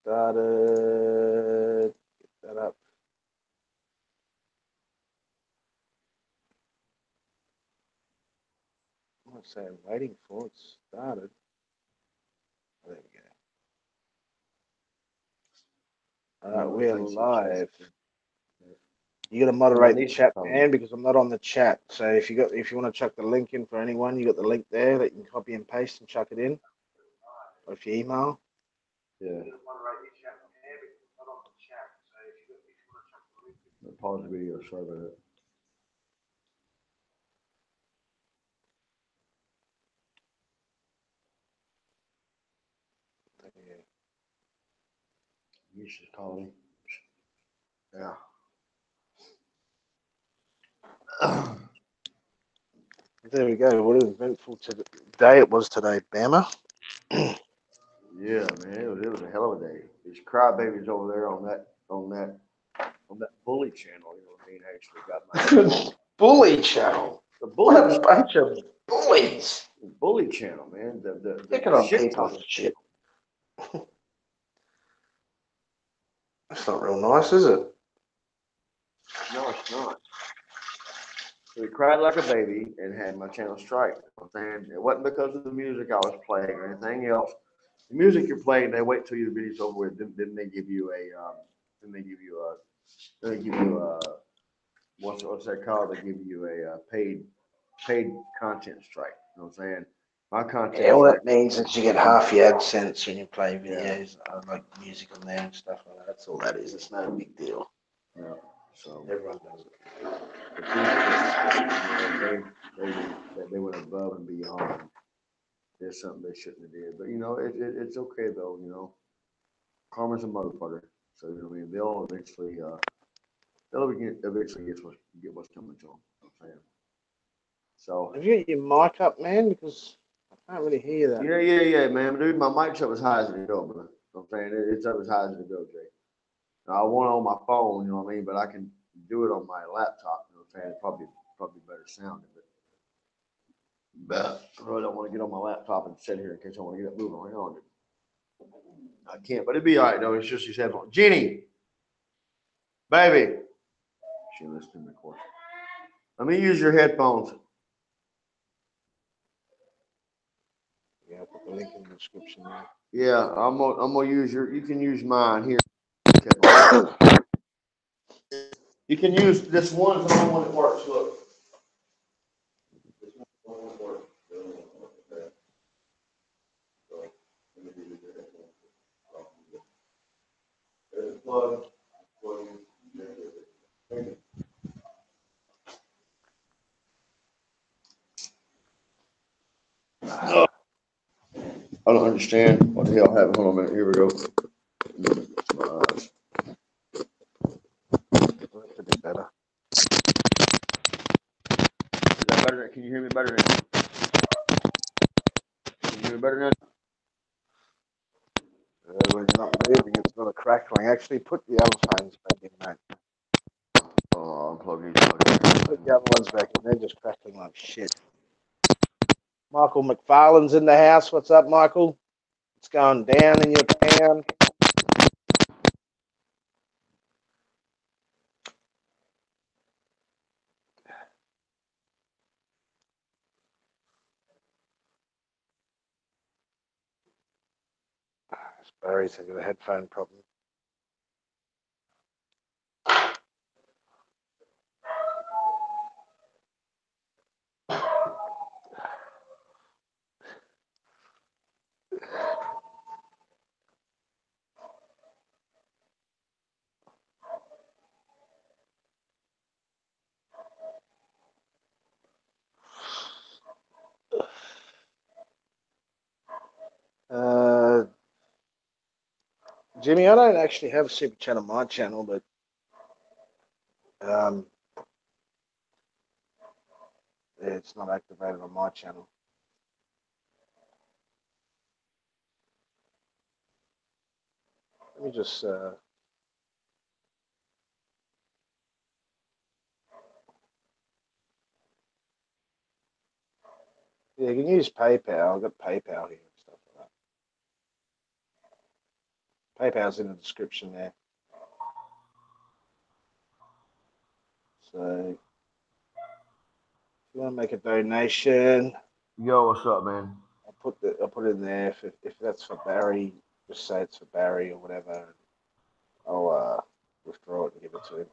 started. Get that up. What's say I'm waiting for? It started. There we go. We're live. You got to moderate the chat, man, because I'm not on the chat. So if you want to chuck the link in for anyone, you got the link there that you can copy and paste and chuck it in. Or if you email. Yeah. Pause the video, sorry about it. You should call me. Yeah. There we go. What an eventful day it was today, Bama. Yeah, man, it was a hell of a day. These crybabies over there on that bully channel, you know what I mean? Actually got my bully channel. The bully what a bunch of bullies. The bully channel, man. The picking on people and shit. That's not real nice, is it? No, it's not. So he cried like a baby and had my channel strike. I'm saying it wasn't because of the music I was playing or anything else. The music you're playing, they wait till your video's over with. Then they give you a what's that called? They give you a paid content strike. You know what I'm saying? My content. Yeah, all that means is you get half your AdSense when you play videos, like music on there and stuff like that. That's all that is. It's no big deal. Yeah. So everyone does it. They went above and beyond. There's something they shouldn't have did, but you know it's okay though. You know, karma's a motherfucker. So you know what I mean. They'll eventually get what's coming to them. You know what I'm saying. So have you got your mic up, man? Because I can't really hear that. Yeah, man, dude. My mic's up as high as it go, bro. You know what I'm saying it's up as high as it go, Jay. Now, I want it on my phone, you know what I mean, but I can do it on my laptop. You know what I'm saying? It's probably better sounding, but I really don't want to get on my laptop and sit here in case I want to get up moving around. I can't, but it'd be all right though. It's just these headphones. Jeannie, baby, she listening, of course. Let me use your headphones. Yeah, I'll put the link in the description there. Yeah, I'm gonna use you can use mine here. You can use this one. It's the only one that works. Look. There's a plug. I don't understand what the hell happened. Hold on a minute. Here we go. That's a bit better. Is that better? Can you hear me better now? Can you hear me better now? When you're not moving, it's not a crackling. Actually, put the other phones back in, mate. Oh, unplug Put the other ones back in. They're just crackling like shit. Michael McFarlane's in the house. What's up, Michael? What's going down in your town? Barry's got a headphone problem. Jimmy, I don't actually have a super chat on my channel, but yeah, it's not activated on my channel. Let me just yeah, you can use PayPal. I've got PayPal here and stuff like PayPal's in the description there. So if you want to make a donation, Yo, what's up, man? I'll put it in there. If that's for Barry, just say it's for Barry or whatever. I'll withdraw it and give it to him.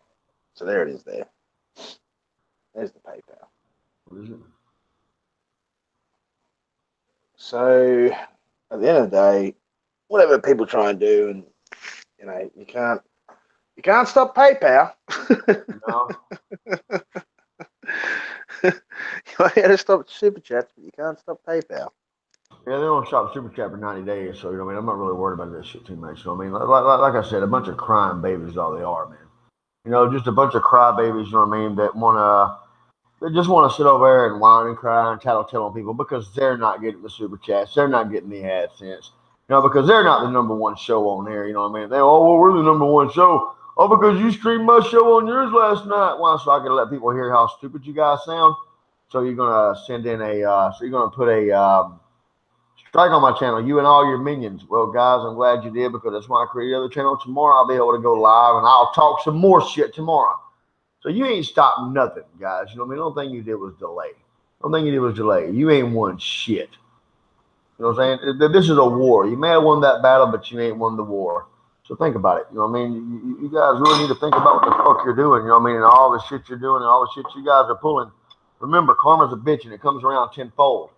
So there it is. There's the PayPal. What is it? So at the end of the day, whatever people try and do, and you know, you can't stop PayPal. No. You might have to stop super chats, but you can't stop PayPal. Yeah, they don't stop super chat for 90 days, so you know, I mean, I'm not really worried about this shit too much. So I mean, like I said, a bunch of crying babies is all they are, man. You know, just a bunch of crybabies. You know what I mean? They just want to sit over there and whine and cry and tattletale on people because they're not getting the super chats, they're not getting the AdSense. You know, because they're not the number one show on there. You know what I mean? Well, we're the number one show. Oh, because you streamed my show on yours last night. Why? So I can let people hear how stupid you guys sound. So you're gonna send in so you're gonna put a strike on my channel, you and all your minions. Well, guys, I'm glad you did because that's why I created the other channel. Tomorrow I'll be able to go live and I'll talk some more shit tomorrow. So you ain't stopped nothing, guys. You know what I mean? The only thing you did was delay. The only thing you did was delay. You ain't won shit. You know what I'm saying? This is a war. You may have won that battle, but you ain't won the war. So think about it. You know what I mean? You guys really need to think about what the fuck you're doing. You know what I mean? And all the shit you're doing and all the shit you guys are pulling. Remember, karma's a bitch and it comes around tenfold.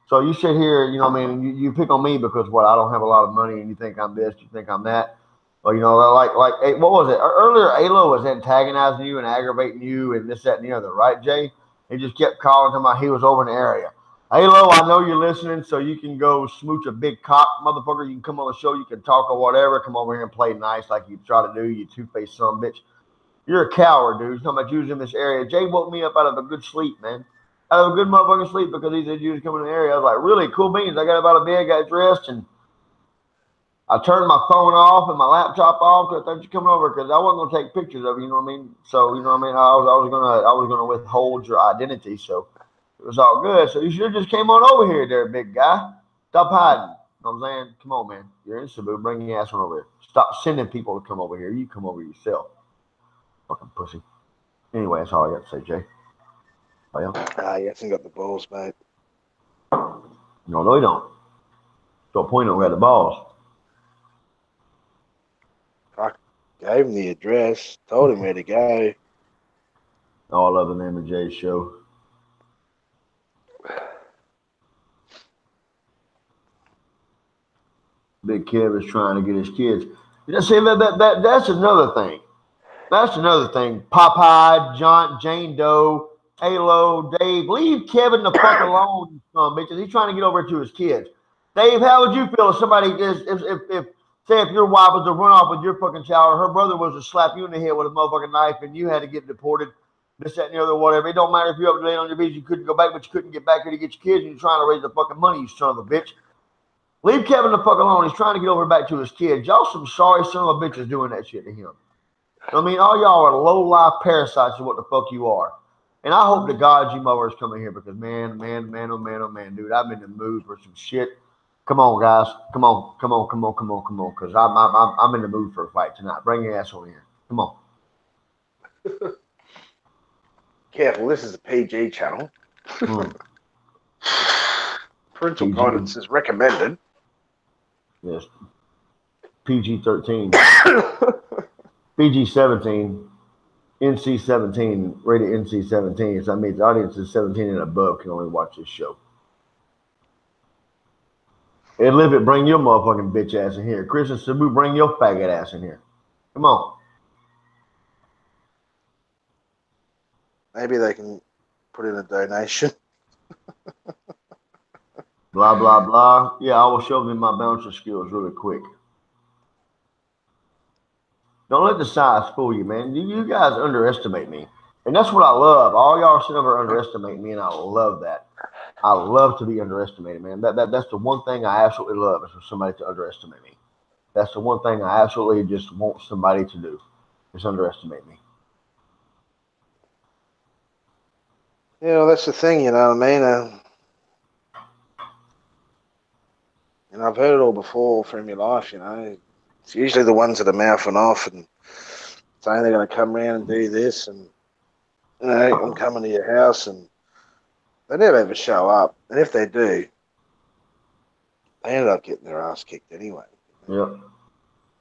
So you sit here, you know what I mean, and you pick on me because what, I don't have a lot of money and you think I'm this, you think I'm that. Well, you know, like what was it? Earlier, Alo was antagonizing you and aggravating you and this, that, and the other, right, Jay? He just kept calling him out. He was over in the area. Alo, I know you're listening, so you can go smooch a big cock, motherfucker. You can come on the show, you can talk or whatever. Come over here and play nice like you try to do, you two-faced son of a bitch. You're a coward, dude. He's talking about Jews in this area. Jay woke me up out of a good sleep, man. Out of a good motherfucking sleep because he said Jews coming in the area. I was like, really? Cool beans. I got up out of bed, got dressed, and I turned my phone off and my laptop off because I thought you coming over because I wasn't gonna take pictures of you, you know what I mean? So you know what I mean. I was gonna withhold your identity, so it was all good. So you should have just came on over here, there, big guy. Stop hiding. You know what I'm saying? Come on, man. You're in Cebu. Bring your ass on over here. Stop sending people to come over here. You come over yourself. Fucking pussy. Anyway, that's all I got to say, Jay. Well, You hasn't got the balls, mate. no, he don't. To a point, don't got the balls. I gave him the address, told him where to go. All other name of Jay's show. Big Kev is trying to get his kids. You know, see, that's another thing. That's another thing. Popeye, John, Jane Doe, Halo, Dave, leave Kevin the fuck alone, you son of bitches. He's trying to get over to his kids. Dave, how would you feel if somebody is if your wife was to run off with your fucking child, or her brother was to slap you in the head with a motherfucking knife and you had to get deported, this, that, and the other, whatever. It don't matter if you're up to date on your visa, you couldn't go back, but you couldn't get back here to get your kids, and you're trying to raise the fucking money, you son of a bitch. Leave Kevin the fuck alone. He's trying to get over back to his kids. Y'all some sorry son of a bitches doing that shit to him. I mean, all y'all are low-life parasites of what the fuck you are. And I hope to God you mowers come in here because, man, oh, man, dude, I'm in the mood for some shit. Come on, guys. Come on. Because I'm in the mood for a fight tonight. Bring your ass on here. Come on. Careful, this is a PG channel. Parental PG. guidance is recommended. Yes. PG-13. PG-17. NC-17, rated NC-17. So that means the audience is 17 and above can only watch this show. And Live It, bring your motherfucking bitch ass in here. Chris and Cebu, bring your faggot ass in here. Come on. Maybe they can put in a donation. Blah, blah, blah. Yeah, I will show them my bouncer skills really quick. Don't let the size fool you, man. You guys underestimate me. And that's what I love. All y'all sitting over underestimate me, and I love that. I love to be underestimated, man. That's the one thing I absolutely love is for somebody to underestimate me. That's the one thing I absolutely just want somebody to do is underestimate me. Yeah, well, that's the thing, you know what I mean? And I've heard it all before from your life, you know. It's usually the ones that are mouthing off and saying they're going to come around and do this, and I'm coming to your house, and they never ever show up. And if they do, they end up getting their ass kicked anyway. Yep.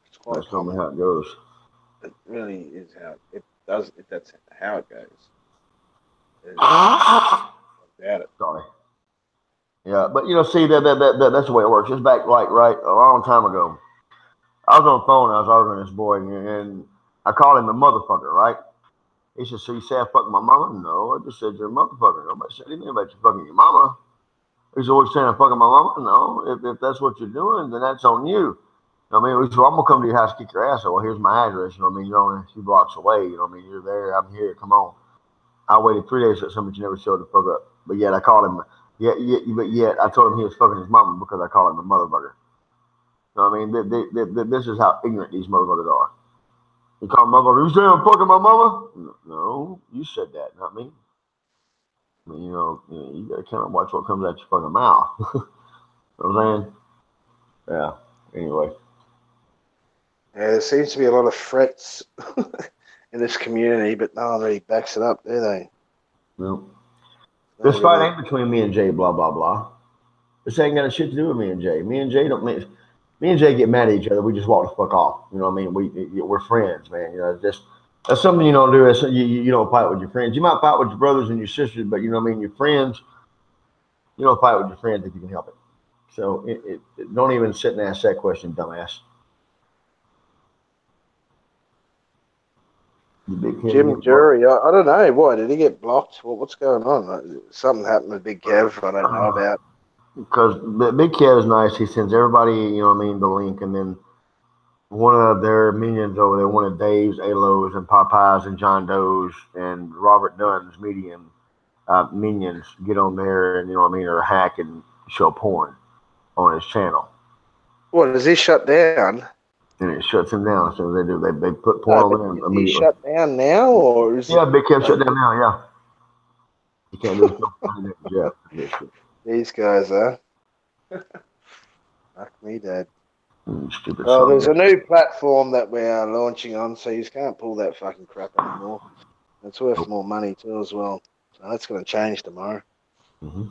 It's quite That's normally common. how it goes. It really is how it does. That's how it goes. About it. Sorry. Yeah, but see that's the way it works. It's back like right a long time ago. I was on the phone. I was arguing with this boy, and I called him a motherfucker. Right? He said, "So you say I fucked my mama?" No, I just said you're a motherfucker. Nobody said anything about you fucking your mama. He said, "What you saying? I'm fucking my mama?" No. If that's what you're doing, then that's on you. I mean, so I'm gonna come to your house, kick your ass. Well, here's my address. You know what I mean? You're only a few blocks away. You know what I mean? You're there. I'm here. Come on. I waited 3 days for somebody you never showed the fuck up. But yet I called him. But yet I told him he was fucking his mama because I called him a motherfucker. You know what I mean? This is how ignorant these motherfuckers are. You call him motherfucker. You say I'm fucking my mama? No, you said that, not me. I mean, you gotta kind of watch what comes out your fucking mouth. You know what I'm saying? Yeah. Anyway. Yeah, there seems to be a lot of threats in this community, but no one really backs it up, do they? No. No, This fight really. ain't between me and Jay, blah, blah, blah. This ain't got shit to do with me and Jay. Me and Jay me and Jay get mad at each other. We just walk the fuck off. You know what I mean? We're friends, man. That's something you don't do. That's, you don't fight with your friends. You might fight with your brothers and your sisters, but you know what I mean? Your friends, you don't fight with your friends if you can help it. So don't even sit and ask that question, dumbass. Jim Jury, I don't know. Why did he get blocked? What's going on? Something happened with Big Kev I don't know about. Because Big Kev is nice. He sends everybody, you know what I mean, the link, and then one of their minions over there, one of Dave's, Alo's, and Popeye's, and John Doe's, and Robert Dunn's minions get on there and, you know what I mean, or hack and show porn on his channel. What, is he shut down? And it shuts him down. So they do. They put porn on him immediately. Is he shut down now, or is Big Kev shut down now, yeah. You can't do it. Yeah. These guys, huh? Fuck me, Dad. Stupid. Well, there's a new platform that we are launching on, so you can't pull that fucking crap anymore. It's worth more money too, as well. So that's going to change tomorrow. Mm-hmm.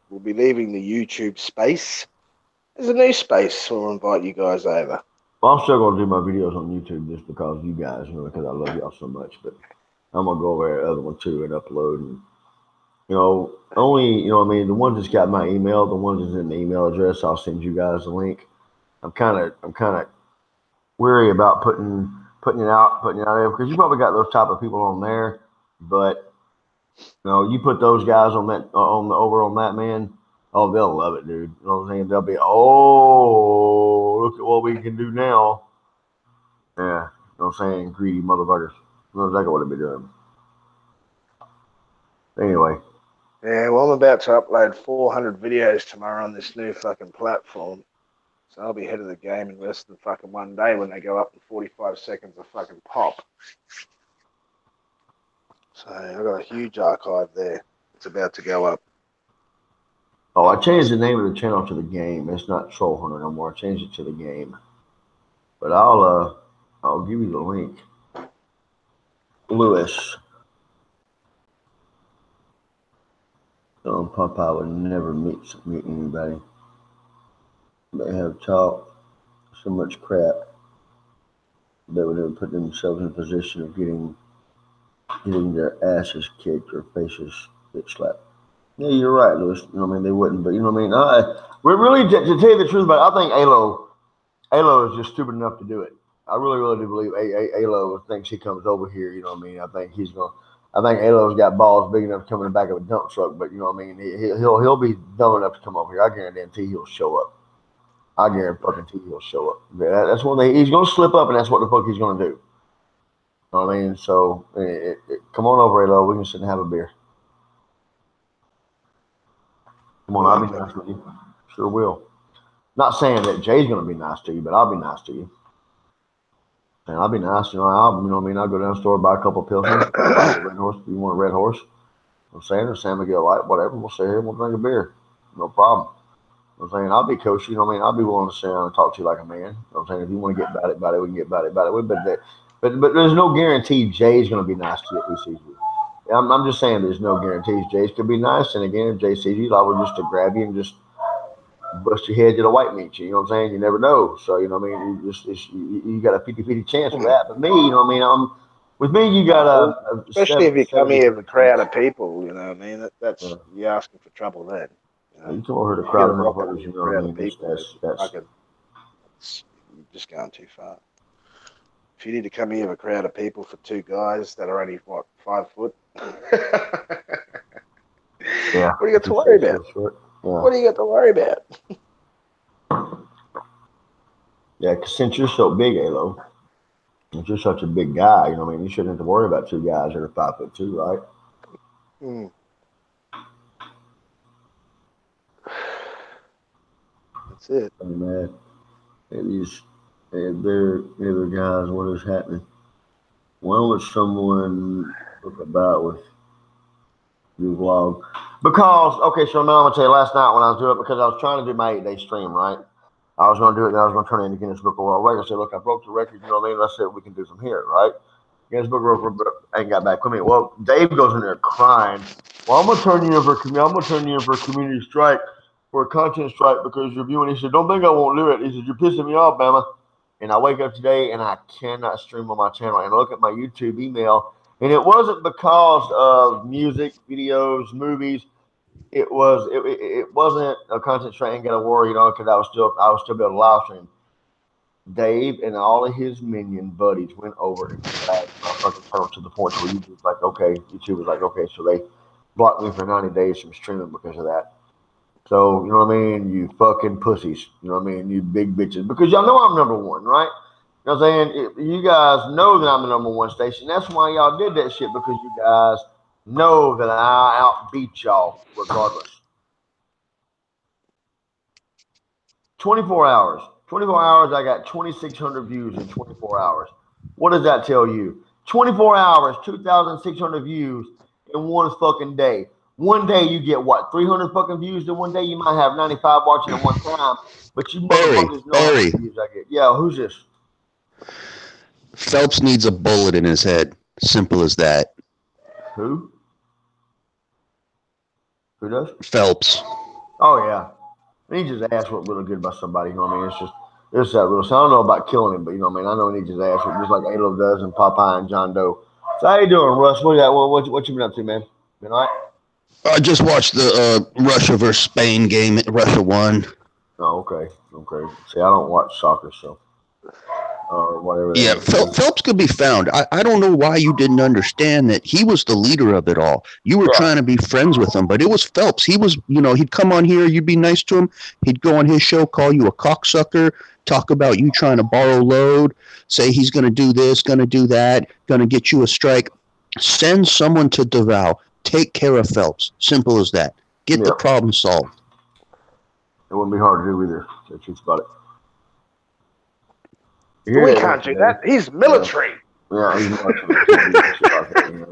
We'll be leaving the YouTube space. There's a new space. We'll invite you guys over. Well, I'm still going to do my videos on YouTube just because you guys, because I love y'all so much. But I'm going to go over to the other one too and upload. And, only, what I mean, the ones that's got my email, the ones that's in the email address, I'll send you guys a link. I'm kind of weary about putting it out there because you probably got those type of people on there, but you put those guys on that over on that, man. Oh, they'll love it, dude. You know what I'm saying? They'll be, oh, look at what we can do now. Yeah, you know what I'm saying? Greedy motherfuckers. You know exactly what they'll be doing. Anyway. Yeah, well, I'm about to upload 400 videos tomorrow on this new fucking platform. So I'll be ahead of the game in less than fucking 1 day when they go up in 45 seconds of fucking pop. So I've got a huge archive there. It's about to go up. Oh, I changed the name of the channel to the game. It's not Troll Hunter no more. I changed it to the game. But I'll give you the link. Lewis. Popeye would never meet anybody. They have talked so much crap. They would never put themselves in a position of getting their asses kicked or faces slapped. Yeah, you're right, Lewis. You know what I mean? They wouldn't, but you know what I mean? We're really, to tell you the truth about it, I think Alo is just stupid enough to do it. I really, really do believe Alo thinks he comes over here. You know what I mean? I think Alo's got balls big enough to come in the back of a dump truck, but you know what I mean? He'll be dumb enough to come over here. I guarantee he'll show up. I guarantee he'll show up. That's one thing. He's going to slip up, and that's what the fuck he's going to do. You know what I mean? So, come on over, Alo. We can sit and have a beer. Come on, I'll be nice with you. Sure will. Not saying that Jay's going to be nice to you, but I'll be nice to you. And I'll be nice. You know what I mean? I'll go down to the store, buy a couple of pills. Red Horse. You want a Red Horse? I'm saying, or San Miguel Light, whatever. We'll sit here and we'll drink a beer. No problem. I'm saying I'll be coachy. You know what I mean? I'll be willing to sit down and talk to you like a man. You know what I'm saying? If you want to get about it, we can get about it. But there's no guarantee Jay's going to be nice to you if he sees you. I'm just saying there's no guarantees. Jay's could be nice, and again, if Jay sees you, I would just to grab you and just bust your head to the white meat. You know what I'm saying? You never know. So you know what I mean. You got a 50-50 chance with that. But me, you know what I mean? With me, you got a Especially if you come here with a 70% crowd chance. of people, you know what I mean? That's you're asking for trouble then. You come over here to You get crowd a of rock up motherfuckers. with You a know what I crowd of mean? people. That's You're just going too far. If you need to come here with a crowd of people for two guys that are only, what, 5 foot? yeah. What do you got to worry about? Yeah. What do you got to worry about? Yeah, because since you're so big, Alo, since you're such a big guy, you know what I mean? You shouldn't have to worry about two guys that are 5'2", right? Mm. That's it. Hey, man. They're guys, what is happening? When would someone look about with your vlog? Because, okay, so now I'm going to tell you, last night when I was doing it, because I was trying to do my 8-day stream, right? I was going to do it, and I was going to turn it into Guinness Book of World Records. I said, look, I broke the record, you know what I mean? Let's see what we can do from here, right? Guinness Book of World Records ain't got back with me. Well, Dave goes in there crying. Well, I'm going to turn you in for a community strike, for a content strike, because you're viewing. He said, don't think I won't do it. He said, you're pissing me off, Bama. And I wake up today, and I cannot stream on my channel. And I look at my YouTube email, and it wasn't because of music, videos, movies. It wasn't a content strike. Ain't got to worry, you know, because I was still able to live stream. Dave and all of his minion buddies went over and flagged my fucking channel to the point where YouTube was like, okay, so they blocked me for 90 days from streaming because of that. So, you know what I mean? You fucking pussies. You know what I mean? You big bitches. Because y'all know I'm number one, right? You know what I'm saying? You guys know that I'm the number one station. That's why y'all did that shit, because you guys know that I outbeat y'all regardless. 24 hours. 24 hours, I got 2,600 views in 24 hours. What does that tell you? 24 hours, 2,600 views in one fucking day. One day you get what, 300 fucking views? Then one day you might have 95 watching at one time. But you motherfuckers know how many views I get. Yeah, who's this? Phelps needs a bullet in his head. Simple as that. Who? Who does? Phelps. Oh, yeah. He needs his ass whooped really good by somebody. You know what I mean? It's that real. So I don't know about killing him, but you know what I mean? I know he needs his ass whooped just like Alo does and Popeye and John Doe. So how you doing, Russ? What you been up to, man? Been all right? I just watched the Russia versus Spain game. Russia won. Oh, okay. See, I don't watch soccer, so or whatever. Yeah, Phelps could be found. I don't know why you didn't understand that he was the leader of it all. You were trying to be friends with him, but it was Phelps. He was, he'd come on here, you'd be nice to him. He'd go on his show, call you a cocksucker, talk about you trying to borrow load, say he's going to do this, going to do that, going to get you a strike. Send someone to Davao. Take care of Phelps. Simple as that. Get the problem solved. It wouldn't be hard to do either. That's just about it. We can't do that. He's military. Yeah, he's military.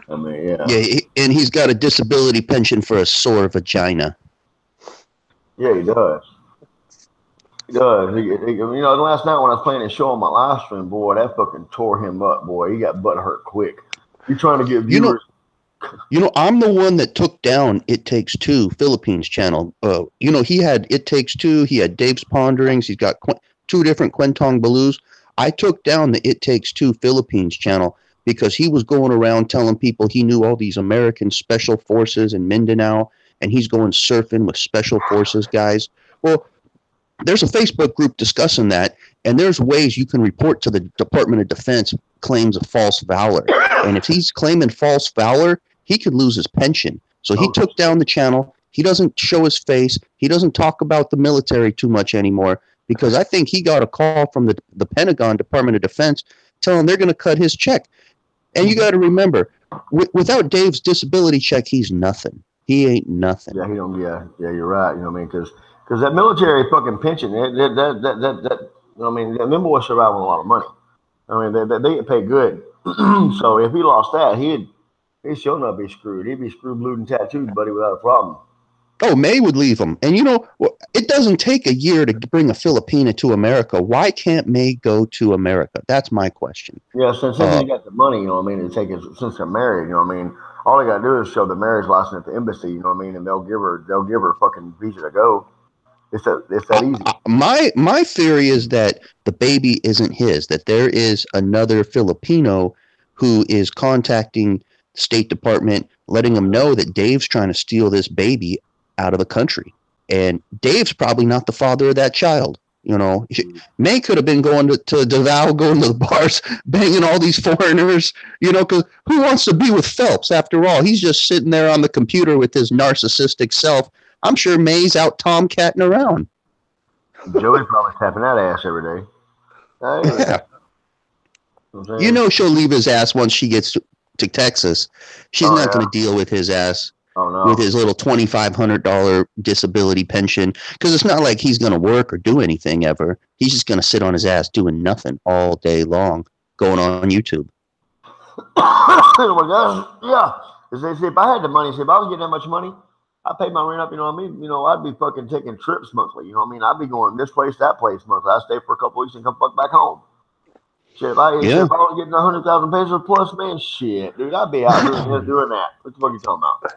I mean, yeah. Yeah, and he's got a disability pension for a sore vagina. Yeah, he does. He does. Last night when I was playing his show on my live stream, boy, that fucking tore him up, boy. He got butt hurt quick. You trying to get viewers? I'm the one that took down It Takes Two Philippines channel. He had It Takes Two. He had Dave's Ponderings. He's got two different Kwentong Balus. I took down the It Takes Two Philippines channel because he was going around telling people he knew all these American special forces in Mindanao, and he's going surfing with special forces guys. Well, there's a Facebook group discussing that, and there's ways you can report to the Department of Defense claims of false valor. And if he's claiming false valor, he could lose his pension. So he took down the channel. He doesn't show his face. He doesn't talk about the military too much anymore, because I think he got a call from the Pentagon, Department of Defense, telling him they're going to cut his check. And you got to remember, without Dave's disability check, he's nothing. He ain't nothing. Yeah, you're right. You know what I mean? Because that military fucking pension, that them boys survive with a lot of money. I mean, they get paid good. So if he lost that, he'd still not be screwed. He'd be screwed, blued, and tattooed, buddy, without a problem. Oh, May would leave him. And it doesn't take a year to bring a Filipina to America. Why can't May go to America? That's my question. Yeah, since Uh, he's got the money, you know what I mean, to take it since they're married, you know what I mean. All they gotta do is show the marriage license at the embassy, you know what I mean, and they'll give her a fucking visa to go. It's that easy. my theory is that the baby isn't his. That there is another Filipino who is contacting the State Department, letting them know that Dave's trying to steal this baby out of the country, and Dave's probably not the father of that child. May could have been going to Davao, going to the bars, banging all these foreigners. Because who wants to be with Phelps after all? He's just sitting there on the computer with his narcissistic self. I'm sure May's out tomcatting around. Joey's probably tapping that ass every day. Hey, Yeah. you know what I'm saying? She'll leave his ass once she gets to Texas. She's Oh not going yeah. to deal with his ass Oh with no. his little $2,500 disability pension because it's not like he's going to work or do anything ever. He's just going to sit on his ass doing nothing all day long, going on YouTube. Oh my gosh. Yeah. 'Cause they say if I had the money, if I was getting that much money, I paid my rent up, you know what I mean? I'd be fucking taking trips monthly, you know what I mean? I'd be going this place, that place monthly. I'd stay for a couple weeks and come fuck back home. Shit, Yeah. if I was getting 100,000 pesos plus, man, shit, dude, I'd be out doing that. What the fuck you talking about?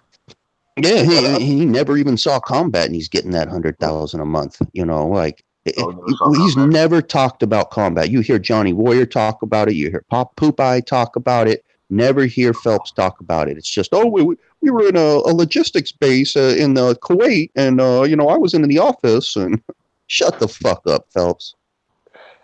Yeah, he never even saw combat, and he's getting that 100,000 a month. Like Oh, you know something he's out there. never talked about combat. You hear Johnny Warrior talk about it. You hear Pop Popeye talk about it. Never hear Phelps talk about it. It's just, we were in a logistics base in Kuwait, and I was in the office. And shut the fuck up, Phelps.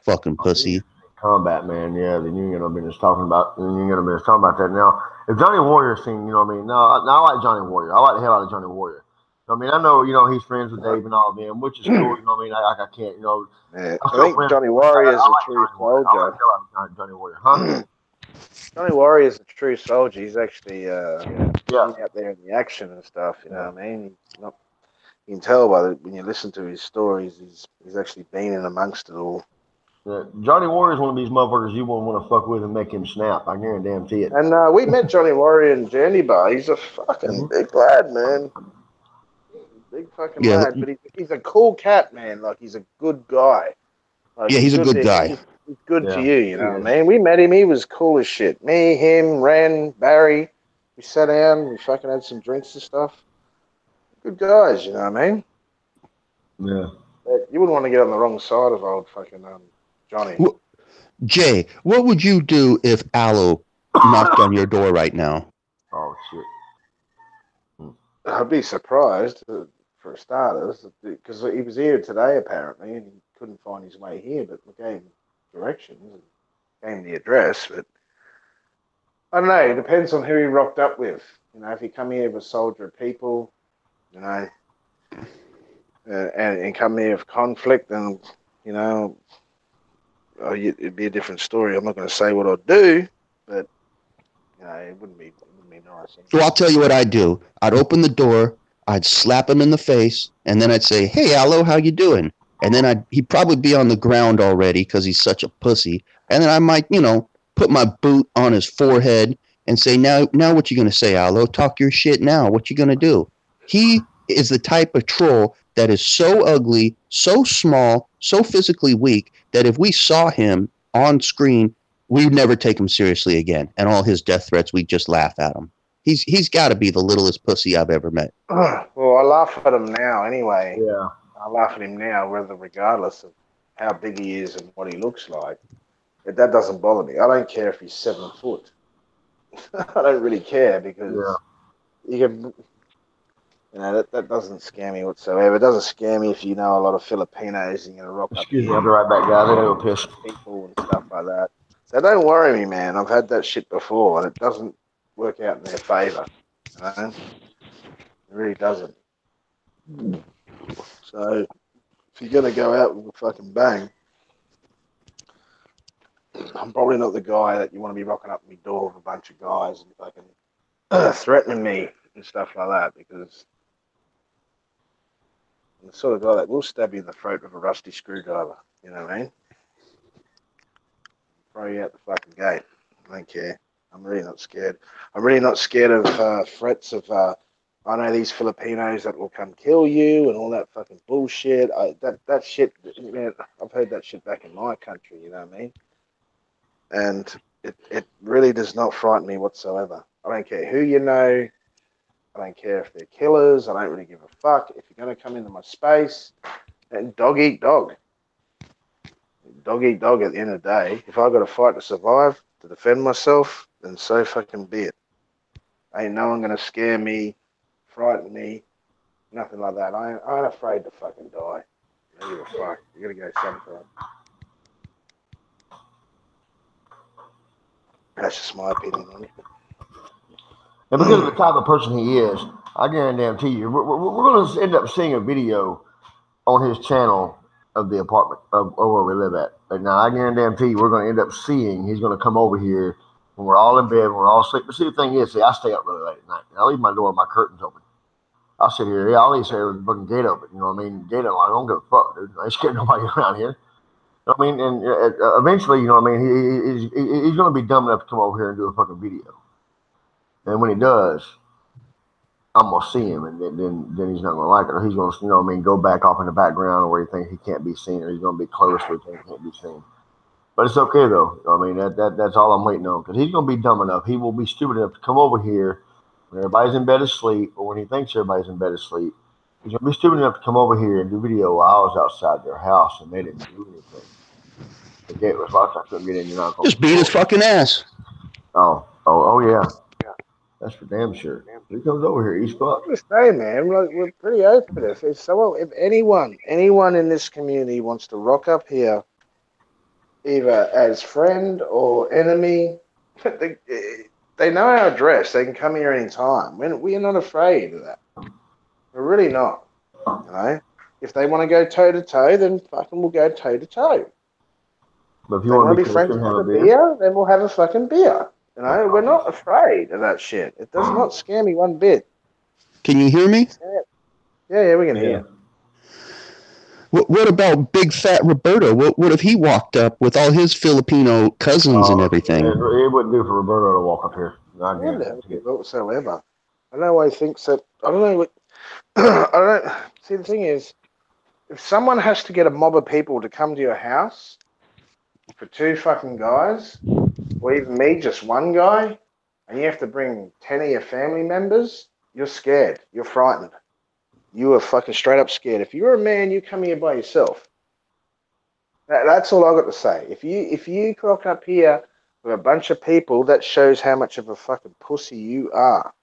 Fucking pussy. Combat, man. Yeah, then you ain't gonna be just talking about. Then you ain't gonna be just talking about that now. If Johnny Warrior seen, you know what I mean? No, I like Johnny Warrior. I like the hell out of Johnny Warrior. I mean, I know, he's friends with Dave and all of them, which is cool. You know what I mean? I can't, Yeah, I'm I still think friends. Johnny I Warrior is a like true Johnny Warrior. I like soldier. the hell out of Johnny Warrior, huh? Johnny Warrior is a true soldier. He's actually Yeah. been out there in the action and stuff. You know what I mean? He's not. You can tell by when you listen to his stories, he's actually been in amongst it all. Yeah. Johnny Warrior is one of these motherfuckers you won't want to fuck with and make him snap. I guarantee it. And we met Johnny Warrior in Journey Bar. He's a fucking Mm-hmm. big lad, man. Big fucking Yeah, lad. But he's a cool cat, man. Like, he's a good guy. Like, yeah, he's he's a good good to guy. he's good to Yeah, you. You he know what is. I mean? We met him. He was cool as shit. Me, him, Ren, Barry. We sat down. We fucking had some drinks and stuff. Good guys. You know what I mean? Yeah. But you wouldn't want to get on the wrong side of old fucking Johnny. Jay, what would you do if Aloe knocked on your door right now? Oh shit. I'd be surprised for starters because he was here today apparently and he couldn't find his way here, but we gave him directions and gave him the address. But I don't know. It depends on who he rocked up with. If he come here with a soldier of people, you know, and come here with conflict, then you know, it'd be a different story. I'm not going to say what I'd do, but it wouldn't be nice. So I'll tell you what I'd do. I'd open the door, I'd slap him in the face, and then I'd say, "Hey, Aloe, how you doing?" And then he'd probably be on the ground already because he's such a pussy. And then I might, put my boot on his forehead and say, "Now, what you gonna say, Aloe? Talk your shit now. What you gonna do?" He is the type of troll that is so ugly, so small, so physically weak that if we saw him on screen, we'd never take him seriously again. And all his death threats, we'd just laugh at him. He's got to be the littlest pussy I've ever met. Well, I laugh at him now anyway. Yeah. I laugh at him now, regardless of how big he is and what he looks like. That doesn't bother me. I don't care if he's 7 foot. I don't really care Yeah. because you can, that doesn't scare me whatsoever. It doesn't scare me if you know a lot of Filipinos and you're gonna rock up Excuse me, here I'll be right back, guys. I gotta go piss. people and stuff like that. So don't worry me, man. I've had that shit before, and it doesn't work out in their favor. It really doesn't. So if you're gonna go out with a fucking bang, I'm probably not the guy that you want to be rocking up my door with a bunch of guys and fucking threatening me and stuff like that because I'm the sort of guy that will stab you in the throat with a rusty screwdriver. You know what I mean? Throw you out the fucking gate. I don't care. I'm really not scared. I'm really not scared of threats of I know these Filipinos that will come kill you and all that fucking bullshit. That shit, man, I've heard that shit back in my country, you know what I mean? And it really does not frighten me whatsoever. I don't care who you know. I don't care if they're killers. I don't really give a fuck. If you're going to come into my space, and dog eat dog. Dog eat dog at the end of the day. If I got to fight to survive, to defend myself, then so fucking be it. Ain't no one going to scare me, frighten me, nothing like that. I ain't afraid to fucking die. I don't give a fuck. You got to go sometime. That's just my opinion on it. And because of the type of person he is, I guarantee you, we're going to end up seeing a video on his channel of the apartment of where we live at. But now I guarantee you, we're going to end up seeing he's going to come over here when we're all in bed, when we're all asleep. But see, the thing is, I stay up really late at night. And I leave my door and my curtains open. I'll sit here. Yeah, I'll even sit here with the fucking gate open. You know what I mean? Gate open. I don't give a fuck, dude. I ain't scared nobody around here. You know what I mean? And eventually, you know what I mean? He's going to be dumb enough to come over here and do a fucking video. And when he does, I'm gonna see him, and then he's not gonna like it, or he's gonna, you know what I mean, go back off in the background where he thinks he can't be seen, or he's gonna be close where he thinks he can't be seen. But it's okay though. I mean, that's all I'm waiting on, because he's gonna be dumb enough. He will be stupid enough to come over here when everybody's in bed asleep, or when he thinks everybody's in bed asleep. He's gonna be stupid enough to come over here and do video while I was outside their house and they didn't do anything. The gate was locked. I couldn't get in. You're not gonna Just beat his fucking ass. Oh yeah. That's for damn sure. He comes over here, he's fucked. I'm just saying, man. Like, we're pretty open. If anyone in this community wants to rock up here, either as friend or enemy, they know our address. They can come here anytime. We're not afraid of that. We're really not. You know, if they want to go toe to toe, then fucking we'll go toe to toe. But if They you want want to to be be friends Christian, with have a a beer. beer, then we'll have a fucking beer. You know, we're not afraid of that shit. It does not scare me one bit. Can you hear me? Yeah, we can hear you. What about big fat Roberto? What if he walked up with all his Filipino cousins and everything? It wouldn't do for Roberto to walk up here. I wouldn't have it whatsoever. I know why he thinks that. I don't know what. I don't see. The thing is, if someone has to get a mob of people to come to your house for two fucking guys, or even me, just one guy, and you have to bring 10 of your family members, you're scared. You're frightened. You are fucking straight up scared. If you're a man, you come here by yourself. That's all I got to say. If you crock up here with a bunch of people, that shows how much of a fucking pussy you are.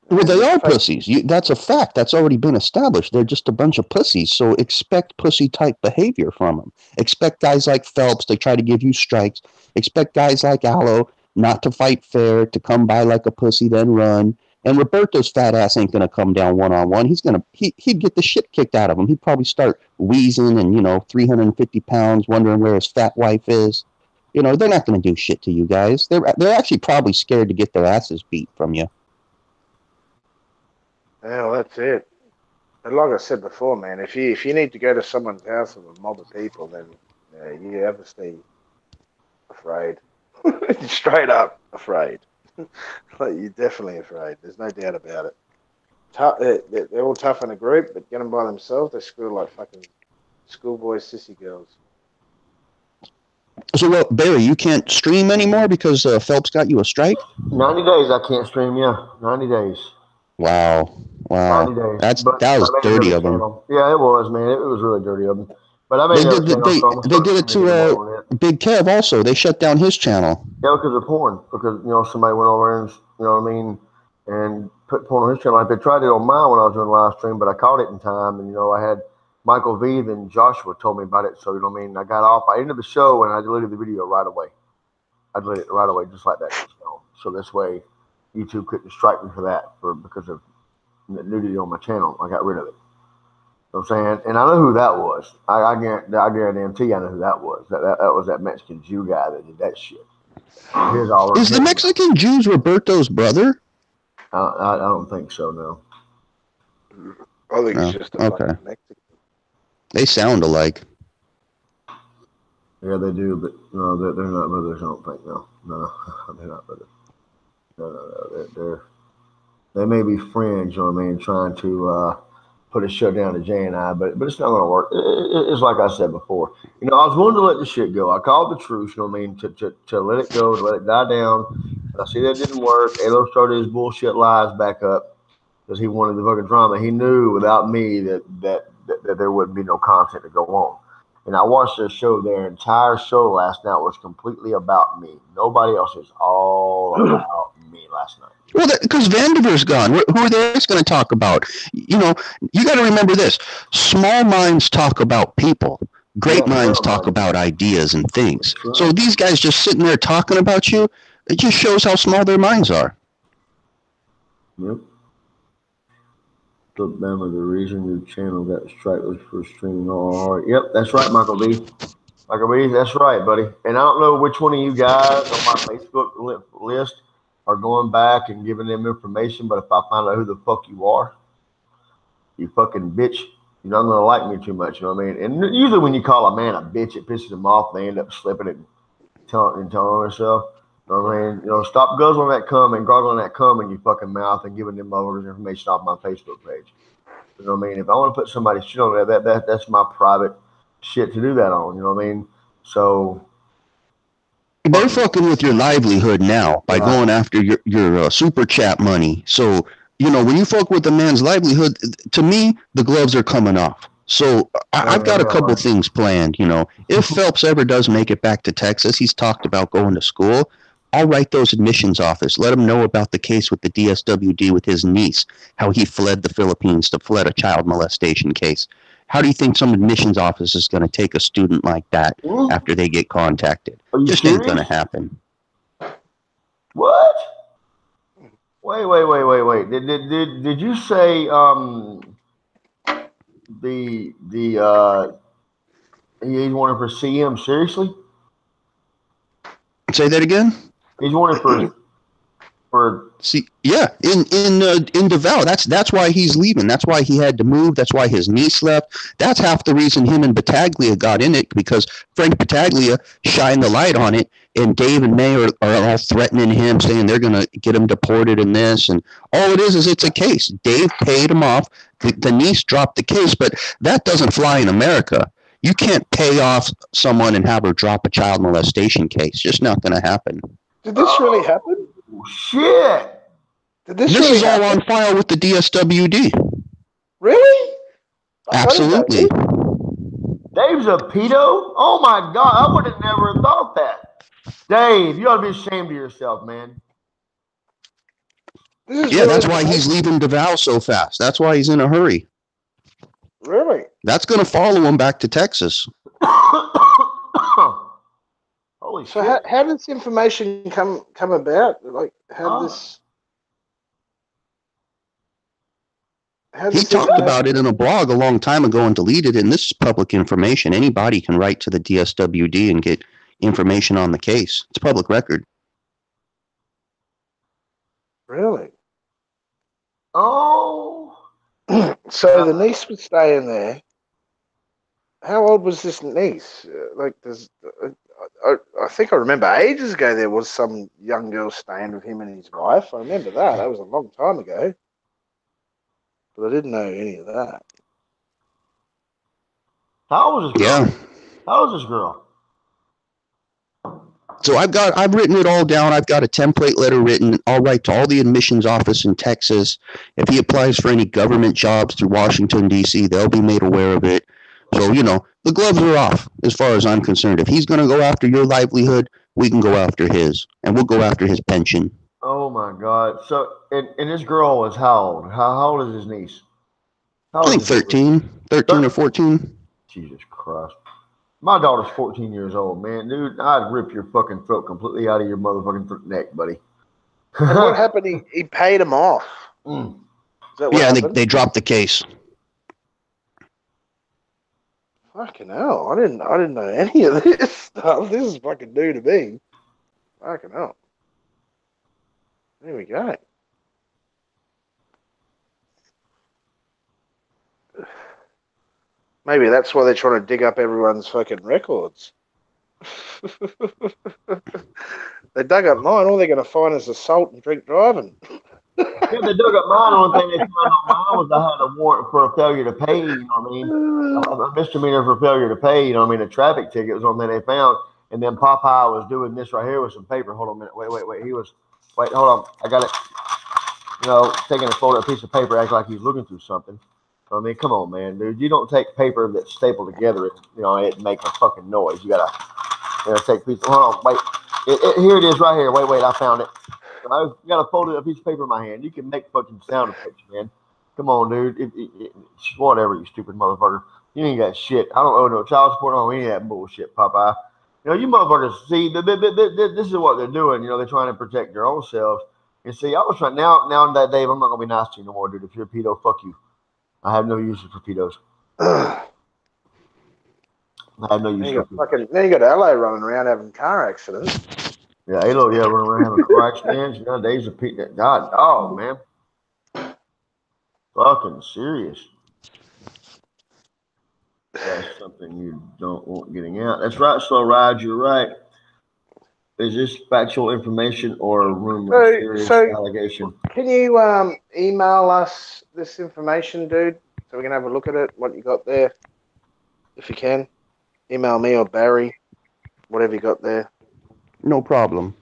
Well, they are pussies. That's a fact. That's already been established. They're just a bunch of pussies. So expect pussy-type behavior from them. Expect guys like Phelps to try to give you strikes. Expect guys like Aloe not to fight fair, to come by like a pussy, then run. And Roberto's fat ass ain't gonna come down one-on-one. He'd get the shit kicked out of him. He'd probably start wheezing and 350 pounds, wondering where his fat wife is. They're not gonna do shit to you guys. They're actually probably scared to get their asses beat from you. Yeah, well, that's it. And like I said before, man, if you need to go to someone's house with a mob of people, then you have to stay afraid. Straight up afraid. Like, you're definitely afraid. There's no doubt about it. They're all tough in a group, but get them by themselves, they screw like fucking schoolboy sissy girls. So, well, Barry, you can't stream anymore because Phelps got you a strike? 90 days I can't stream, yeah. 90 days. Wow. 90 days. That was dirty of them. Yeah, it was, man. It was really dirty of them. But I They made did it to Big Kev also. They shut down his channel. Yeah, because of porn. Because, somebody went over and, and put porn on his channel. Like they tried it on mine when I was doing live stream, but I caught it in time. And, I had Michael V and Joshua told me about it. So, I got off. I ended the show and I deleted the video right away. I deleted it right away, just like that. So this way, YouTube couldn't strike me for that because of nudity on my channel. I got rid of it. You know what I'm saying? And I know who that was. I guarantee I know who that was. That was that Mexican Jew guy that did that shit. Is the Mexican Jews Roberto's brother? I don't think so, no. I think it's just a fucking Mexican. They sound alike. Yeah, they do, but no, they're not brothers, I don't think, no. No, they're not brothers. No, They may be friends, you know what I mean, trying to put a shutdown to Jay and I, but it's not going to work. It's like I said before. You know, I was willing to let the shit go. I called the truce, you know what I mean, to let it go, to let it die down. But I see that didn't work. Alo started his bullshit lies back up because he wanted the fucking drama. He knew without me that there wouldn't be no content to go on. And I watched their show. Their entire show last night was completely about me. Nobody else. Is all about me last night. Well, because Vandiver's gone. Who are they going to talk about? You know, you got to remember this. Small minds talk about people. Great minds talk about ideas and things. Right. So these guys just sitting there talking about you, it just shows how small their minds are. Yep. Look, remember the reason your channel got strike was for streaming all right. Yep, that's right, Michael B. Michael B, that's right, buddy. And I don't know which one of you guys on my Facebook list are going back and giving them information, but if I find out who the fuck you are, you fucking bitch, you're not gonna like me too much, you know what I mean? And usually when you call a man a bitch, it pisses them off. They end up slipping it and telling themselves. You know what I mean? You know, stop guzzling that cum and gargling that cum in your fucking mouth and giving them motherfuckers information off my Facebook page. You know what I mean? If I want to put somebody's shit on there, that's my private shit to do that on. You know what I mean? So they're fucking with your livelihood now by going after your super chat money. So you know when you fuck with a man's livelihood, to me the gloves are coming off. So I've got a couple things planned. You know, if Phelps ever does make it back to Texas, he's talked about going to school. I'll write those admissions office. Let him know about the case with the DSWD with his niece, how he fled the Philippines to fled a child molestation case. How do you think some admissions office is going to take a student like that after they get contacted? Just ain't going to happen. What? Wait. Did you say he's wanting for CM? Seriously? Say that again? He's wanting for see, yeah, in DeVal. That's why he's leaving. That's why he had to move. That's why his niece left. That's half the reason him and Battaglia got in it, because Frank Battaglia shined the light on it, and Dave and May are all threatening him, saying they're going to get him deported in this, and all it is it's a case. Dave paid him off. The niece dropped the case, but that doesn't fly in America. You can't pay off someone and have her drop a child molestation case. Just not going to happen. Did this really happen? Shit! This really is all on file with the DSWD. Really? Absolutely. Dave's a pedo? Oh my God, I would have never thought that. Dave, you ought to be ashamed of yourself, man. Yeah, that's why he's leaving DeVal so fast. That's why he's in a hurry. Really? That's going to follow him back to Texas. Holy so shit. How did this information come about? Like, how this... He talked about it in a blog a long time ago and deleted it, and this is public information. Anybody can write to the DSWD and get information on the case. It's public record. Really? Oh. So the niece was staying there. How old was this niece? I think I remember ages ago there was some young girl staying with him and his wife. I remember that. That was a long time ago. But I didn't know any of that. How old was this girl? Yeah. How old is this girl? So I've written it all down. I've got a template letter written. I'll write to all the admissions office in Texas. If he applies for any government jobs through Washington, D.C., they'll be made aware of it. So, you know, the gloves are off as far as I'm concerned. If he's going to go after your livelihood, we can go after his. And we'll go after his pension. Oh, my God. So, and this girl is how old? How old is his niece? I think 13 or 14. Jesus Christ. My daughter's 14 years old, man. Dude, I'd rip your fucking throat completely out of your motherfucking neck, buddy. And what happened? He paid him off. Mm. Yeah, they dropped the case. Fucking hell. I didn't know any of this stuff. This is fucking new to me. Fucking hell. There we go. Maybe that's why they're trying to dig up everyone's fucking records. They dug up mine. All they're going to find is assault and drink driving. Yeah, they dug up mine. The only thing they found on mine was I had a warrant for a failure to pay. You know what I mean? A misdemeanor for failure to pay. You know what I mean? A traffic ticket was on there they found. And then Popeye was doing this right here with some paper. Hold on a minute. Wait. Wait, hold on. I got it. You know, taking a folded piece of paper, acting like he's looking through something. I mean, come on, man, dude. You don't take paper that's stapled together and, you know, it make a fucking noise. You gotta take a piece. Hold on, wait. Here it is right here. Wait, I found it. I got a folded piece of paper in my hand. You can make fucking sound effects, man. Come on, dude. Whatever, you stupid motherfucker. You ain't got shit. I don't owe no child support. I don't owe any of that bullshit, Popeye. You know, you motherfuckers, see, this is what they're doing. You know, they're trying to protect their own selves. And see, I was trying, now that, Dave, I'm not going to be nice to you no more, dude. If you're a pedo, fuck you. I have no use for pedos. I have no use for pedos. Then you got LA running around having car accidents. Yeah, Halo, yeah, running around having car accidents. You know, days of Pete. God, dog, man. Fucking serious. That's something you don't want getting out. That's right, Slow Ride, you're right. Is this factual information or a rumor? Serious allegation? Can you email us this information, dude, so we can have a look at it, what you got there? If you can. Email me or Barry, whatever you got there. No problem.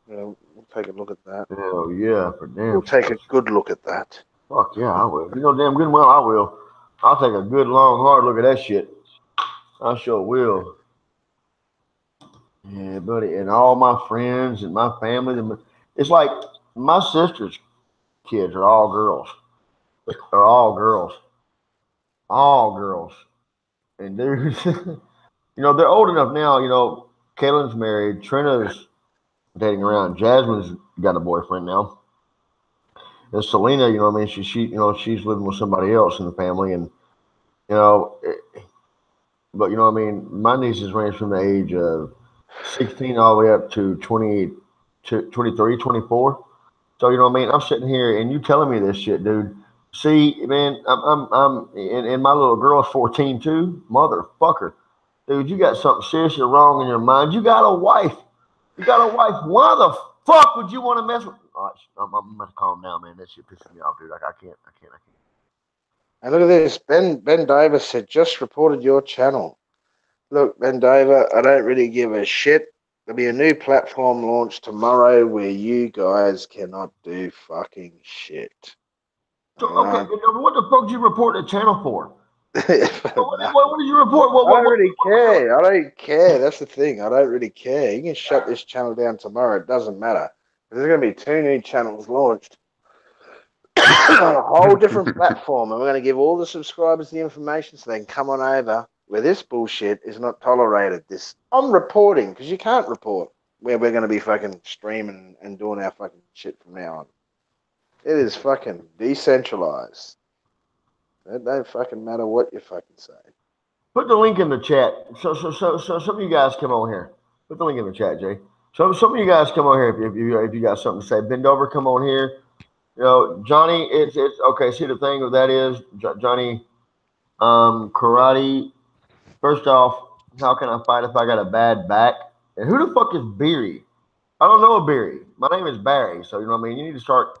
We'll take a look at that. Hell yeah, for damn. We'll take a good look at that. Fuck yeah, I will. You know damn good and well I will. I'll take a good, long, hard look at that shit. I sure will. Yeah, buddy. And all my friends and my family. It's like my sister's kids are all girls. They're all girls. All girls. And dude, you know, they're old enough now. You know, Kaylin's married. Trina's dating around. Jasmine's got a boyfriend now. And Selena, you know what I mean? She's living with somebody else in the family. And, you know, but you know what I mean? My nieces range from the age of 16 all the way up to 20, 23, 24. So, you know what I mean? I'm sitting here and you telling me this shit, dude. See, man, and my little girl's 14 too. Motherfucker. Dude, you got something seriously wrong in your mind. You got a wife. Why the fuck would you want to mess with? All right, I'm going to calm down, man. That shit pisses me off, dude. I can't. And look at this. Ben Davis said, just reported your channel. Look, Ben Davis, I don't really give a shit. There'll be a new platform launched tomorrow where you guys cannot do fucking shit. So, okay, what the fuck did you report the channel for? What did you report? I don't really care. I don't care. That's the thing. I don't really care. You can shut this channel down tomorrow. It doesn't matter. There's going to be 2 new channels launched on a whole different platform, and we're going to give all the subscribers the information so they can come on over where this bullshit is not tolerated. I'm reporting, because you can't report where we're going to be fucking streaming and doing our fucking shit from now on. It is fucking decentralized. It don't fucking matter what you fucking say. Put the link in the chat. So some of you guys come on here. Put the link in the chat, Jay. So some of you guys come on here if you got something to say. Bend over, come on here. You know, Johnny, it's okay. See, the thing of that is, Johnny, karate. First off, how can I fight if I got a bad back? And who the fuck is Beery? I don't know a Beery. My name is Barry. So you know what I mean. You need to start.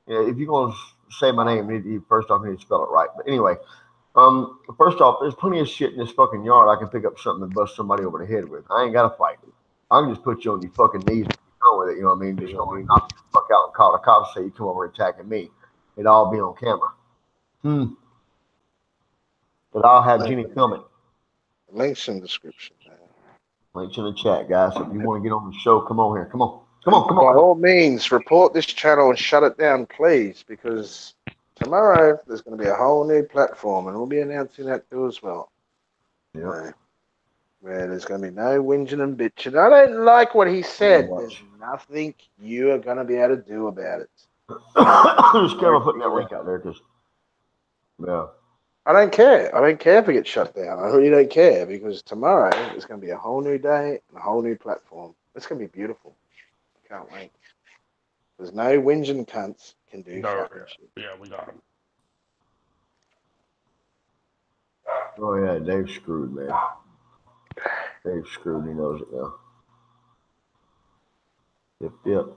You know, if you're gonna say my name, first off, you need to spell it right. But anyway, first off, there's plenty of shit in this fucking yard. I can pick up something and bust somebody over the head with. I ain't gotta fight. I can just put you on your fucking knees and go with it. You know what I mean? Just knock you the fuck out and call the cops and say you come over attacking me. It'd all be on camera. But I'll have Jeannie film it. Links in the description. Links in the chat, guys. So if you want to get on the show, come on here. Come on. By all means, report this channel and shut it down, please, because tomorrow there's going to be a whole new platform, and we'll be announcing that too as well. Yeah. Where there's going to be no whinging and bitching. I don't like what he said. There's nothing you are going to be able to do about it. Just careful putting that link out there, because yeah. I don't care. I don't care if it gets shut down. I really don't care, because tomorrow is going to be a whole new day and a whole new platform. It's going to be beautiful. I can't wait. There's no whinging cunts can do fucking shit. Yeah, we got him. Oh yeah, Dave's screwed, man. Dave's screwed. He knows it now. Yep.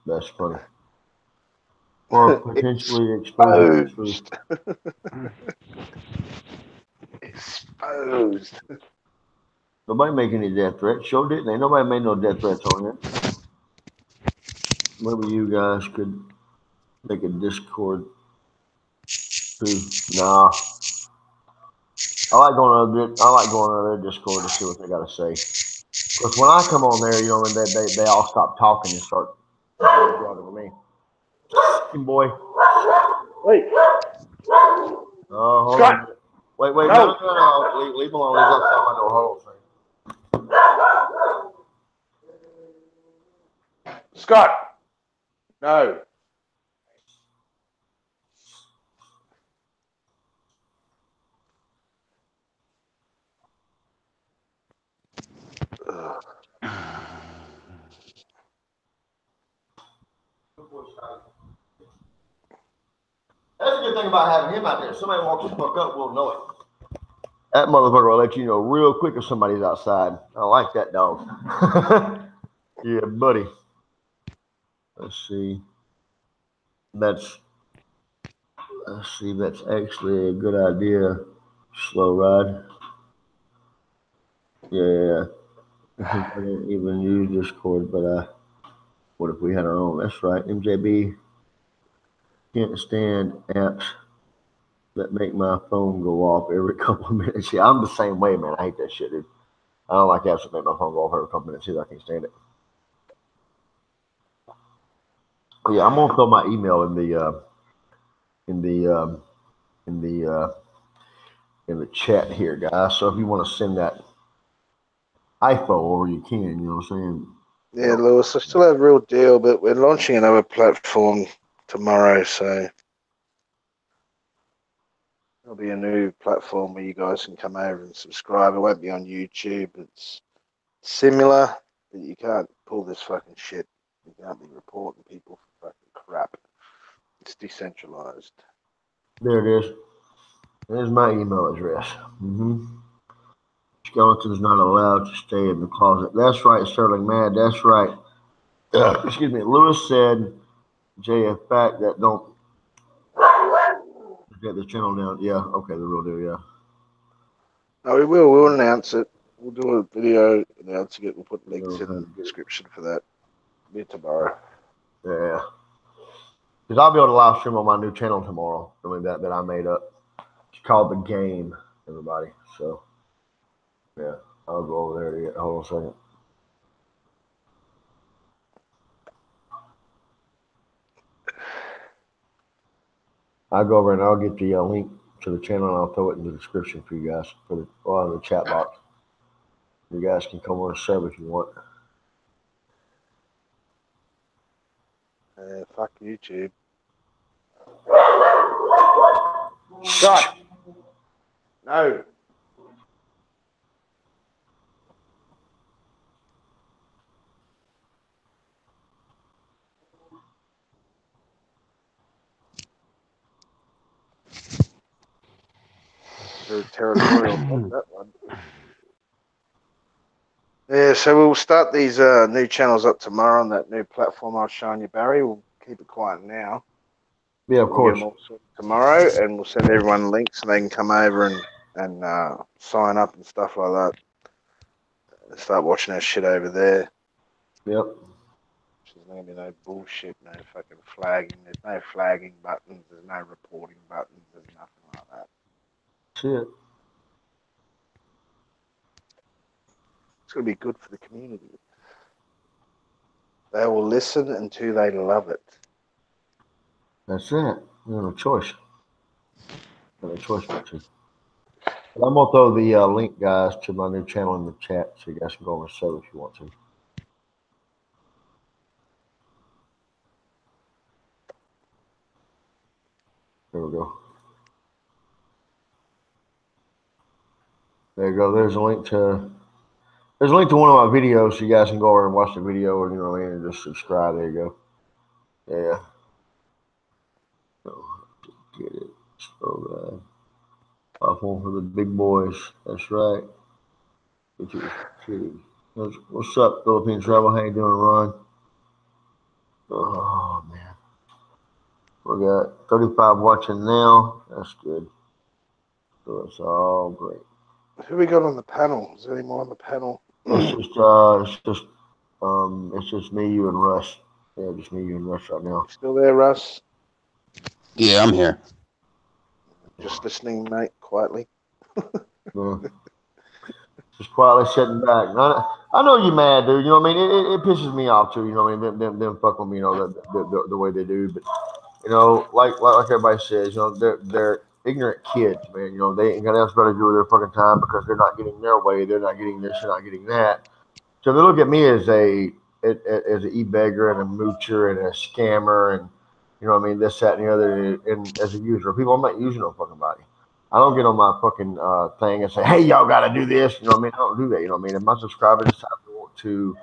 That's funny. or potentially exposing the truth. Exposed. Nobody make any death threats. Sure didn't they? Nobody made no death threats on here. Maybe you guys could make a Discord too. Nah. I like going to their Discord to see what they got to say. Because when I come on there, you know, and they all stop talking and start talking to me. Boy. Wait. Oh, hold Scott. on. Wait, No. no. Leave him alone. He's outside my door. Hold on. Scott. No. That's a good thing about having him out there. If somebody walks the fuck up, we'll know it. That motherfucker will let you know real quick if somebody's outside. I like that dog. Yeah, buddy. Let's see. That's actually a good idea. Slow ride. Yeah. I don't even use Discord, but what if we had our own? That's right. MJB can't stand apps that make my phone go off every couple of minutes. Yeah, I'm the same way, man. I hate that shit, dude. I don't like apps that make my phone go off every couple of minutes either. I can't stand it. Yeah, I'm gonna throw my email in the chat here, guys. So if you want to send that info over, you can. You know what I'm saying? Yeah, Lewis, I still have Real Deal, but we're launching another platform tomorrow, so there'll be a new platform where you guys can come over and subscribe. It won't be on YouTube. It's similar, but you can't pull this fucking shit. You can't be reporting people for fucking crap. It's decentralized. There it is. There's my email address. Skeleton's not allowed to stay in the closet. That's right, Sterling Mad. That's right. Excuse me. Lewis said, JF fact that don't get the channel down. Yeah, okay, the real deal, yeah. No, we will. We'll announce it. We'll do a video announcing it. We'll put links in the description for that. Be tomorrow. Yeah. Because I'll be able to live stream on my new channel tomorrow. I mean, that I made up. It's called The Game, everybody. So, yeah, I'll go over there to get. Hold on a second. I'll go over and I'll get the link to the channel and I'll throw it in the description for you guys, in the chat box. You guys can come over and sub if you want. Fuck YouTube. Shut. No. Very territorial. That one. Yeah, so we'll start these new channels up tomorrow on that new platform I was showing you, Barry. We'll keep it quiet now. Yeah, of course. We'll get them all tomorrow, and we'll send everyone links, and they can come over and sign up and stuff like that. And start watching our shit over there. Yep. There's going to be no bullshit, no fucking flagging. There's no flagging buttons. There's no reporting buttons. There's nothing like that. Shit. It's going to be good for the community. They will listen until they love it. That's it. You have no choice. You have no choice but to. But I'm going to throw the link, guys, to my new channel in the chat so you guys can go over and sub if you want to. There we go. There you go. There's a link to one of my videos so you guys can go over and watch the video and and just subscribe. There you go. Yeah. Get it. So platform for the big boys. That's right. What's up, Philippine Travel? How you doing, Ron? Oh man. We got 35 watching now. That's good. So it's all great. Who we got on the panel? Is there any more on the panel? It's just me, you, and Russ. Yeah, just me, you, and Russ right now. You still there, Russ? Yeah, I'm here. Just listening, mate, quietly. Yeah. Just quietly sitting back. I know you're mad, dude. You know what I mean? It pisses me off too. You know what I mean? Them fuck with me. You know the way they do. But you know, like everybody says, you know, they're ignorant kids, man. You know, they ain't got else better to do with their fucking time because they're not getting their way. They're not getting this. They're not getting that. So they look at me as an e-beggar and a moocher and a scammer and you know what I mean, this, that, and the other, and as a user. People, I'm not using no fucking body. I don't get on my fucking thing and say, hey, y'all got to do this. You know what I mean? I don't do that. You know what I mean? If my subscribers decide they want to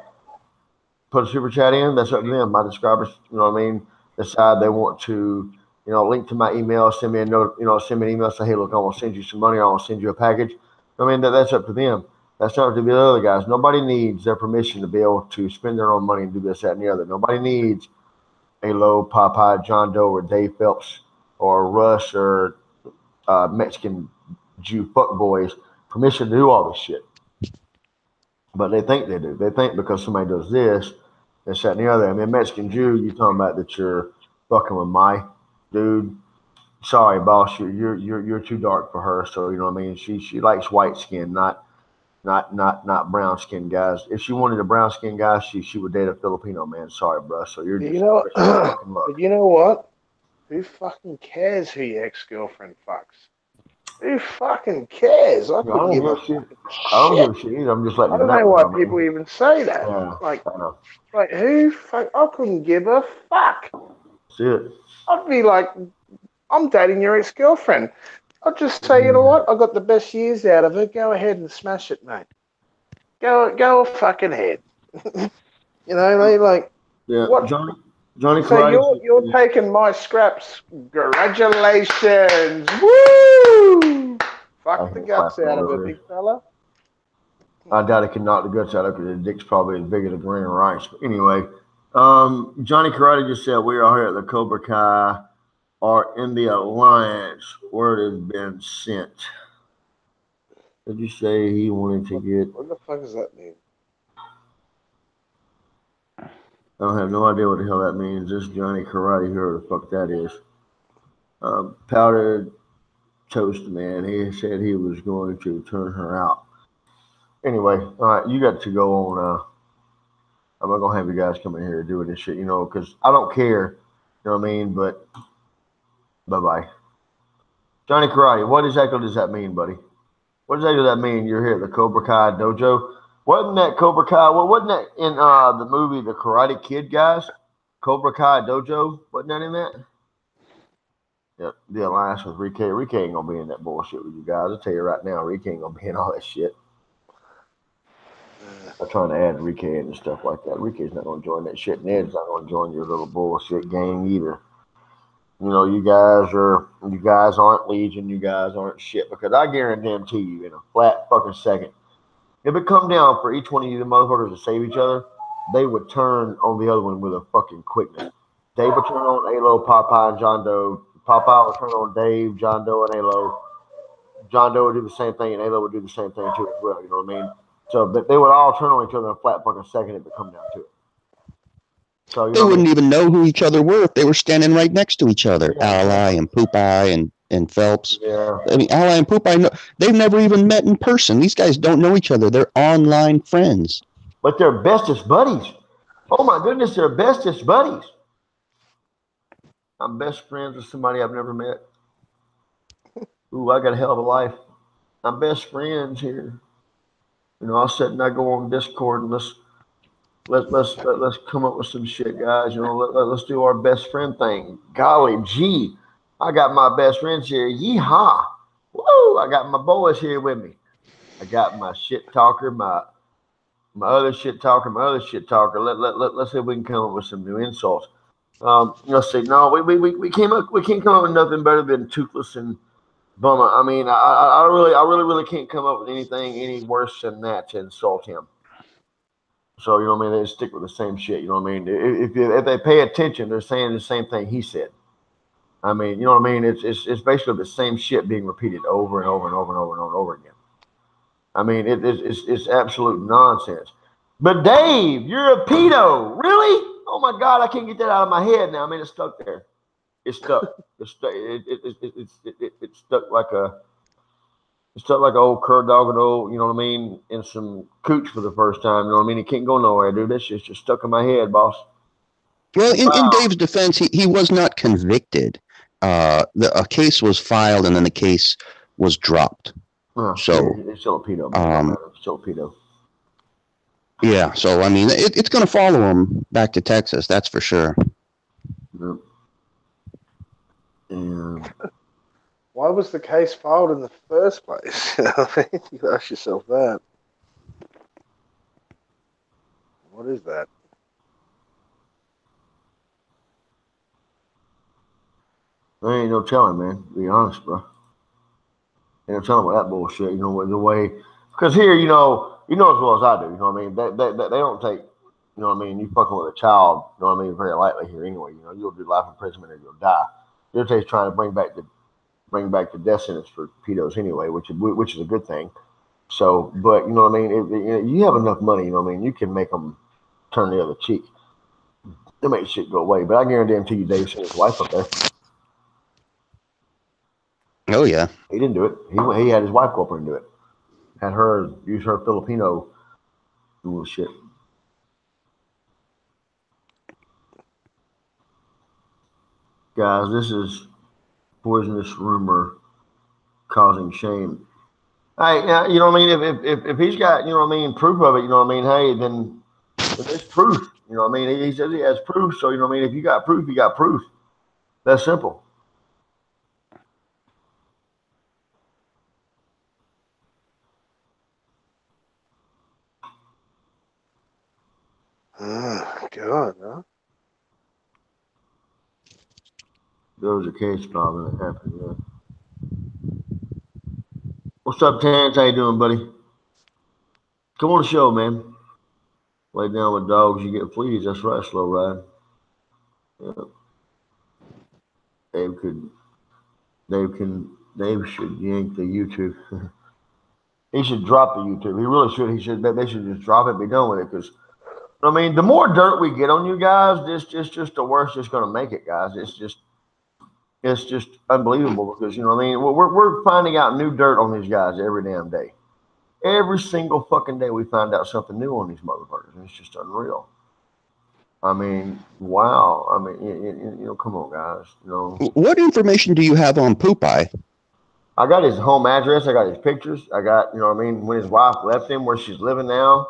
put a super chat in, that's up to them. My subscribers, you know what I mean, decide they want to, you know, link to my email, send me a note, you know, send me an email, say, hey, look, I want to send you some money, I want to send you a package. I mean, that's up to them. That's not up to the other guys. Nobody needs their permission to be able to spend their own money and do this, that, and the other. Nobody needs Halo, Popeye, John Doe, or Dave Phelps, or Russ, or Mexican Jew fuckboys permission to do all this shit. But they think they do. They think because somebody does this, this, that, and the other. I mean, Mexican Jew, you talking about that you're fucking with my dude. Sorry, boss, you're too dark for her. So you know what I mean. She likes white skin, not brown skin guys. If she wanted a brown skin guy, she would date a Filipino man. Sorry, bro. So you're just fucking luck. But you know what? Who fucking cares who your ex-girlfriend fucks? Who fucking cares? I couldn't give a fucking I don't shit. give a shit either. I'm just letting I you don't know. know You why know what I people mean? even say that. Yeah, Like, I know. who fuck? I couldn't give a fuck. That's it. I'd be like, I'm dating your ex-girlfriend. I'd just say, you know what? I got the best years out of her. Go ahead and smash it, mate. Go fucking ahead. You know, like Yeah, what? Johnny So Karate. you're taking my scraps. Congratulations. Woo! I Fuck the hate guts clapping out of over her, here. big fella. I doubt it can knock the guts out of it because the dick's probably as big as a grain of rice. But anyway, Johnny Karate just said we are here at the Cobra Kai are in the alliance. Word has been sent. Did you say he wanted to get? What the fuck does that mean? I don't have no idea what the hell that means. This Johnny Karate, whoever the fuck that is. Powdered toast man. He said he was going to turn her out. Anyway, all right, you got to go on. I'm not gonna have you guys come in here doing this shit, you know, because I don't care. You know what I mean? But bye bye. Johnny Karate, what exactly does that mean, buddy? What exactly does that mean? You're here at the Cobra Kai dojo. Wasn't that Cobra Kai? Well, wasn't that in the movie The Karate Kid, guys? Cobra Kai dojo. Wasn't that in that? Yep, the alliance with Rick. Rick ain't gonna be in that bullshit with you guys. I'll tell you right now, Rick ain't gonna be in all that shit. I'm trying to add Rick and stuff like that. Rick's not gonna join that shit. Ned's not gonna join your little bullshit gang either. You know, you guys aren't Legion, you guys aren't shit. Because I guarantee you, in a flat fucking second, if it come down for each one of you the motherfuckers to save each other, they would turn on the other one with a fucking quickness. Dave would turn on Alo, Popeye, and John Doe. Popeye would turn on Dave, John Doe, and Alo. John Doe would do the same thing, and Alo would do the same thing too as well. You know what I mean? So they would all turn on each other in a flat fucking second if it come down to it. So you They know what I wouldn't mean? even know who each other were if they were standing right next to each other. Yeah, Ally exactly. and Poop Eye and Phelps. Yeah. I mean, Ally and Poop Eye, they've never even met in person. These guys don't know each other. They're online friends. But they're bestest buddies. Oh my goodness, they're bestest buddies. I'm best friends with somebody I've never met. Ooh, I got a hell of a life. I'm best friends here. You know, I'll sit and I go on Discord and let's come up with some shit, guys. You know, let's do our best friend thing. Golly gee, I got my best friends here. Yeehaw! Woo! I got my boys here with me. I got my shit talker, my other shit talker, my other shit talker. Let's see if we can come up with some new insults. Let's see. No, we can't come up with nothing better than toothless and bummer. I mean, I really can't come up with anything any worse than that to insult him. So you know what I mean? They stick with the same shit. You know what I mean? If they pay attention, they're saying the same thing he said. I mean, you know what I mean? It's basically the same shit being repeated over and over and over and over and over and over again. I mean, it's absolute nonsense. But Dave, you're a pedo, really? Oh my God, I can't get that out of my head now. I mean, it's stuck there. It's stuck. It's stuck. It's stuck like a. It's stuck like an old cur dog and old, you know what I mean, in some cooch for the first time. You know what I mean? It can't go nowhere, dude. That shit's just stuck in my head, boss. Well, in Dave's defense, he was not convicted. A case was filed and then the case was dropped. Oh, So yeah, it's still a pedo, man. It's still a pedo. Yeah, so I mean, it's going to follow him back to Texas, that's for sure. Yep. And why was the case filed in the first place? You can ask yourself that. What is that? there ain't no telling, man. To be honest, bro. Ain't no telling about that bullshit. You know, the way, because here, you know as well as I do. You know what I mean? They don't take. You know what I mean? You fucking with a child. You know what I mean? Very lightly here, anyway. You know, you'll do life imprisonment or you'll die. They're just trying to bring back the death sentence for pedos anyway, which is a good thing. So, but you know what I mean? You have enough money, you know what I mean? You can make them turn the other cheek. They make shit go away. But I guarantee you, Dave sent his wife up there. Oh, yeah. He didn't do it. He had his wife go up there and do it. Had her use her Filipino shit. Guys, this is poisonous rumor causing shame. Hey, you know what I mean? If he's got, you know what I mean, proof of it, you know what I mean, hey, then there's proof. You know what I mean? He says he has proof, so you know what I mean, if you got proof, you got proof. That's simple. Oh, God, huh? There was a case file that happened, yeah. What's up, Terrence? How you doing, buddy? Come on the show, man. Lay down with dogs, you get fleas. That's right, slow ride. Yeah. Dave could. Dave should yank the YouTube. He should drop the YouTube. He really should. He should. They should just drop it. Be done with it. Because I mean, the more dirt we get on you guys, just the worse it's going to make it, guys. It's just unbelievable. Because you know what I mean. We're finding out new dirt on these guys every damn day. Every single fucking day we find out something new on these motherfuckers. And it's just unreal. I mean, wow. I mean, you know, come on, guys. You know, What information do you have on Popeye? I got his home address. I got his pictures. I got, you know what I mean, when his wife left him, where she's living now.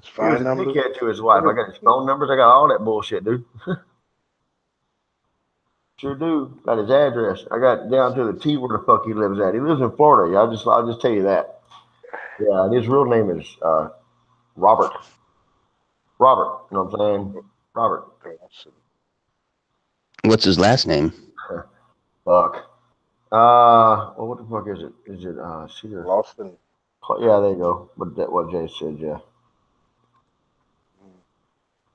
His He was phone a number. dickhead to his wife. I got his phone numbers. I got all that bullshit, dude. Sure do. Got his address. I got down to the T where the fuck he lives at. He lives in Florida. Yeah, I'll just tell you that. Yeah, and his real name is Robert. Robert. You know what I'm saying? Robert. What's his last name? Fuck. Well, what the fuck is it? Is it Cedar? Lawson. Yeah, there you go. But that what Jay said, yeah.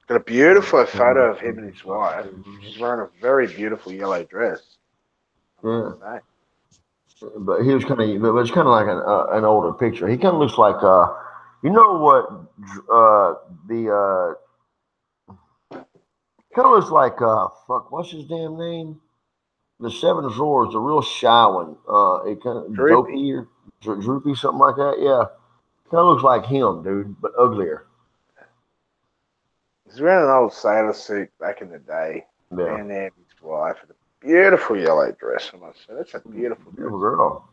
Got a beautiful photo of him and his wife. She's wearing a very beautiful yellow dress. Yeah. But he was kind of, but it's kind of like an older picture. He kind of looks like, you know what, the kind of looks like, fuck, what's his damn name? The Seven Drawers, the real shy one. It kind of dopey or droopy, something like that. Yeah, kind of looks like him, dude, but uglier. He's wearing an old sailor suit back in the day. Yeah. And his wife with a beautiful yellow dress. I must say, that's a beautiful girl.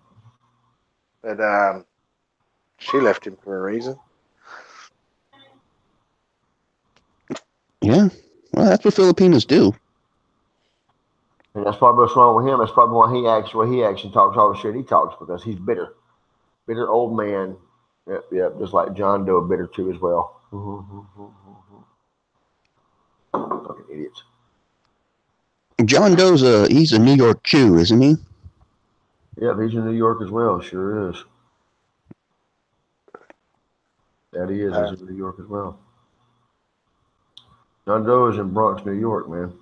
But she left him for a reason. Yeah, well, that's what Filipinos do. And that's probably what's wrong with him. That's probably why he acts and talks all the shit he talks, because he's bitter. Bitter old man. Yep, just like John Doe, bitter too as well. Fucking idiots. John Doe's he's a New York Jew, isn't he? Yeah, he's in New York as well. Sure is. That he is. He's in New York as well. John Doe is in Bronx, New York, man.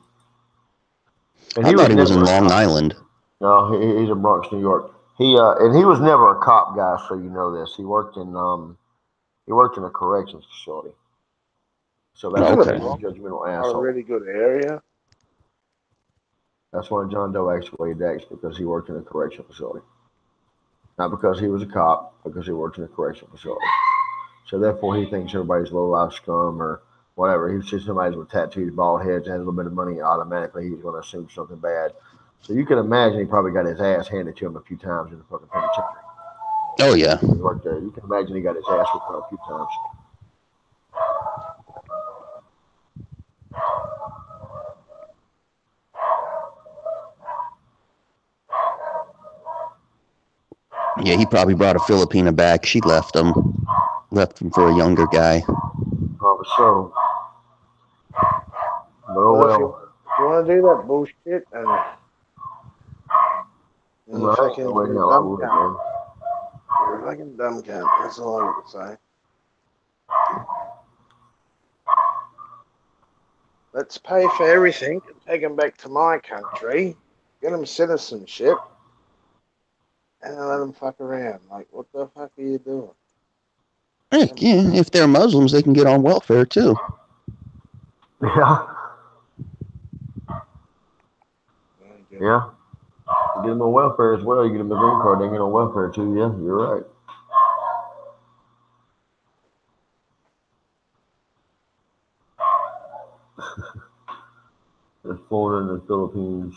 And I he was thought he was in never a Long cop. Island. No, he's in Bronx, New York. And he was never a cop, guys. So you know this. He worked in a corrections facility. So that's Isn't why the Okay. he's a Bronx judgmental a asshole. really good area? That's why John Doe actually dates, because he worked in a correction facility. Not because he was a cop, because he worked in a correction facility. So therefore, he thinks everybody's low-life scum or whatever. He sees somebody with tattoos, bald heads, has a little bit of money, automatically he's going to assume something bad. So you can imagine he probably got his ass handed to him a few times in the fucking penitentiary. Oh yeah. He worked there. You can imagine he got his ass whipped a few times. Yeah, he probably brought a Filipina back. She left him for a younger guy. Probably so. But oh Well, if well. you want to do that bullshit, and you're a I ain't fucking no way you're a now. I dumb would, cunt. man. You're a fucking dumb cunt. That's all I got to say. Let's pay for everything and take them back to my country, get them citizenship, and then let them fuck around. Like, what the fuck are you doing? Heck, yeah, if they're Muslims, they can get on welfare too. Yeah. Yeah. You get them on welfare as well. You get them a green card, they get on welfare too. Yeah, you're right. There's foreign in the Philippines.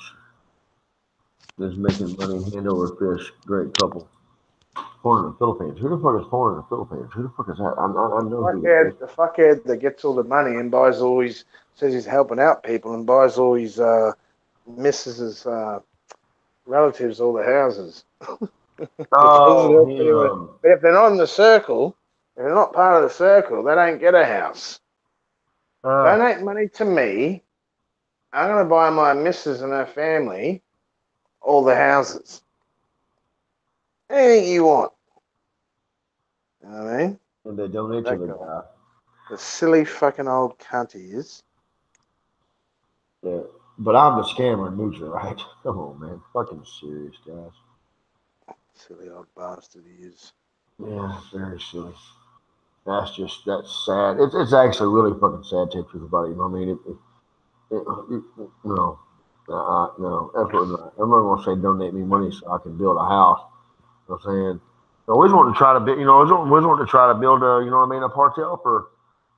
Is making money hand over fist. Great couple. Foreign in the Philippines. Who the fuck is foreign in the Philippines? Who the fuck is that? I know who that is. The fuckhead that gets all the money and buys all his, says he's helping out people and buys all his missus's relatives all the houses. But doesn't Oh, help anyone. him. But if they're not in the circle, if they're not part of the circle, they don't get a house. Donate money to me. I'm going to buy my missus and her family all the houses. Anything you want. You know what I mean? And they donate to That the guy. guy. The silly fucking old cunt he is. Yeah. But I'm the scammer and moocher, right? Come on, man. Fucking serious, guys. Silly old bastard he is. Yeah, very silly. That's sad. It's actually really fucking sad to take truth about it. You know what I mean? No. No, absolutely not. I'm not going to say donate me money so I can build a house. You know what I'm saying? I always want to try to build, always want to try to build a, you know what I mean, a partel for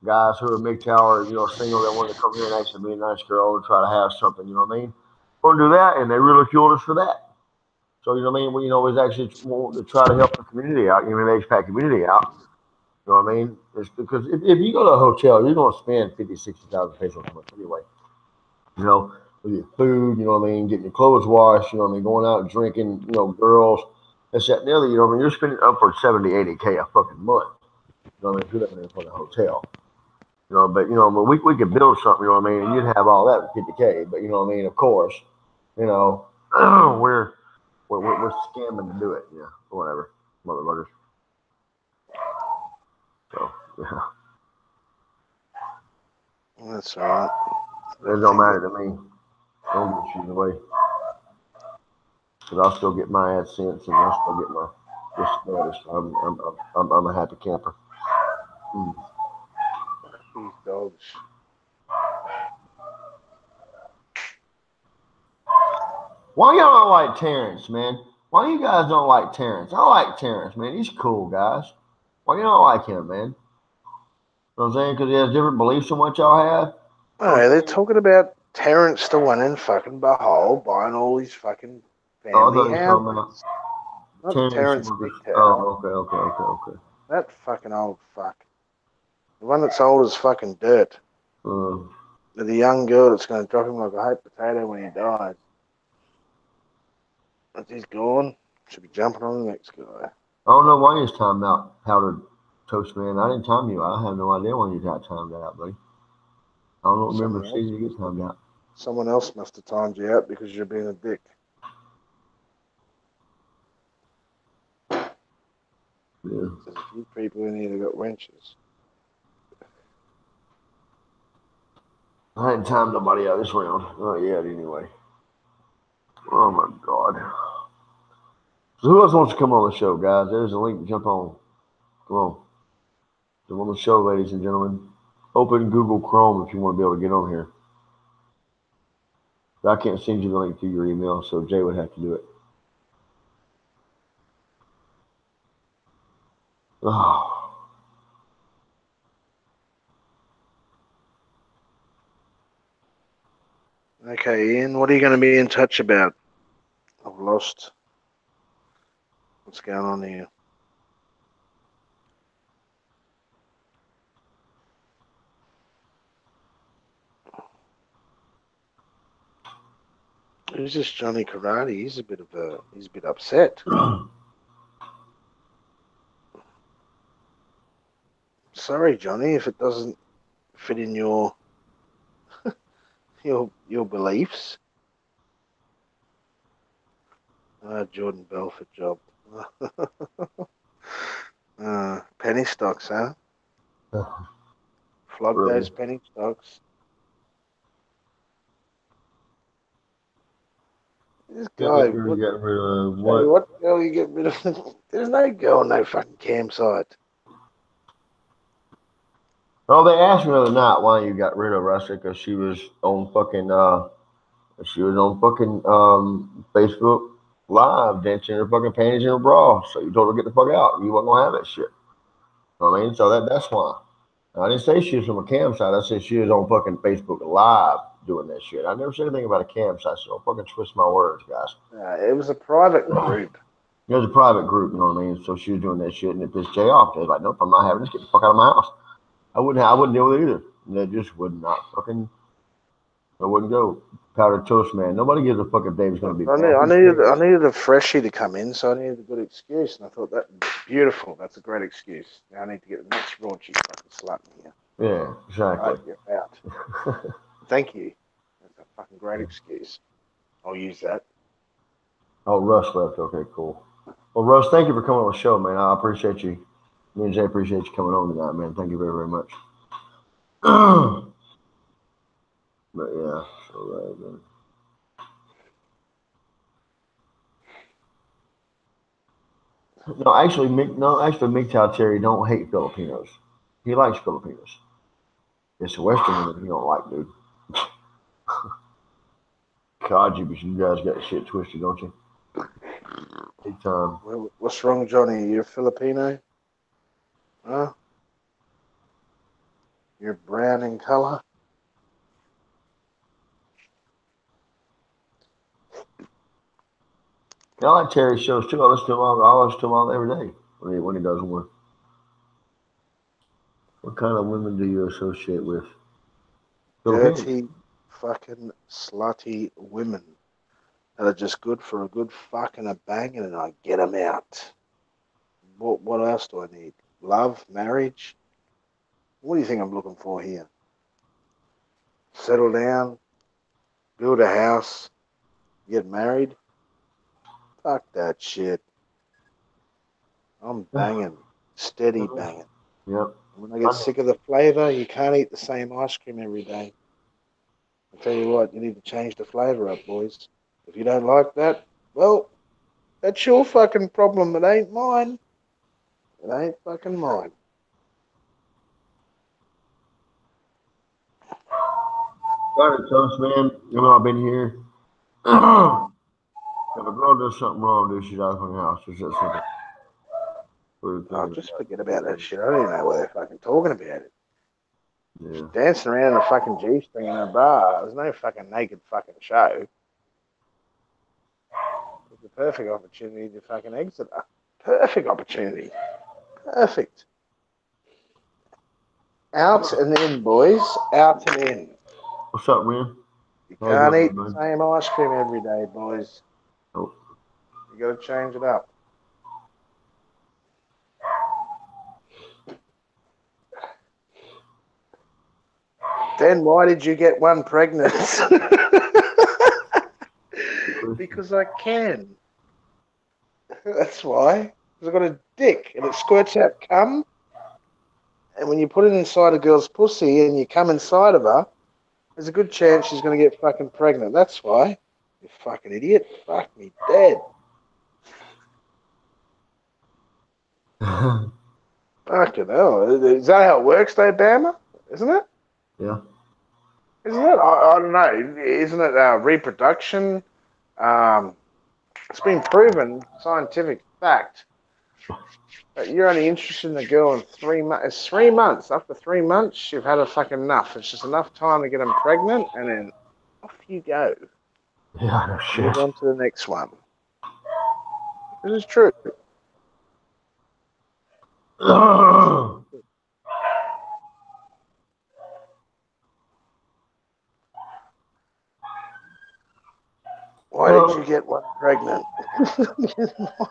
guys who are MGTOW or, single that want to come here and actually be a nice girl and try to have something, you know what I mean? Want to do that, and they ridiculed us for that. So, you know what I mean? We, was actually want to try to help the community out, the expat community out. You know what I mean? It's because if you go to a hotel, you're going to spend 50, 60,000 pesos a month anyway. You know, with your food, you know what I mean, getting your clothes washed, you know what I mean, going out and drinking, girls, this, that, and the other, you know what I mean, you're spending upwards 70, 80K a fucking month. You know what I mean, if you're living in a hotel. But we could build something, you know what I mean, and you'd have all that with 50K. But you know what I mean, of course, we're scamming to do it, yeah, or whatever, motherfuckers. So yeah, That's all right. it don't matter to me. Don't get shoes away. Because I'll still get my AdSense and I'll still get my this status. I'm a happy camper. Mm. These dogs. Why y'all don't like Terrence, man? Why you guys don't like Terrence? I like Terrence, man. He's cool, guys. Why you don't like him, man? You know what I'm saying? Because he has different beliefs than what y'all have. Oh, they're talking about Terrence, the one in fucking Bahol, buying all these fucking Oh, I family thought he was talking about houses. Not Terrence Terrence Morris. MGTOW. Oh, okay. That fucking old fuck. The one that's old as fucking dirt. Um, The young girl that's going to drop him like a hot potato when he dies. Once he's gone, should be jumping on the next guy. I don't know why he's timed out, powdered toast man. I didn't time you. I have no idea when you got timed out, buddy. I don't remember seeing you get timed out. Someone else must have timed you out because you're being a dick. Yeah. There's a few people in here that got wrenches. I hadn't timed nobody out this round. Not yet, anyway. my God. So who else wants to come on the show, guys? There's a link. Jump on. Come on. Come on the show, ladies and gentlemen. Open Google Chrome if you want to be able to get on here. I can't send you the link to your email, so Jay would have to do it. Oh. Okay, Ian, what are you going to be in touch about? I've lost. What's going on here? Who's this Johnny Karate? He's a bit upset. Sorry, Johnny, if it doesn't fit in your beliefs. Jordan Belfort job. Penny stocks, huh? Flog Really? those penny stocks. This guy, You're getting rid of what girl you get rid of? There's no girl on no fucking campsite. Oh, they asked me the other night why you got rid of Russia because she was on fucking Facebook Live dancing in her fucking panties in her bra. So you told her to get the fuck out. You wasn't gonna have that shit. You know what I mean? So that's why. I didn't say she was from a campsite. I said she was on fucking Facebook Live doing that shit. I never said anything about a campsite, so don't fucking twist my words, guys. It was a private group. It was a private group, you know what I mean? So she was doing that shit, and it pissed Jay off. They was like, nope, I'm not having this. Get the fuck out of my house. I wouldn't deal with it either. That just would not fucking. I wouldn't go. Powdered toast, man. Nobody gives a fuck if Dave's going to be. I needed a freshie to come in, so I needed a good excuse, and I thought that beautiful. That's a great excuse. Now I need to get the next raunchy fucking slut in here. Yeah, exactly. Right, get out. Thank you. That's a fucking great excuse. I'll use that. Oh, Russ left. Okay, cool. Well, Russ, thank you for coming on the show, man. I appreciate you. Me and Jay appreciate you coming on tonight, man. Thank you very, very much. But yeah, so man. No, actually, MGTOW Terry don't hate Filipinos. He likes Filipinos. It's the Western women he don't like, dude. God, you guys got shit twisted, don't you? Big time. Well, what's wrong, Johnny? You're Filipino? Huh? You're brown in color? Yeah, I like Terry's shows too. I listen to him all every day when he does one. What kind of women do you associate with? Dirty, fucking slutty women that are just good for a good fuck and a banging, and I get them out. What else do I need? Love, marriage? What do you think I'm looking for here? Settle down, build a house, get married? Fuck that shit. I'm banging, steady banging. Yep. When I get sick of the flavor, you can't eat the same ice cream every day. I tell you what, you need to change the flavor up, boys. If you don't like that, well, that's your fucking problem. It ain't mine. It ain't fucking mine. Sorry, Toast, man. You know I've been here. If a girl does something wrong, dude, she's out of her house. It's that simple. Oh, just forget about that shit. I don't even know why they're fucking talking about it. Yeah. She's dancing around in a fucking G-string in a bar. There's no fucking naked fucking show. It's a perfect opportunity to fucking exit her. Perfect opportunity. Perfect. Out and in, boys. Out and in. What's up, man? You can't eat the same ice cream every day, boys. Nope. You got to change it up. Then why did you get one pregnant? Because I can. That's why. Because I've got a dick and it squirts out cum. And when you put it inside a girl's pussy and you come inside of her, there's a good chance she's going to get fucking pregnant. That's why. You fucking idiot. Fuck me dead. Fucking hell. Is that how it works, though, Bama? Isn't it? Yeah. Isn't it? I don't know. Isn't it reproduction? It's been proven, scientific fact, that you're only interested in a girl in 3 months. It's 3 months. After 3 months, you've had a fucking enough. It's just enough time to get them pregnant, and then off you go. Yeah, no shit. Move on to the next one. This is true. Why did you get one pregnant?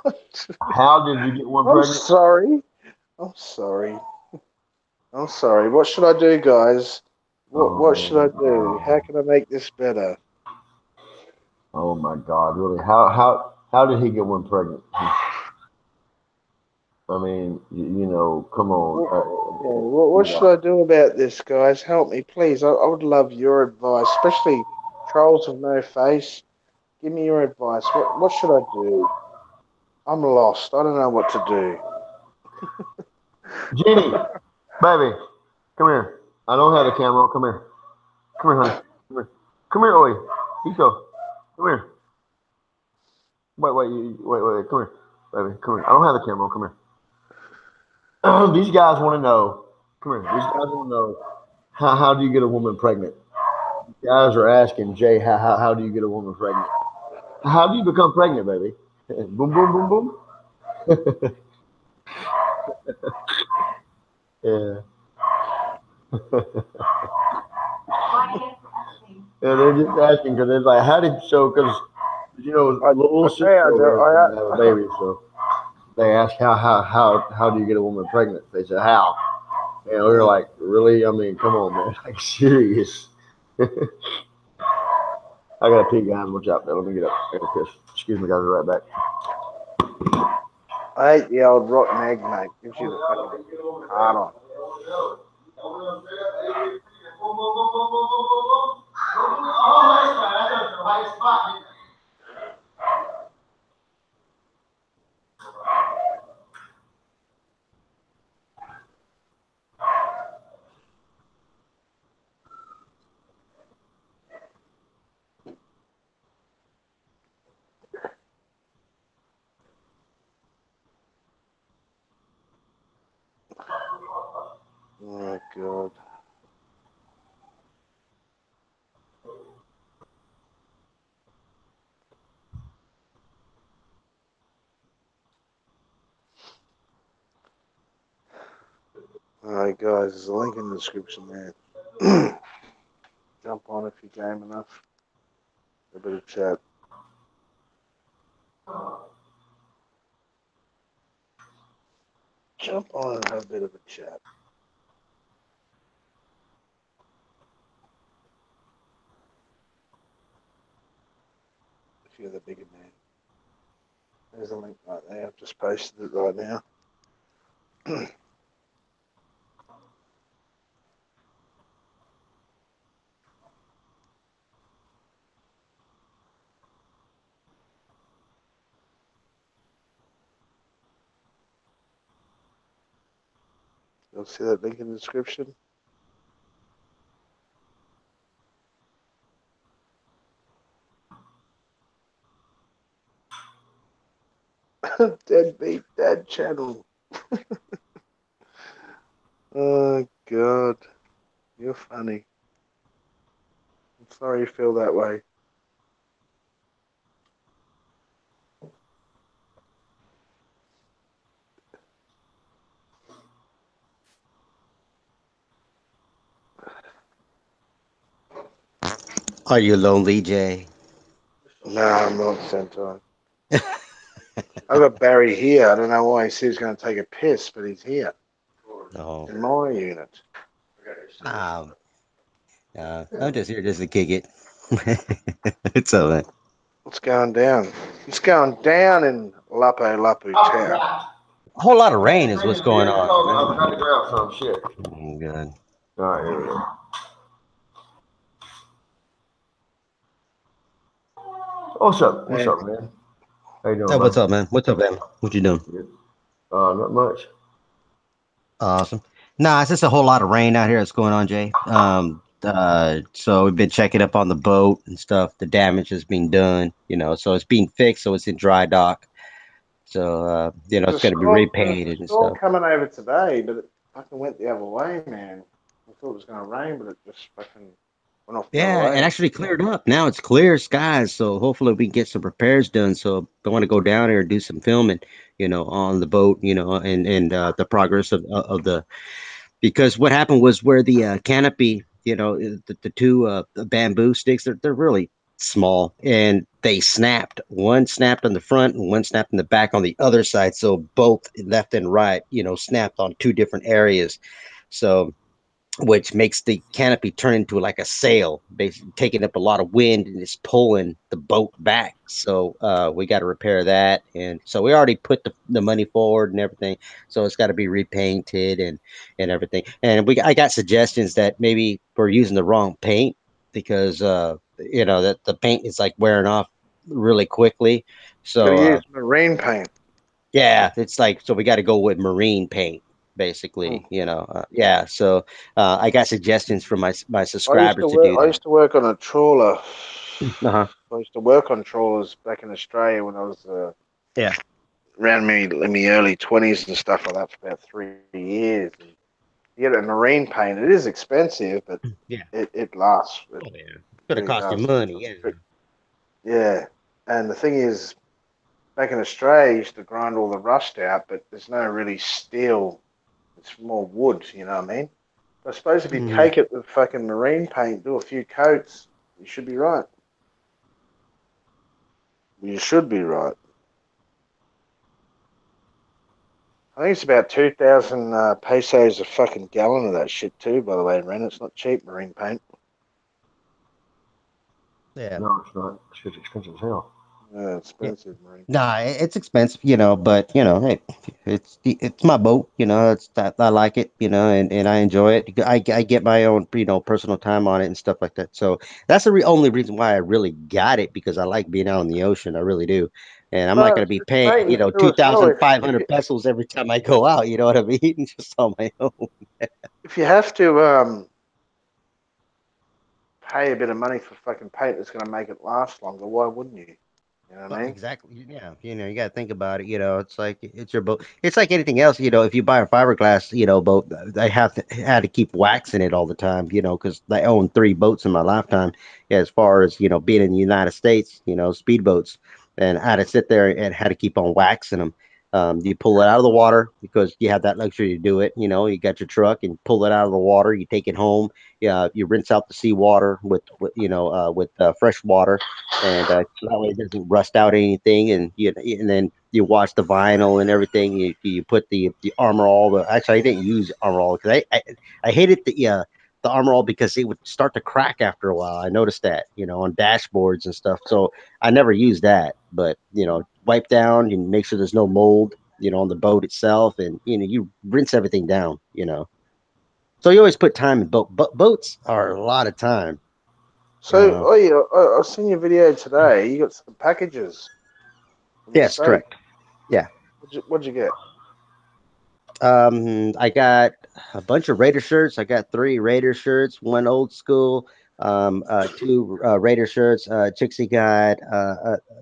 What? How did you get one I'm pregnant? sorry. I'm sorry. I'm sorry. What should I do, guys? What should I do? How can I make this better? Oh my God! Really? How did he get one pregnant? I mean, you know, come on. What should I do about this, guys? Help me, please. I would love your advice, especially trolls with no face. Give me your advice. What should I do? I'm lost. I don't know what to do. Jenny, baby, come here. I don't have the camera. Come here. Come here, honey. Come here. Come here, Oi. Iko. Come here. Wait. Come here, baby. Come here. I don't have the camera. Come here. These guys want to know. Come here. These guys want to know how do you get a woman pregnant? These guys are asking Jay, how do you get a woman pregnant? How do you become pregnant, baby? Boom, boom, boom, boom. Yeah. Yeah, they're just asking because it's like, how did so? Because you know, little sister have a baby, so they ask how do you get a woman pregnant? They said how, and we were like, really? I mean, come on, man, like serious. I gotta pee, guys. Watch out, man. Let me get up. I gotta piss. Excuse me, guys. I'll be right back. I hate the old rotten egg, mate. Gives you the fucking hard on. Oh, God. All right, guys. There's a link in the description there. Jump on if you game enough. A bit of chat. Jump on and have a bit of a chat. If you're the bigger man. There's a link right there. I've just posted it right now. You'll see that link in the description. Deadbeat Dad channel. Oh, God. You're funny. I'm sorry you feel that way. Are you lonely, Jay? No, I'm not Sentai. I've got Barry here. I don't know why he said he's going to take a piss, but he's here No. in my unit. Um, I'm just here just to kick it. It's all right. What's going down? What's going down in Lapu Lapu town? A whole lot of rain is what's going on. I'm trying to grab some shit. Oh, good. All right, here we go. What's up? What's Hey. up, man? How you doing, Hey, what's bro? up, man? What's up, man? What you doing? Good. Not much. Awesome. Nah, it's just a whole lot of rain out here that's going on, Jay. So we've been checking up on the boat and stuff. The damage has been done, so it's being fixed, so it's in dry dock. So it's gonna be There's a repainted and storm stuff. coming over today, but it fucking went the other way, man. I thought it was going to rain, but it just fucking went off the other Yeah, it way. actually cleared up. Now it's clear skies, so hopefully we can get some repairs done. So I want to go down there and do some filming, on the boat, and the progress of the because what happened was where the canopy, the two the bamboo sticks, they're really small and they snapped. One snapped on the front and one snapped in the back on the other side. So both left and right, snapped on two different areas. So which makes the canopy turn into like a sail, basically taking up a lot of wind and it's pulling the boat back. So we got to repair that, and so we already put the money forward and everything. So it's got to be repainted and everything. And I got suggestions that maybe we're using the wrong paint because that the paint is like wearing off really quickly. Got to So use marine paint. yeah, it's like so we got to go with marine paint, Mm. basically. Yeah. So I got suggestions from my I used subscribers to to work. do I that. used to work on a trawler. Uh-huh. I used to work on trawlers back in Australia when I was Yeah. around me in my early 20s and stuff like that for about 3 years. And you get a marine paint. It is expensive, but Yeah. it lasts. It Oh yeah. It's gonna really cost you does. money. Yeah. Yeah, and the thing is, back in Australia, you used to grind all the rust out, but there's no really steel. It's more wood. You know what I mean? I suppose if you Hmm. cake it with fucking marine paint, do a few coats, you should be right. You should be right. I think it's about 2,000 pesos a fucking gallon of that shit too. By the way, Ren, it's not cheap marine paint. Yeah. No, it's not. It's expensive as hell. Yeah. Expensive marine Nah, paint. it's expensive, but hey, it's my boat, it's that I like it, and I enjoy it. I get my own, personal time on it and stuff like that. So that's the only reason why I really got it because I like being out in the ocean. I really do. And I'm not No, going to be it's paying, maintenance too two as well. thousand five If hundred pesos every time I go out. You know what I mean? Just on my own. if you have to pay a bit of money for fucking paint that's going to make it last longer, why wouldn't you? You know what Well, I mean? exactly. Yeah, you got to think about it. It's like it's your boat. It's like anything else. If you buy a fiberglass, boat, I had to keep waxing it all the time. Because I own three boats in my lifetime. As far as being in the United States, speedboats, and I had to sit there and had to keep on waxing them. You pull it out of the water because you have that luxury to do it. You got your truck and pull it out of the water. You take it home. Yeah, you rinse out the seawater with fresh water and so that way it doesn't rust out anything. And then you wash the vinyl and everything. You put the Armor All. Actually, I didn't use Armor All because I hated the Armor All because it would start to crack after a while. I noticed that on dashboards and stuff. So I never used that. But wipe down and make sure there's no mold. On the boat itself, and you rinse everything down. So you always put time in boats are a lot of time. You So, know. oh yeah, I seen your video today. You got some packages from the Yes, state. correct. Yeah. What'd you get? I got a bunch of Raider shirts. I got three Raider shirts, one old school, two Raider shirts. Trixie got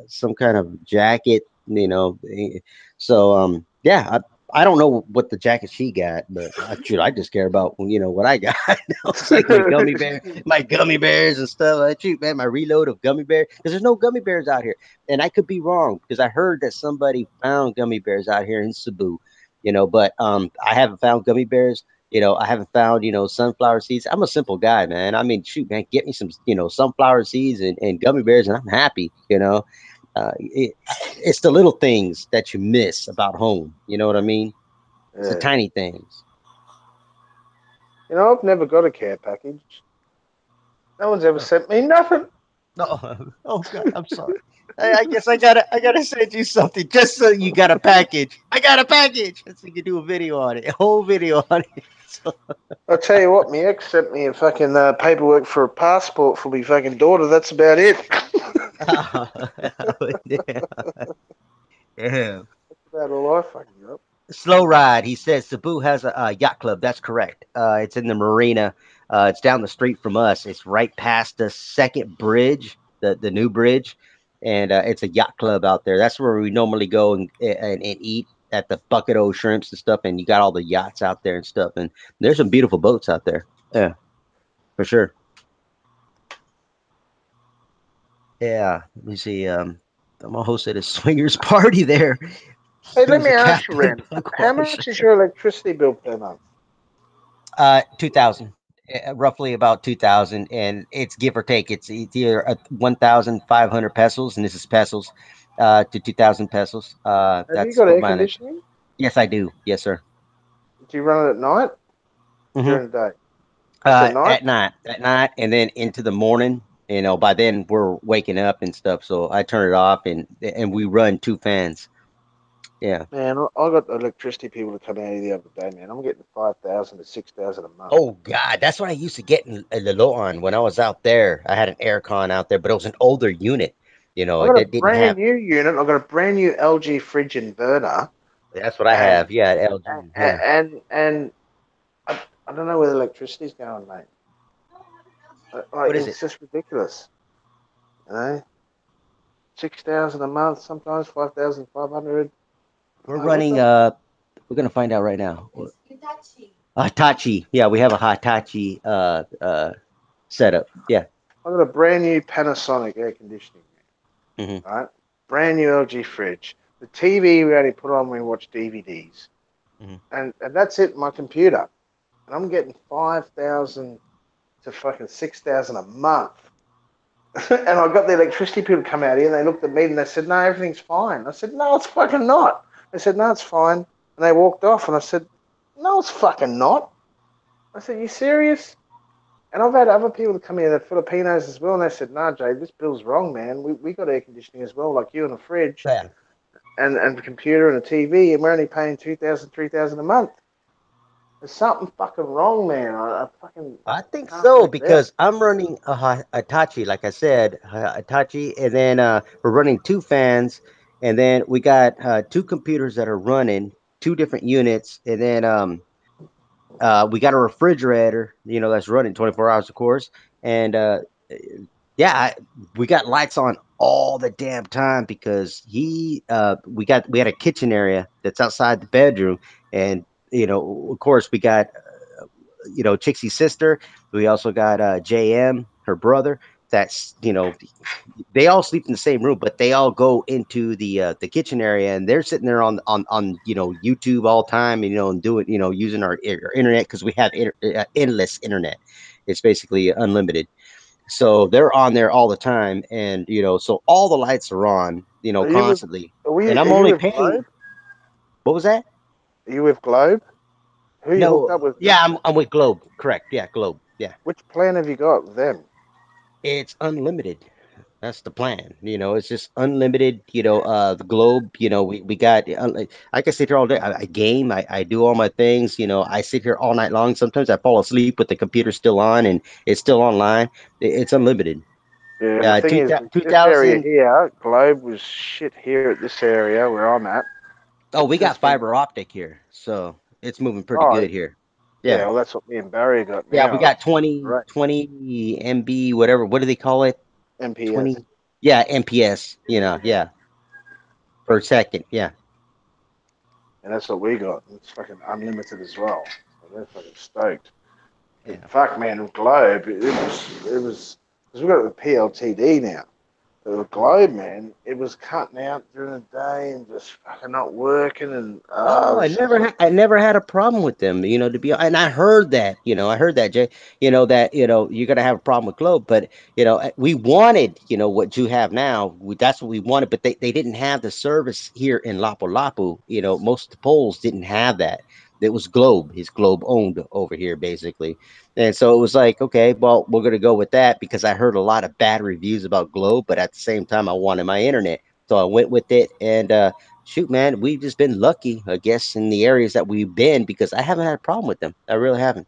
some kind of jacket, So yeah, I don't know what the jacket she got, but shoot, I just care about what I got. It's like my gummy bears and stuff. Shoot, man, my reload of gummy bears because there's no gummy bears out here, and I could be wrong because I heard that somebody found gummy bears out here in Cebu but I haven't found gummy bears. I haven't found, sunflower seeds. I'm a simple guy, man. I mean, shoot, man, get me some, sunflower seeds and gummy bears, and I'm happy. It's the little things that you miss about home. You know what I mean? It's the Yeah. tiny things. I've never got a care package. No one's ever sent me nothing. Oh, oh God, I'm sorry. I guess I gotta send you something just so you got a package. I got a package. So you can do a video on it, a whole video on it. So, I'll tell you what, my ex sent me a fucking paperwork for a passport for my fucking daughter. That's about it. Yeah. Yeah. That's about all I fucking got. Slow ride. He says Cebu has a yacht club. That's correct. It's in the marina. It's down the street from us. It's right past the second bridge, the new bridge, and it's a yacht club out there. That's where we normally go and eat at the bucket o shrimps and stuff. And you got all the yachts out there and stuff. And there's some beautiful boats out there. Yeah, for sure. Yeah. Let me see. I'm a host at a swingers party there. Hey, He let was me a ask you, captain. Ren, how much is your electricity bill per month? 2000, roughly about 2000, and it's give or take. It's either 1,500 pesos, and this is pesos, to 2,000 pesos. Have you That's got what air my electric. conditioning? Yes, I do. Yes, sir. Do you run it at night or hmm during the day? Just at night? At night, and then into the morning. By then we're waking up and stuff, so I turn it off, and we run two fans. Yeah. Man, I got electricity people to come out here the other day, man. I'm getting 5,000 to 6,000 a month. Oh God, that's what I used to get in Liloan when I was out there. I had an aircon out there, but it was an older unit. I got a It didn't brand have. new unit. I got a brand new LG fridge inverter, That's what I and have. Yeah, at LG. Yeah. and I don't know where the electricity's going, mate. Like What is it? it's just ridiculous, you know. 6,000 a month, sometimes 5,500. We're Like what running. the? We're gonna find out right now. Hitachi. Yeah, we have a Hitachi setup. Yeah. I got a brand new Panasonic air conditioning, hmm right? Brand new LG fridge. The TV we only put on when we watch DVDs, hmm and that's it. My computer, and I'm getting 5,000 to fucking 6,000 a month. And I got the electricity people to come out here, and they looked at me and they said, "No, everything's fine." I said, "No, it's fucking not." They said, "No, it's fine," and they walked off. And I said, "No, it's fucking not." I said, "You serious?" And I've had other people to come here, the Filipinos as well, and they said, "Nah, Jay, this bill's wrong, man. We got air conditioning as well, like you, and a fridge, Yeah. and a computer and a TV, and we're only paying 2,000, 3,000 a month. There's something fucking wrong, man. I fucking I think can't so work it out." because I'm running a Hitachi, like I said, Hitachi, and then we're running two fans, and then we got two computers that are running two different units, and then we got a refrigerator, that's running 24 hours, of course, and yeah, we got lights on all the damn time because we had a kitchen area that's outside the bedroom, and of course we got Chixie's sister. We also got JM, her brother. That's they all sleep in the same room, but they all go into the kitchen area, and they're sitting there on YouTube all time, and and doing using our internet because we have endless internet. It's basically unlimited, so they're on there all the time, and so all the lights are on, Are you with? constantly, and Are I'm you only with paying. Globe? What was that? Are you with Globe? Who you hooked No, up with? yeah, I'm with Globe. Correct. Yeah, Globe. Yeah, Which plan have you got with them? it's unlimited. That's the plan. It's just unlimited. The globe. We got. I can sit here all day. I game. I do all my things. I sit here all night long. Sometimes I fall asleep with the computer still on and it's still online. It's unlimited. Yeah, the thing is, Two this area thousand. here, Globe was shit here at this area where I'm at. Oh, we It's got just been, fiber optic here, so it's moving pretty oh, good here. yeah, Yeah, well, that's what me and Barry got yeah. We now. got It's 20 great. 20 MB, whatever. What do they call it? MPS. 20. Yeah, MPS. Yeah, per second. Yeah. And that's what we got. It's fucking unlimited as well. So they're fucking stoked. And Yeah. fuck, man, with Globe, because we've got it with PLTD now. But with Globe, man, it was cutting out during the day and just fucking not working. And Oh, I never had a problem with them, and I heard that, Jay, that, you're gonna have a problem with Globe, but we wanted, what you have now. That's what we wanted, but they didn't have the service here in Lapu-Lapu. Most of the polls didn't have that. It was Globe, his Globe owned over here, basically. And so it was like, okay, well, we're gonna go with that because I heard a lot of bad reviews about Globe, but at the same time, I wanted my internet. So I went with it, and shoot, man, we've just been lucky, I guess, in the areas that we've been because I haven't had a problem with them. I really haven't.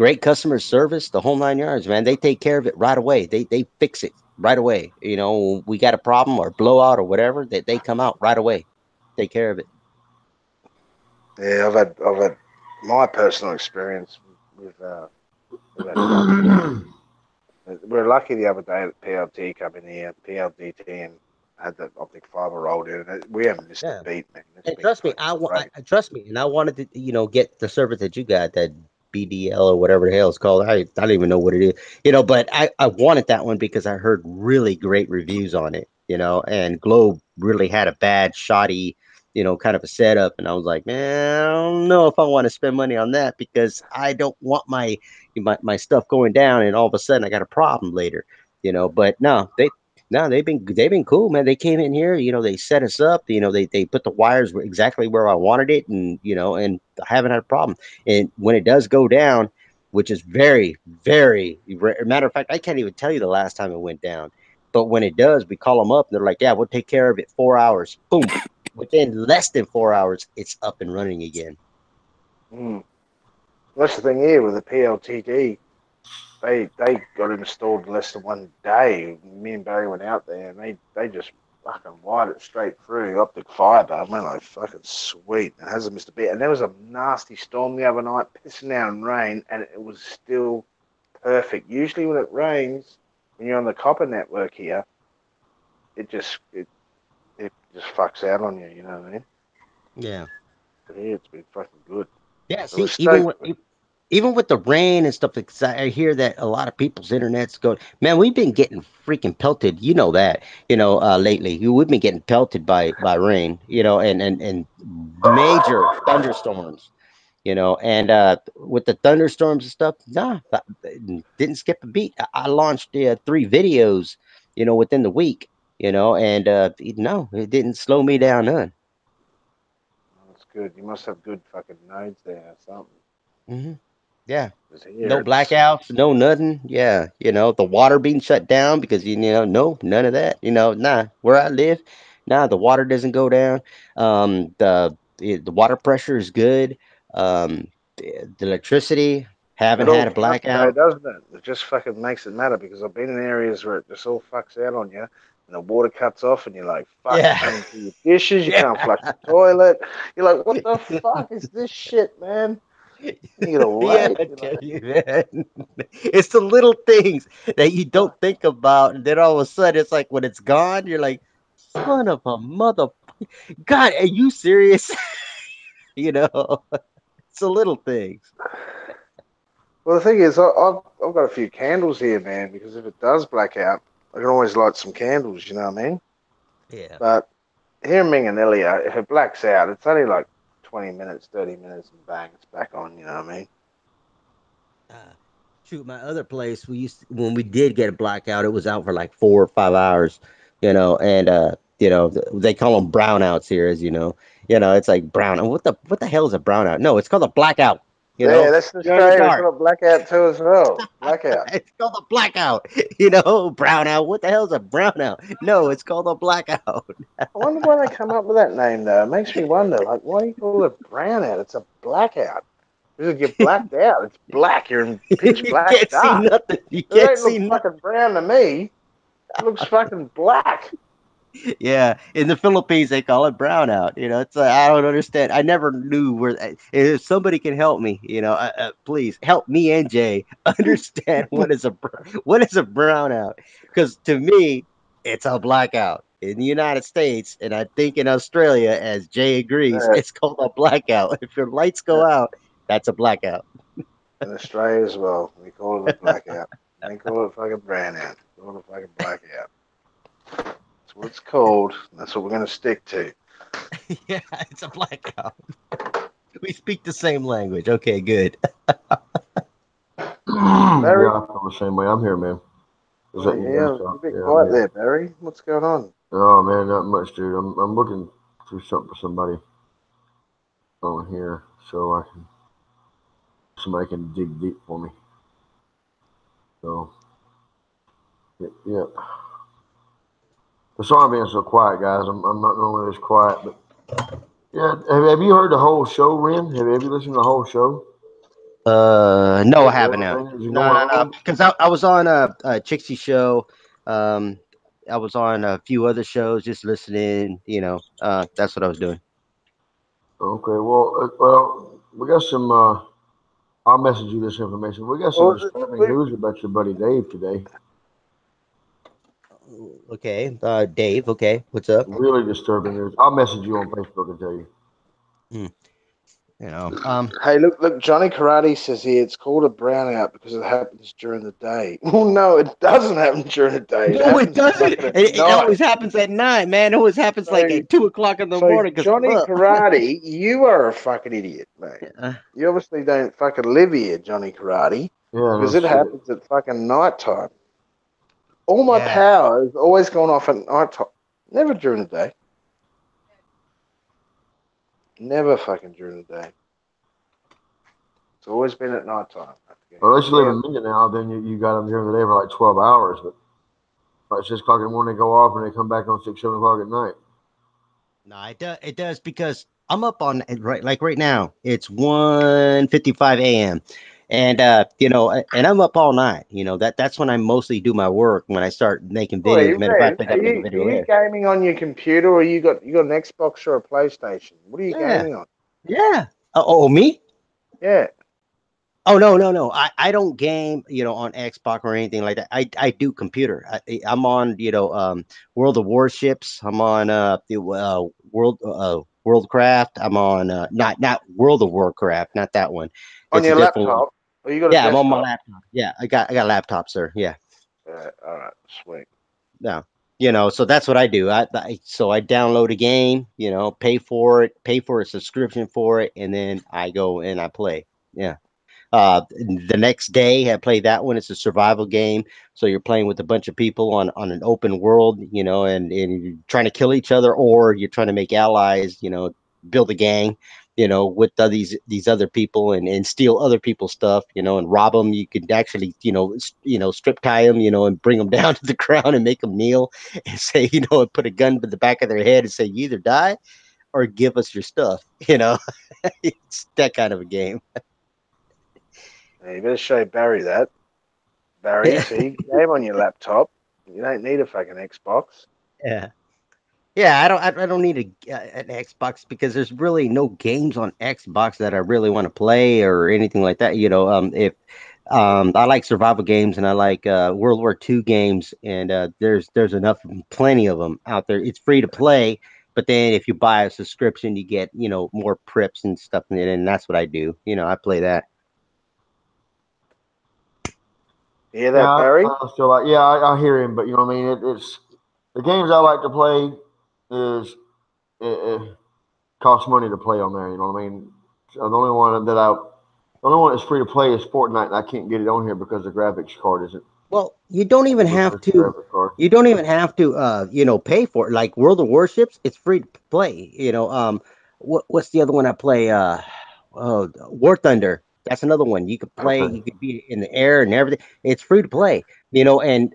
great customer service, the whole 9 yards, man. They take care of it right away. They fix it right away. You know, we got a problem or blowout or whatever, they come out right away, take care of it. Yeah, I've had my personal experience with we've had fucking. We're lucky the other day that PLT come in here, PLDT, and had that optic fiber rolled in. We haven't missed a Yeah. beat, man. It's And been trust me, fucking I great. trust me, and I wanted to, get the service that you got, that BDL or whatever the hell it's called. I don't even know what it is, but I wanted that one because I heard really great reviews on it, and Globe really had a bad, shoddy, kind of a setup, and I was like, man, I don't know if I want to spend money on that because I don't want my stuff going down and all of a sudden I got a problem later, But no, they've been cool, man. They came in here, they set us up, they put the wires exactly where I wanted it, and I haven't had a problem. And when it does go down, which is very, very rare. Matter of fact, I can't even tell you the last time it went down. But when it does, we call them up and they're like, "Yeah, we'll take care of it. 4 hours." Boom. Within less than 4 hours, it's up and running again. Mm. That's the thing here with the PLTD. They got installed in less than 1 day. Me and Barry went out there and they just fucking wired it straight through optic fiber. I mean, like fucking sweet. It hasn't missed a bit. And there was a nasty storm the other night, pissing down rain, and it was still perfect. Usually when it rains, when you're on the copper network here, it just fucks out on you. You know what I mean? Yeah. But here it's been fucking good. Yeah. So we're See, even stoked. with the rain and stuff, like that, I hear that a lot of people's internet's going. Man, we've been getting freaking pelted. You know that. Lately, we've been getting pelted by rain. And major thunderstorms. And with the thunderstorms and stuff, nah, didn't skip a beat. I launched 3 videos, within the week. And no, it didn't slow me down none. That's good. You must have good fucking nodes there or something. Hmm. Yeah. Because here No it's blackouts, no nothing. Yeah, the water being shut down because no, none of that. Nah, where I live, nah, the water doesn't go down. The water pressure is good. The electricity, it haven't all had a fucks though, blackout. doesn't it? It just fucking makes it matter because I've been in areas where it just all fucks out on you and the water cuts off and you're like, fuck, you Yeah, can't even do your dishes, you yeah, can't flush the toilet. You're like, what the fuck is this shit, man? And you gotta yeah. wait. I You're tell like, you, man, it's the little things that you don't fuck. think about, and then all of a sudden, it's like when it's gone, you're like, son of a mother. God, are you serious? you know, it's the little things. Well, the thing is, I've got a few candles here, man, because if it does black out, I can always light some candles, you know what I mean? Yeah. But here in Minganelia, if it blacks out, it's only like 20 minutes, 30 minutes, and bang, it's back on, you know what I mean? Uh, Shoot, my other place, when we did get a blackout, it was out for like 4 or 5 hours, and they call them brownouts here, as you know. It's like brown. What the hell is a brownout? No, it's called a blackout. Yeah, that's in You're in the Australia. We dark. call it blackout too as well. Blackout. It's called a blackout. Brownout. What the hell is a brownout? No, it's called a blackout. I wonder why they come up with that name, though. It makes me wonder, like, why do you call it brownout? It's a blackout. Because you're blacked out. It's black. You're in pitch You black can't see dark. nothing. You It can't don't see look nothing. fucking brown to me. It looks fucking black. Yeah, in the Philippines they call it brownout. It's I don't understand. I never knew where. If somebody can help me, please help me and Jay understand what is a brownout. Because to me, it's a blackout. In the United States, and I think in Australia, as Jay agrees, Uh, it's called a blackout. If your lights go out, that's a blackout. in Australia as well, we call it a blackout. They call it fucking brownout. We call it fucking blackout. That's what it's called. That's what we're going to stick to. Yeah, it's a blackout. We speak the same language. Okay, good. Barry? Yeah, I feel the same way. I'm here, man. Just Oh, letting you guys yeah, you're a talk. bit Yeah, I'm quiet here. there, Barry. What's going on? Oh man, not much, dude. I'm looking through something for somebody on here so somebody can dig deep for me. So yeah. So sorry I'm being so quiet, guys. I'm not normally this quiet, but yeah. Have you heard the whole show, Ren? Have you listened to the whole show? No, I haven't. No, Everything that's no, going no, no. on. Because I was on a Chixie show. Um, I was on a few other shows, just listening. That's what I was doing. Okay, well, we got some. I'll message you this information. We got some Well, disturbing news about your buddy Dave today. Okay, Dave. Okay, what's up? Really disturbing news. I'll message you on Facebook and tell you. Hmm, You know, um, hey, look, Johnny Karate says here it's called a brownout because it happens during the day. Well, no, it doesn't happen during the day. It no, it happens doesn't. fucking It, at it night. always happens at night, man. It always happens like So, at 2 o'clock in the so morning. Cause Johnny Karate, you are a fucking idiot, mate. uh, You obviously don't fucking live here, Johnny Karate, Yeah, no because it shit. happens at fucking night time. All my yeah, power is always going off at night time. Never during the day. Never fucking during the day. It's always been at night time. Well, unless you live Yeah. in Minga now, then you got them during the day for like 12 hours. But by 6 o'clock in the morning, they go off and they come back on 6, 7 o'clock at night. no, it does because I'm up on right like right now. It's 1:55 a.m. And and I'm up all night. That's when I mostly do my work when I start making Boy, videos. Matter of man, fact, I got to make a are video you here. gaming on your computer or you got an Xbox or a PlayStation? What are you Yeah, gaming on? yeah. Me? Yeah. Oh no, no, no. I don't game, on Xbox or anything like that. I do computer. I'm on, World of Warships. I'm on the Worldcraft. I'm on not World of Warcraft, not that one. On It's a your different one. laptop? Or you got a Yeah, I'm on my desktop? laptop. Yeah, I got a laptop, sir. Yeah. Yeah, all right, sweet. No. So that's what I do. I download a game, pay for a subscription for it, and then I go and I play. Yeah. The next day, I play that one. It's a survival game, so you're playing with a bunch of people on an open world, and you're trying to kill each other, or you're trying to make allies, build a gang, with these other people and steal other people's stuff, and rob them. You could actually, strip tie them, and bring them down to the ground and make them kneel and say, and put a gun to the back of their head and say, you either die or give us your stuff. It's that kind of a game. Yeah, you better show Barry that. Barry, see, game on your laptop. You don't need a fucking Xbox. Yeah. Yeah, I don't need an Xbox because there's really no games on Xbox that I really want to play or anything like that. If I like survival games and I like World War II games, and there's enough, plenty of them out there. It's free to play, but then if you buy a subscription, you get more preps and stuff in it, and that's what I do. I play that. You hear Yeah, that, Barry? I still like. Yeah, I hear him, but you know what I mean. It's the games I like to play is it costs money to play on there. You know what I mean. So the only one that's free to play is Fortnite, and I can't get it on here because the graphics card isn't. Well, you don't I even need a have special to. graphics card. You don't even have to, pay for it. Like World of Warships, it's free to play. What's the other one I play? War Thunder. That's another one you could play. Okay. You could be in the air and everything. It's free to play. And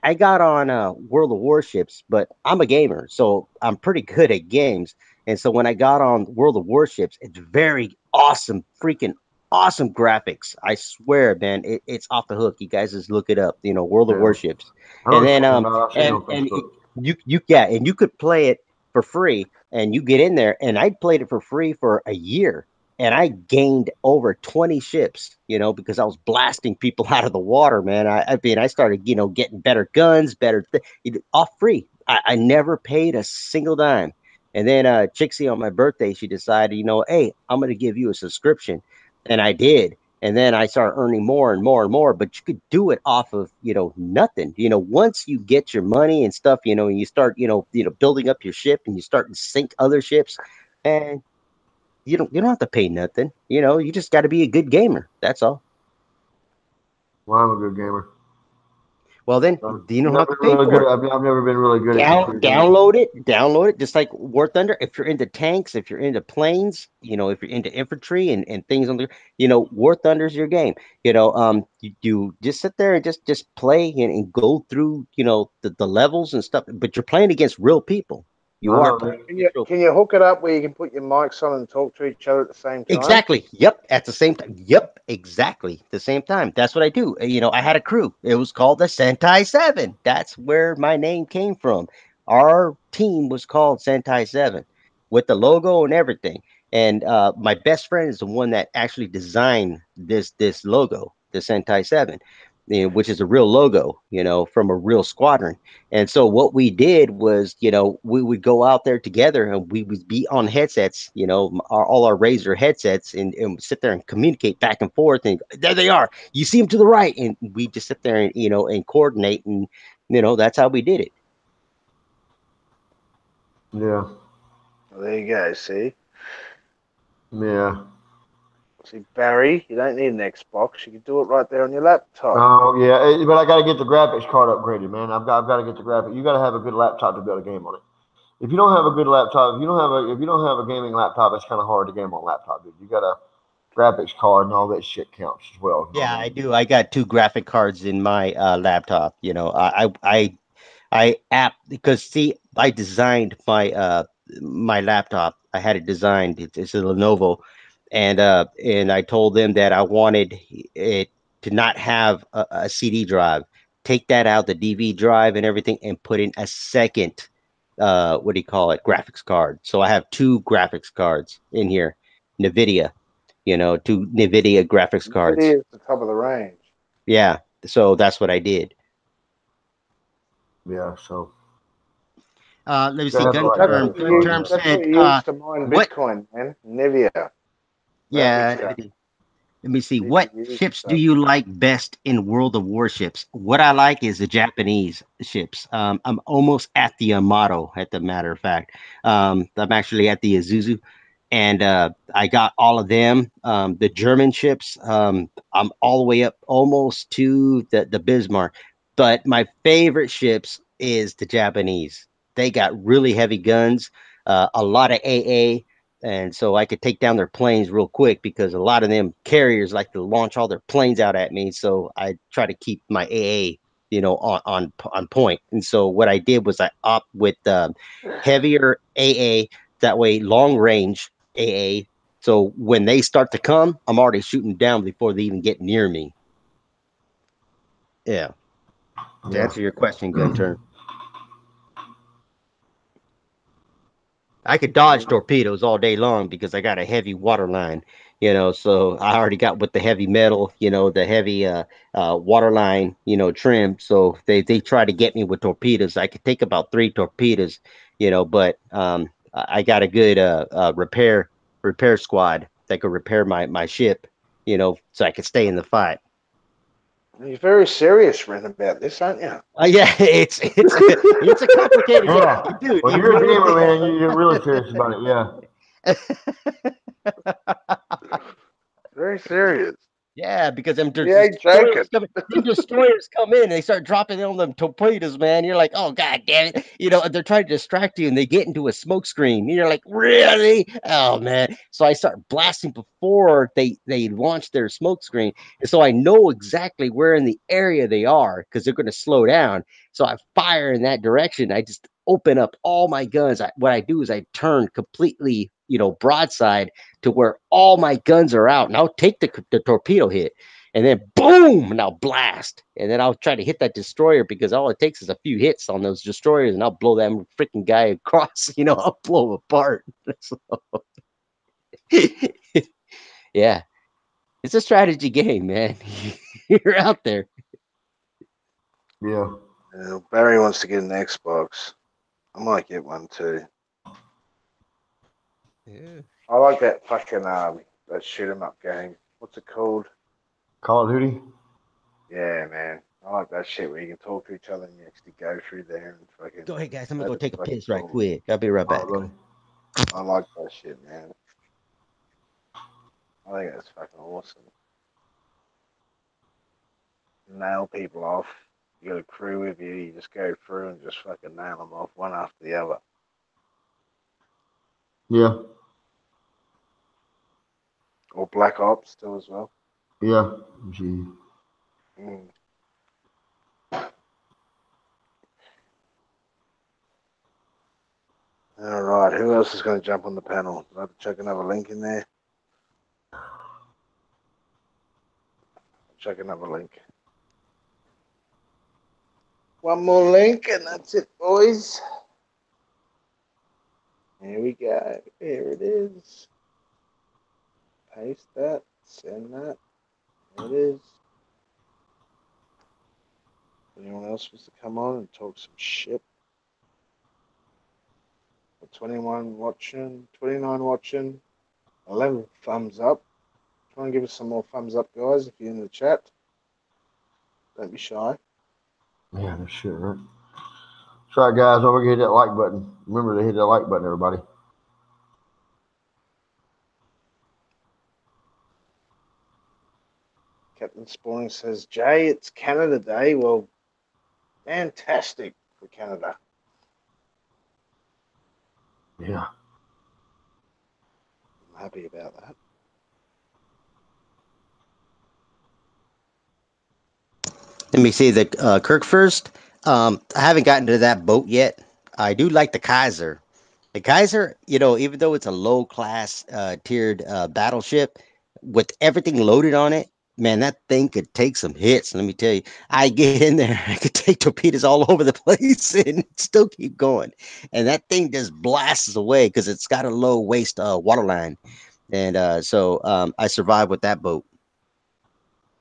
I got on World of Warships, but I'm a gamer, so I'm pretty good at games. And so when I got on World of Warships, it's very awesome, freaking awesome graphics. I swear, man, it's off the hook. You guys just look it up. World of Yeah, Warships, I know and what you're then talking about. I've seen it on and Facebook. you yeah, and you could play it for free, and you get in there, and I played it for free for a year. And I gained over 20 ships, because I was blasting people out of the water, man. I mean, I started, getting better guns, all free. I never paid a single dime. And then Chixie on my birthday, she decided, hey, I'm going to give you a subscription. And I did. And then I started earning more and more and more, but you could do it off of, nothing. Once you get your money and stuff, and you start, building up your ship and you start to sink other ships, and you don't have to pay nothing. You just got to be a good gamer. That's all. Well, I'm a good gamer. Well, then So, you don't have never to been pay really for good. it. I've never been really good at Down, computer games. download it, just like War Thunder. If you're into tanks, if you're into planes, if you're into infantry and things on the, War Thunder's your game. You just sit there and just play and go through, the levels and stuff. But you're playing against real people. You I are know. part of Can the you show. can you hook it up where you can put your mics on and talk to each other at the same time? Exactly. Yep. At the same time. Yep. Exactly. The same time. That's what I do. I had a crew. It was called the Sentai Seven. That's where my name came from. Our team was called Sentai Seven with the logo and everything. And my best friend is the one that actually designed this logo, the Sentai Seven, which is a real logo, from a real squadron. And so what we did was, we would go out there together and we would be on headsets, all our Razer headsets, and sit there and communicate back and forth. And there they are. You see them to the right, and we just sit there and and coordinate, and that's how we did it. Yeah. Well, there you go. Yeah. See, Barry, you don't need an Xbox. You can do it right there on your laptop. Oh yeah, but I got to get the graphics card upgraded, man. I've got to get the graphic. You got to have a good laptop to be able to game on it. If you don't have a good laptop, if you don't have a gaming laptop, it's kind of hard to game on laptop, dude. You got a graphics card and all that shit counts as well. You know Yeah, what I I mean? do. I got two graphic cards in my laptop. I app because see, I designed my laptop. I had it designed. It's a Lenovo, and I told them that I wanted it to not have a CD drive. Take that out, the DV drive and everything, and put in a second. What do you call it? Graphics card. So I have two graphics cards in here. NVIDIA. Two NVIDIA graphics cards. Nvidia is the top of the range. Yeah. So that's what I did. Yeah. So Let me gotta see. have the Gun right That's term. what graphics you Gun card. use. term Yeah. That's what said, you use to mine what? Bitcoin, man. Nvidia Yeah. graphics card. Let me see. What GPUs and ships do stuff. you like best in World of Warships? What I like is the Japanese ships. I'm almost at the Amato, at the matter of fact. I'm actually at the Azuzu, and I got all of them. The German ships, I'm all the way up almost to the Bismarck. But my favorite ships is the Japanese. They got really heavy guns, a lot of AA, and so I could take down their planes real quick because a lot of them carriers like to launch all their planes out at me. So I try to keep my AA, on point. And so what I did was I opt with heavier AA. That way, long range AA. So when they start to come, I'm already shooting down before they even get near me. Yeah. To Yeah. answer your question, Gunter, I could dodge torpedoes all day long because I got a heavy water line, so I already got with the heavy metal, the heavy water line, trim. So they try to get me with torpedoes. I could take about three torpedoes, but I got a good repair squad that could repair my ship, so I could stay in the fight. You're very serious, Ren, about this, aren't you? Yeah, it's a complicated game, Yeah. dude. When You you're a really gamer, man, you're really serious about it. Yeah. Very serious. Yeah, because them You ain't joking. destroyers come in and they start dropping on them torpedoes, man. You're like, oh god damn it. They're trying to distract you and they get into a smoke screen. And you're like, really? Oh man. So I start blasting before they launch their smoke screen. And so I know exactly where in the area they are because they're gonna slow down. So I fire in that direction. I just open up all my guns. What I do is I turn completely, broadside to where all my guns are out, and I'll take the torpedo hit, and then boom, and I'll blast, and then I'll try to hit that destroyer because all it takes is a few hits on those destroyers, and I'll blow that freaking guy across. I'll blow him apart. So, yeah, it's a strategy game, man. You're out there. Yeah. Barry wants to get an Xbox. I might get one too. Yeah. I like that fucking that shoot 'em up game. What's it called? Call of Duty. Yeah, man. I like that shit where you can talk to each other and you actually go through there and fucking. Go ahead, guys. I'm gonna That go is take a fucking piss right cool. quick. I'll be right All right, back. buddy. I like that shit, man. I think that's fucking awesome. Nail people off. You got a crew with you. You just go through and just fucking nail them off one after the other. Yeah. Or Black Ops too as well. Yeah. Gee. Mm. All right, who else is going to jump on the panel? Do I have to check another link in there? Check another link. One more link, and that's it, boys. Here we go. Here it is. Paste that. Send that. There it is. Anyone else wants to come on and talk some shit? 21 watching, 29 watching, 11 thumbs up. Try and give us some more thumbs up, guys, if you're in the chat. Don't be shy. Yeah, that's shit, right? That's right, guys. Don't forget to hit that like button. Remember to hit that like button, everybody. Captain Spawning says, Jay, it's Canada Day. Well, fantastic for Canada. Yeah. I'm happy about that. Let me see the Kirk first. I haven't gotten to that boat yet. I do like the Kaiser. The Kaiser, even though it's a low class tiered battleship with everything loaded on it, man, that thing could take some hits. Let me tell you, I get in there, I could take torpedoes all over the place and still keep going. And that thing just blasts away because it's got a low waste waterline. And so I survived with that boat.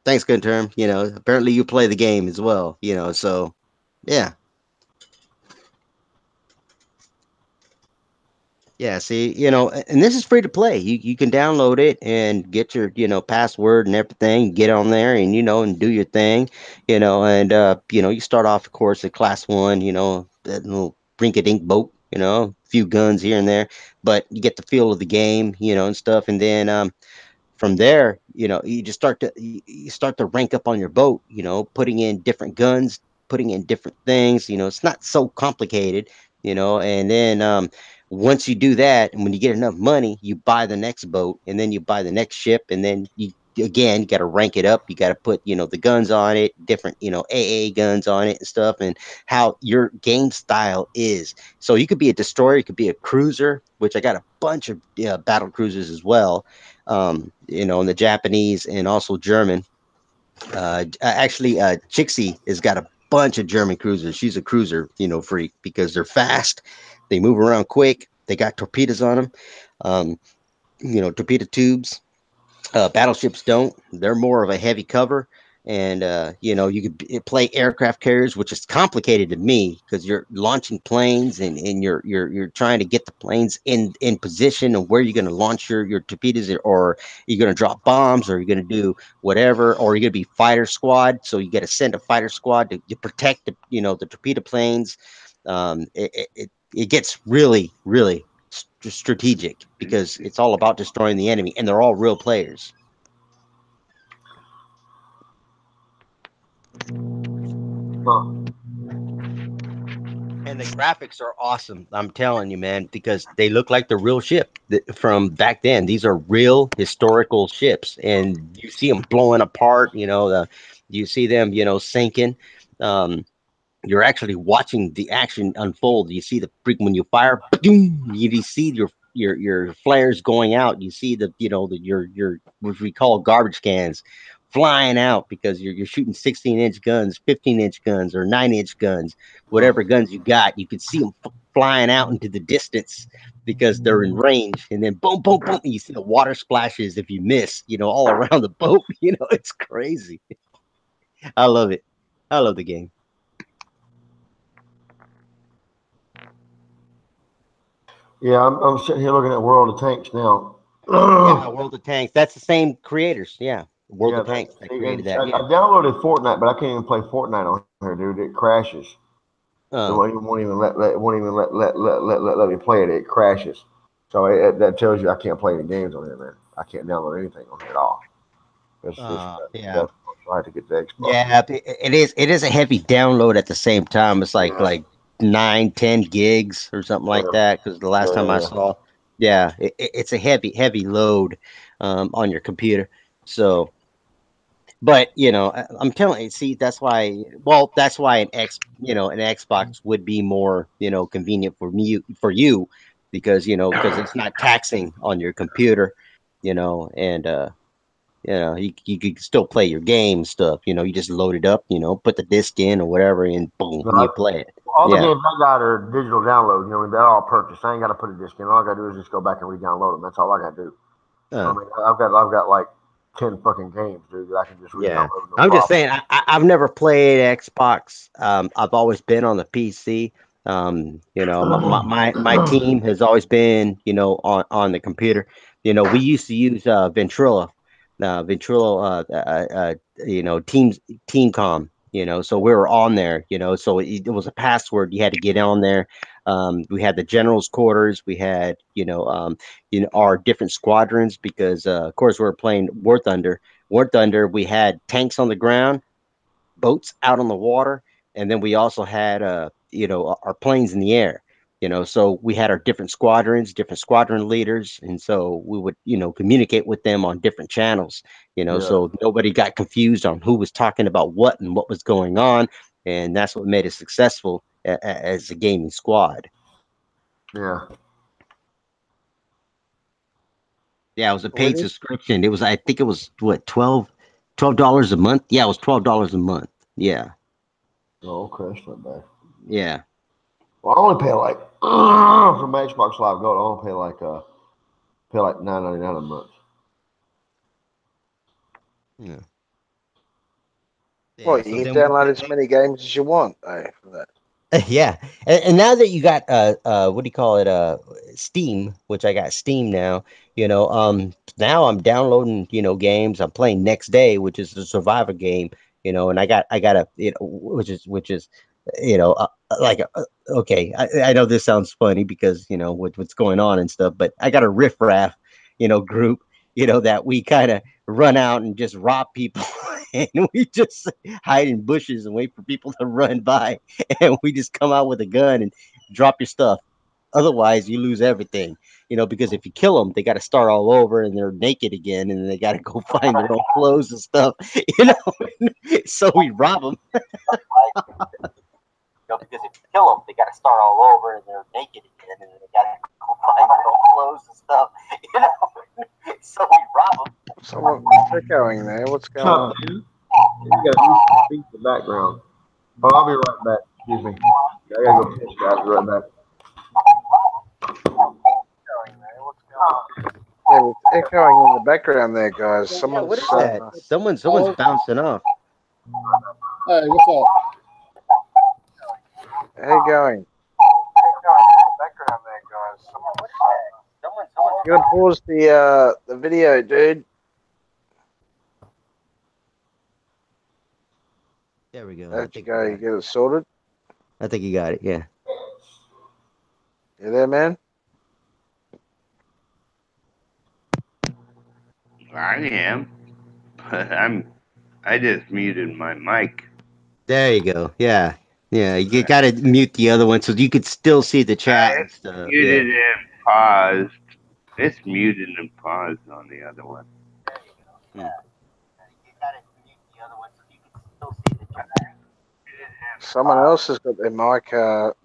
Thanks, good term. Apparently you play the game as well. So yeah. Yeah, see, and this is free to play. You can download it and get your, password and everything, get on there and and do your thing, and you start off of course at class 1, that little rink-a-dink boat, a few guns here and there, but you get the feel of the game, and stuff, and then from there, you just you start to rank up on your boat, putting in different guns, putting in different things, it's not so complicated, and then once you do that, and when you get enough money, you buy the next boat, and then you buy the next ship, and then you got to rank it up. You got to put, the guns on it, different, AA guns on it and stuff, and how your game style is. So you could be a destroyer, you could be a cruiser, which I got a bunch of battle cruisers as well, in the Japanese and also German. Actually, Chixie has got a bunch of German cruisers. She's a cruiser, freak because they're fast, they move around quick, they got torpedoes on them, torpedo tubes. Battleships don't. They're more of a heavy cover, and you could play aircraft carriers, which is complicated to me because you're launching planes and you're trying to get the planes in position and where you're going to launch your torpedoes, or you're going to drop bombs, or you're going to do whatever, or you're going to be fighter squad. So you got to send a fighter squad to protect the torpedo planes. It gets really really strategic because it's all about destroying the enemy, and they're all real players. Huh. And the graphics are awesome. I'm telling you, man, because they look like the real ship from back then. These are real historical ships, and you see them blowing apart. You see them, sinking. Um, you're actually watching the action unfold. You see the freak when you fire, boom, you see your flares going out. You see your what we call garbage cans flying out because you're shooting 16-inch guns, 15-inch guns, or 9-inch guns, whatever guns you got. You can see them flying out into the distance because they're in range, and then boom, boom, boom, and you see the water splashes if you miss, all around the boat. It's crazy. I love it. I love the game. Yeah, I'm sitting here looking at World of Tanks now. Yeah, World of Tanks. That's the same creators. Yeah, World Yeah, of Tanks that created and that. I Yeah. downloaded Fortnite, but I can't even play Fortnite on here, dude. It crashes. It Uh, won't even let me play it. It crashes. So that tells you I can't play any games on here, man. I can't download anything on here at all. It's yeah, that's so I had to get the Xbox. yeah. It is. It is a heavy download at the same time. It's Yeah, like 9, 10 gigs or something like yeah, that. Because the last time I yeah, saw, yeah, it's a heavy load on your computer. So, but I'm telling you, see, that's why. Well, that's why an Xbox would be more convenient for me for you because because it's not taxing on your computer, and you could still play your game stuff. You just load it up, put the disc in or whatever, and boom, you play it. All the Yeah. games I got are digital download. They're all purchased. I ain't got to put a disc in. All I got to do is just go back and re-download them. That's all I got to do. Uh, I've got like 10 fucking games, dude, that I can just yeah. re-download. No I'm just problem. saying, I've never played Xbox. I've always been on the PC. My team has always been, on the computer. We used to use Ventrilo, Teamcom. So we were on there. So it was a password. You had to get on there. We had the general's quarters. We had, our different squadrons because, of course, we were playing War Thunder. War Thunder. We had tanks on the ground, boats out on the water, and then we also had our planes in the air. So we had our different squadrons, different squadron leaders, and so we would communicate with them on different channels. Yeah. So nobody got confused on who was talking about what and what was going on, and that's what made us successful as a gaming squad. Yeah. Yeah, it was a We paid need subscription. I think it was what, $12 a month. Yeah, it was $12 a month. Yeah. Oh, okay. That's not bad. Yeah. Well, I only pay like for my Xbox Live Gold. I only pay like $9.99 a month. Yeah. Yeah. what you So can then download as many games as you want, for that. yeah, and now that you got what do you call it, Steam, which I got Steam now, now I'm downloading games. I'm playing Next Day, which is a survivor game, and I got a, which is like okay, I know this sounds funny because with what's going on and stuff, but I got a riffraff group, that we kind of run out and just rob people and we just hide in bushes and wait for people to run by and we just come out with a gun and drop your stuff. Otherwise, you lose everything, because if you kill them, they got to start all over and they're naked again and they got to go find their own clothes and stuff, so we rob them. Because if you kill them, they got to start all over and they're naked again and they got to go find their own clothes and stuff, so we rob them. Someone echoing there. What's going Shut on? up, dude. You got music in the background. Oh, I'll be right back. Excuse me. I gotta go piss, guys. Be right back. Yeah, it's echoing in the background there, guys. Yeah, Someone's what is that? Someone's bouncing off. Hey, what's up? how you going? Background there, guys. You gotta pause the video, dude. There we go. There you go. You get it sorted. I think you got it. Yeah. You there, man? I am, but I just muted my mic. There you go. Yeah. Yeah. You got to mute the other one so you could still see the chat and stuff. Muted and paused. It's muted and paused on the other one. Someone else has got their mic.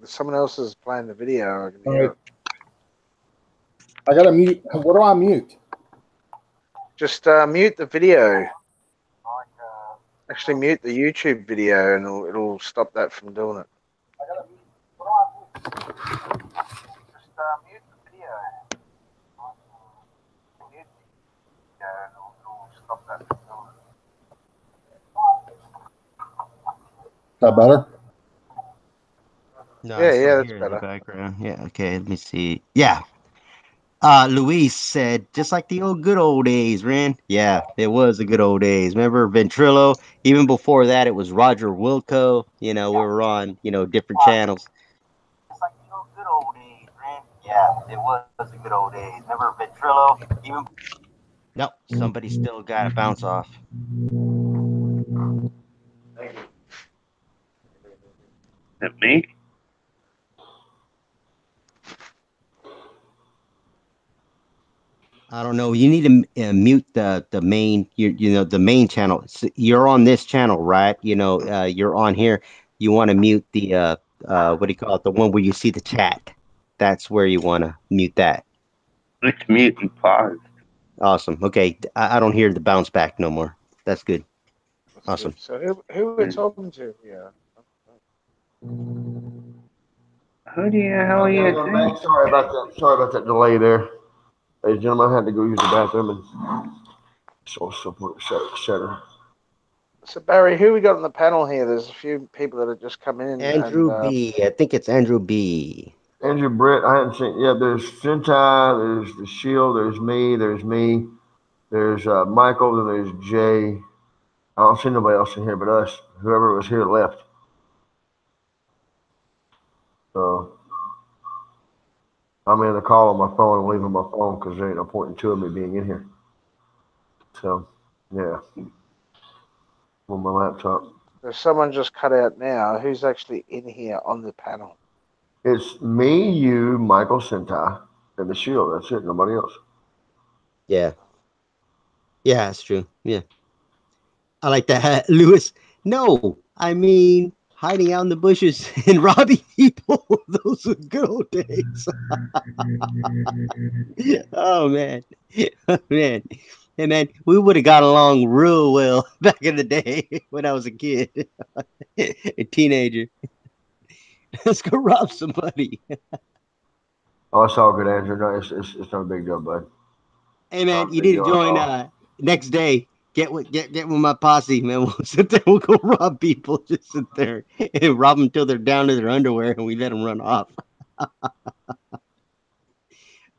Someone else is playing the video. I can hear it. I gotta mute. What do I mute? Just mute the video. Actually, mute the YouTube video, and it'll stop that from doing it. Is that better? No, Yeah, that's better. Background. Yeah. Okay. Let me see. Yeah. Luis said, just like the good old days, Ren. Yeah, it was the good old days. Remember Ventrilo? Even before that, it was Roger Wilco. We were on, different channels. Just like the good old days, Ren. Yeah, it was the good old days. Remember Ventrilo? Even. Nope, somebody still got to bounce off. Is that me? I don't know. You need to mute the main, the main channel. So you're on this channel, right? You're on here. You want to mute the what do you call it? The one where you see the chat. that's where you want to mute that. Let's mute and pause. Awesome. Okay, I don't hear the bounce back no more. That's good. That's Awesome. good. So who we're talking to here? Who the hell are you saying? Sorry about that. Sorry about that delay there. Ladies and gentlemen, I had to go use the bathroom and so support, etc. So Barry, who we got on the panel here? There's a few people that have just come in. Andrew and, B. I think it's Andrew B. Andrew Britt, I hadn't seen. Yeah, there's Sentai, there's the Shield, there's me, there's Michael, then there's Jay. I don't see nobody else in here but us. Whoever was here left. So I'm in the call on my phone and leaving my phone because there ain't no point in two of me being in here. So yeah, on my laptop. There's someone just cut out now. Who's actually in here on the panel? It's me, you, Michael Sentai, and the Shield. That's it. Nobody else. Yeah. Yeah, that's true. Yeah. I like that. Lewis. No, I mean hiding out in the bushes and robbing people. Those were good old days. Oh man. Man. Hey man, we would have got along real well back in the day when I was a kid. A teenager. Let's go rob somebody. Oh, it's all good, Andrew. No, it's not a big deal, bud. Hey Not man, a you big need to deal at join all. next day. Get with my posse, man. We'll sit there. We'll go rob people. Just sit there and rob them until they're down to their underwear, and we let them run off.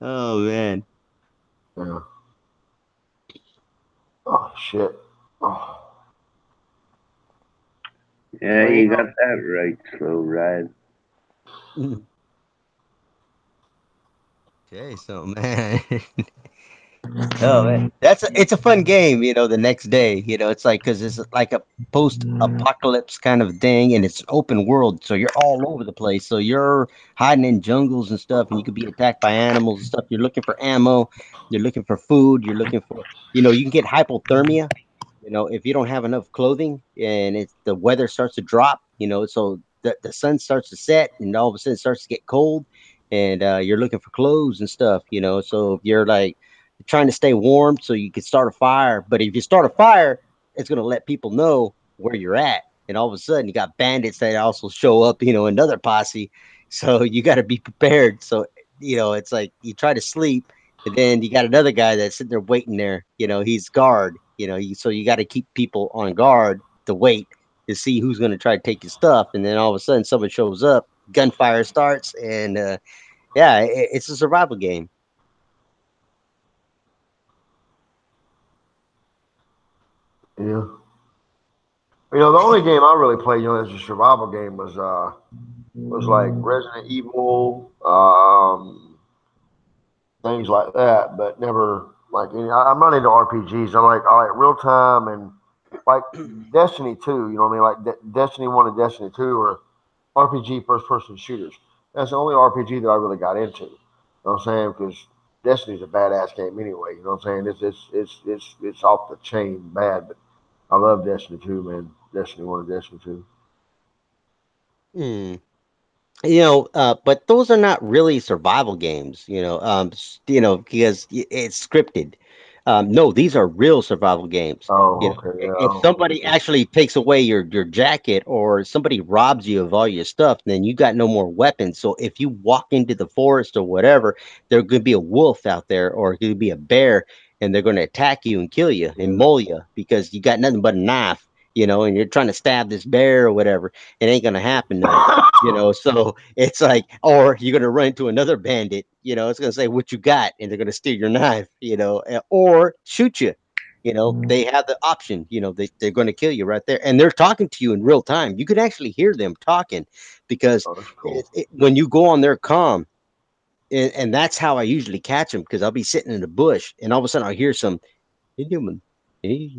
Oh man. Yeah. Oh shit. Oh. Yeah, you got that right, Slow Ride. Okay, so man. Oh man, it's a fun game. The next day, it's like because it's like a post-apocalypse kind of thing, and it's open world, so you're all over the place. So you're hiding in jungles and stuff, and you could be attacked by animals and stuff. You're looking for ammo, you're looking for food, you're looking for, you can get hypothermia. If you don't have enough clothing, and it's the weather starts to drop, so the sun starts to set, and all of a sudden it starts to get cold, and you're looking for clothes and stuff. So if you're like trying to stay warm so you can start a fire. But if you start a fire, it's going to let people know where you're at. And all of a sudden, you got bandits that also show up, another posse. So you got to be prepared. So, it's like you try to sleep, and then you got another guy that's sitting there waiting there. He's guard, so you got to keep people on guard to wait to see who's going to try to take your stuff. And then all of a sudden, someone shows up, gunfire starts, and yeah, it's a survival game. Yeah. The only game I really played, as a survival game was like Resident Evil, things like that, but never like I'm not into RPGs. I like real time and like Destiny 2. You know what I mean? Like Destiny 1 and Destiny 2 or RPG first person shooters. That's the only RPG that I really got into. You know what I'm saying? Because Destiny's a badass game anyway. You know what I'm saying? It's off the chain bad, but I love Destiny 2, man. Destiny 1 and Destiny 2. Hmm. But those are not really survival games, because it's scripted. No, these are real survival games. Oh, okay, yeah. If somebody actually takes away your jacket, or somebody robs you of all your stuff, then you got no more weapons. So if you walk into the forest or whatever, there could be a wolf out there, or it could be a bear, and they're going to attack you and kill you and maul you because you got nothing but a knife, and you're trying to stab this bear or whatever. It ain't going to happen. No. So it's like, or you're gonna run into another bandit, it's gonna say what you got, and they're gonna steal your knife, or shoot you. They have the option, they're gonna kill you right there, and they're talking to you in real time. You can actually hear them talking because Oh, that's cool. when you go on their comm, and that's how I usually catch them, because I'll be sitting in the bush, and all of a sudden I'll hear some, hey, human, hey,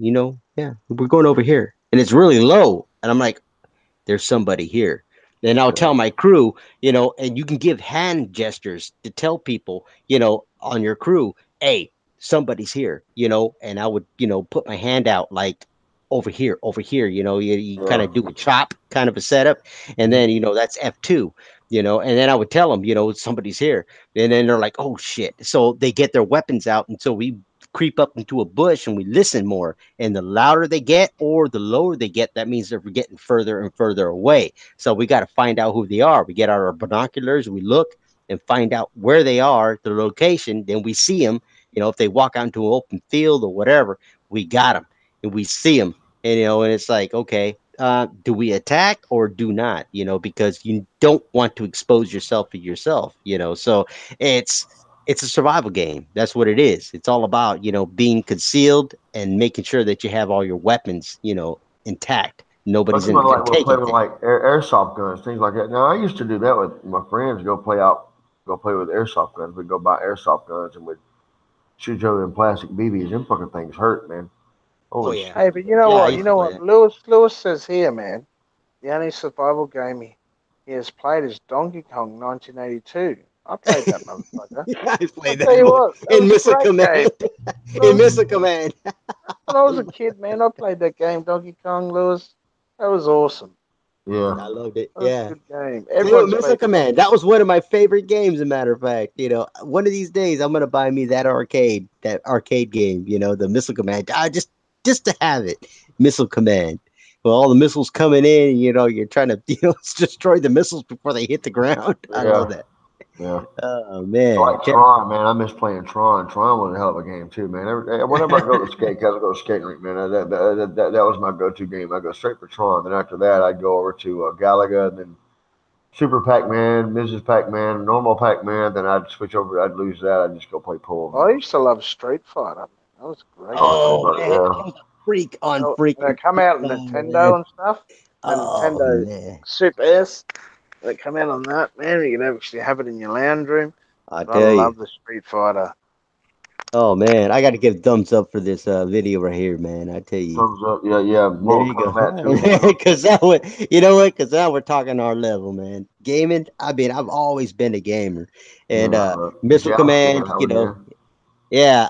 yeah, we're going over here, and it's really low, and I'm like, there's somebody here. Then I'll tell my crew, and you can give hand gestures to tell people, on your crew, hey, somebody's here, and I would, put my hand out like over here, you kind of do a chop kind of a setup. And then, that's F2. And then I would tell them, somebody's here, and then they're like, oh shit. So they get their weapons out, and so we creep up into a bush and we listen more. And the louder they get or the lower they get, that means they're getting further and further away. So we got to find out who they are. We get out our binoculars, we look and find out where they are, the location. Then we see them. If they walk out into an open field or whatever, we got them and we see them. And it's like, okay, do we attack or do not? Because you don't want to expose yourself to yourself. So it's it's a survival game. That's what it is. It's all about, being concealed and making sure that you have all your weapons, intact. But Nobody's somebody gonna like will take play with anything. like airsoft guns, things like that. Now I used to do that with my friends. Go play with airsoft guns. We'd go buy airsoft guns and we'd shoot each other in plastic BBs. Them fucking things hurt, man. Oh Holy yeah, shit. Hey, but you know yeah. I what? You used to know play what? that. Lewis says here, man. The only survival game he has played is Donkey Kong 1982. I played that motherfucker. Yeah, I I'll played tell that you one what, that in was a Missile great game. Command. When I In was Missile Command. when I was a kid, man, I played that game, Donkey Kong, Lewis. That was awesome. Yeah. I loved it. That was a Yeah. good game. Dude, Everyone's Missile favorite game. Command. That was one of my favorite games, as a matter of fact. One of these days I'm gonna buy me that arcade game, the Missile Command. Just to have it. Missile Command. Well, all the missiles coming in, you're trying to, destroy the missiles before they hit the ground. I love Yeah. that. Yeah. Oh I man. like Tron, man. I miss playing Tron. Tron was a hell of a game too, man. Whenever I go to skate, 'cause I go to skating rink, man. That was my go-to game. I go straight for Tron. Then after that, I'd go over to Galaga, and then Super Pac-Man, Mrs. Pac-Man, normal Pac-Man. Then I'd switch over. I'd lose that. I'd just go play pool, I man. used to love Street Fighter. Man. That was a great Oh, game. Street Oh Fighter, man, I yeah. was a freak on They freaking come out on football, man. Nintendo and stuff. The Oh Nintendo man. Super S. They come out on that, man. You can actually have it in your lounge room. I But I tell you. love the Street Fighter. Oh man, I got to give thumbs up for this video right here, man. I tell you. Thumbs up, yeah, yeah. There Mortal you go. Kombat too, man. Because that one, you know what? Because now we're talking our level, man. Gaming. I mean, I've always been a gamer, and Yeah, Missile jousting, Command. hell yeah. Yeah.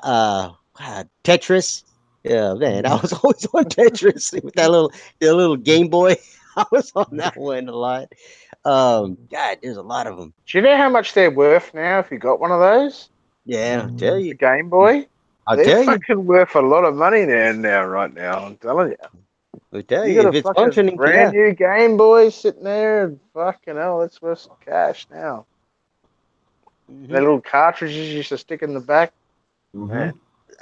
Tetris. Yeah, man. I was always on Tetris with that little Game Boy. I was on that one a lot. God, there's a lot of them. Do you know how much they're worth now if you got one of those? Yeah, I'll tell The you. Game Boy? I'll They're tell you. fucking worth a lot of money now, right now. I'm telling you. I'll tell You you. got If a it's fucking functioning, brand yeah. new Game Boy sitting there and fucking hell, that's worth some cash now. The Hmm. little cartridges you used to stick in the back. Hmm. Man.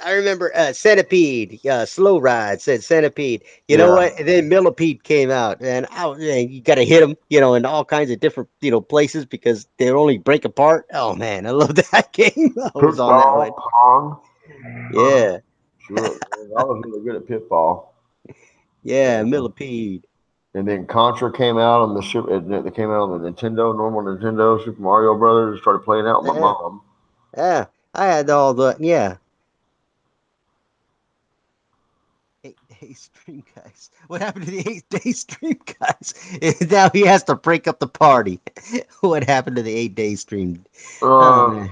I remember Centipede, Slow Ride said Centipede. You know Yeah. what? And then Millipede came out, and man, you got to hit them, in all kinds of different, places because they only break apart. Oh man, I love that game. I was on that one. Pitfall, Pong. Yeah, Shit, man. I was really good at Pitfall. yeah, Yeah. Millipede. And then Contra came out on the It came out on the Nintendo, normal Nintendo, Super Mario Brothers. Started playing out with my Yeah, mom. yeah. I had all the yeah. 8 day stream, guys. What happened to the 8 day stream, guys? Now he has to break up the party. What happened to the 8 day stream? Oh Uh, man.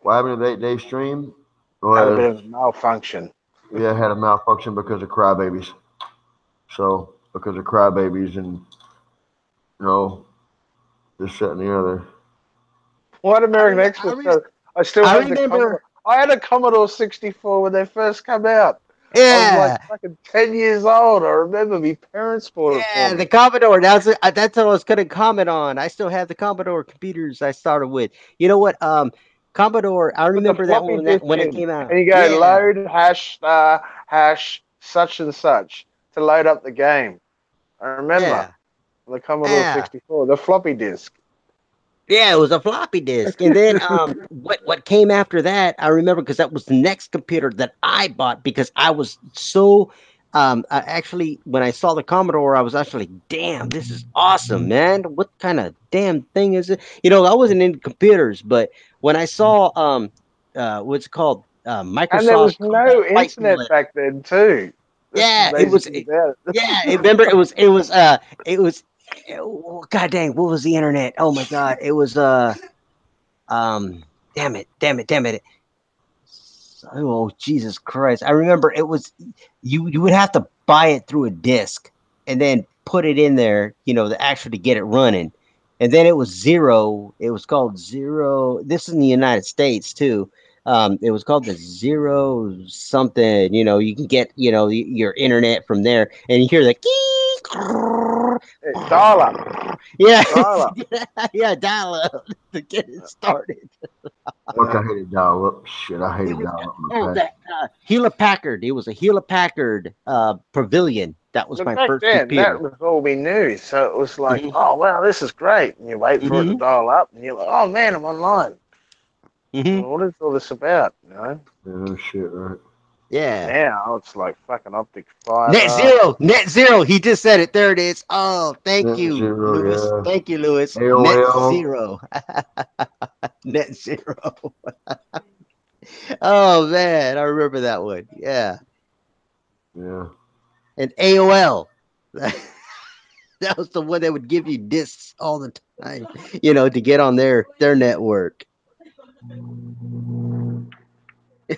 what happened to the 8 day stream Had a was bit of a malfunction. yeah, it had a malfunction because of crybabies. So because of crybabies and this, that, and the other. What I American remember. Express? So I still I had the remember. Commodore. I had a Commodore 64 when they first came out. I was like Yeah, fucking 10 years old. I remember my parents bought it for yeah. The me. Commodore. That's what I was gonna comment on. I still have the Commodore computers I started with. You know what? Commodore. I Put the remember that floppy one disk when it in, came out. and you go Yeah, load hash star hash such and such to load up the game. I remember yeah, the Commodore yeah. 64, the floppy disk. Yeah, it was a floppy disk. And then what came after that, I remember because that was the next computer that I bought because I was so actually when I saw the Commodore, I was actually, damn, this is awesome, man. What kind of damn thing is it? I wasn't into computers, but when I saw what's it called? And there Microsoft was no Flight internet Simulator. back then, too. That's the Yeah, it amazing was. thing about it. Yeah, remember it was. God dang, what was the internet? Oh my god, it was um, damn it. Oh Jesus Christ! I remember it was you would have to buy it through a disc and then put it in there, to actually get it running. and then it was zero. It was called zero. This is in the United States too. It was called the zero something. You know, you can get your internet from there, and you hear the Dial up. yeah, Dial up. yeah, dial up to get it started. Fuck, I hated dial up. Shit, I It hated was dial up. that Hewlett Packard. It was a Hewlett Packard Pavilion. That was But my back first then, that computer. was all we knew. So it was like, Hmm. oh, wow, this is great. And you wait for it to Hmm. dial up, and you're like, oh, man, I'm online. Hmm. Well, what is all this about? You know? Yeah, no shit, right? Yeah. Now it's like fucking optic Net fiber. zero. Net zero. He just said it. There it is. Oh, thank Net you, zero, Lewis. yeah. Thank you, Lewis. Net AOL. zero. Net zero. Oh man, I remember that one. Yeah. Yeah. And AOL. That was the one that would give you discs all the time, to get on their network.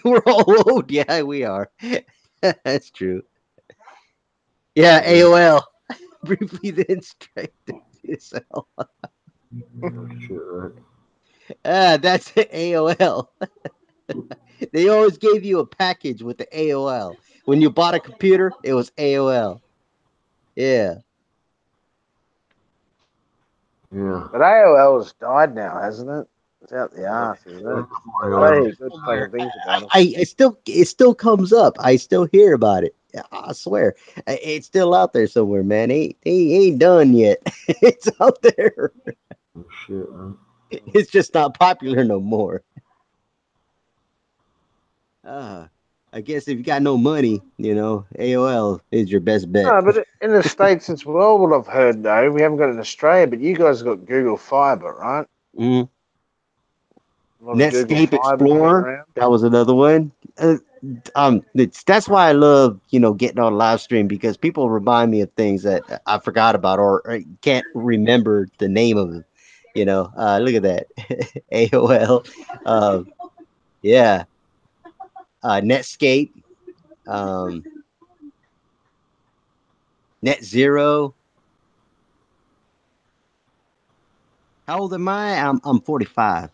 We're all old. Yeah, we are. That's true. Yeah, AOL. Briefly then straight to yourself. No shit, right? That's AOL. They always gave you a package with the AOL. When you bought a computer, it was AOL. Yeah. Yeah. But AOL has died now, hasn't it? It's out the arse, isn't it? I don't hear good fucking things about it. It still comes up. I still hear about it. I swear, it's still out there somewhere, man. Ain't done yet. It's out there. No shit, right? It's just not popular no more. Uh, I guess if you got no money, AOL is your best bet. No, but in the States as well, what I've heard though, we haven't got it in Australia, but you guys got Google Fiber, right? Mm. A lot of Google Netscape Fiber going Explorer, around. that was another one. That's why I love getting on live stream, because people remind me of things that I forgot about, or can't remember the name of them. Look at that. AOL. Yeah. Netscape. Um, Net Zero. How old am I? I'm 45.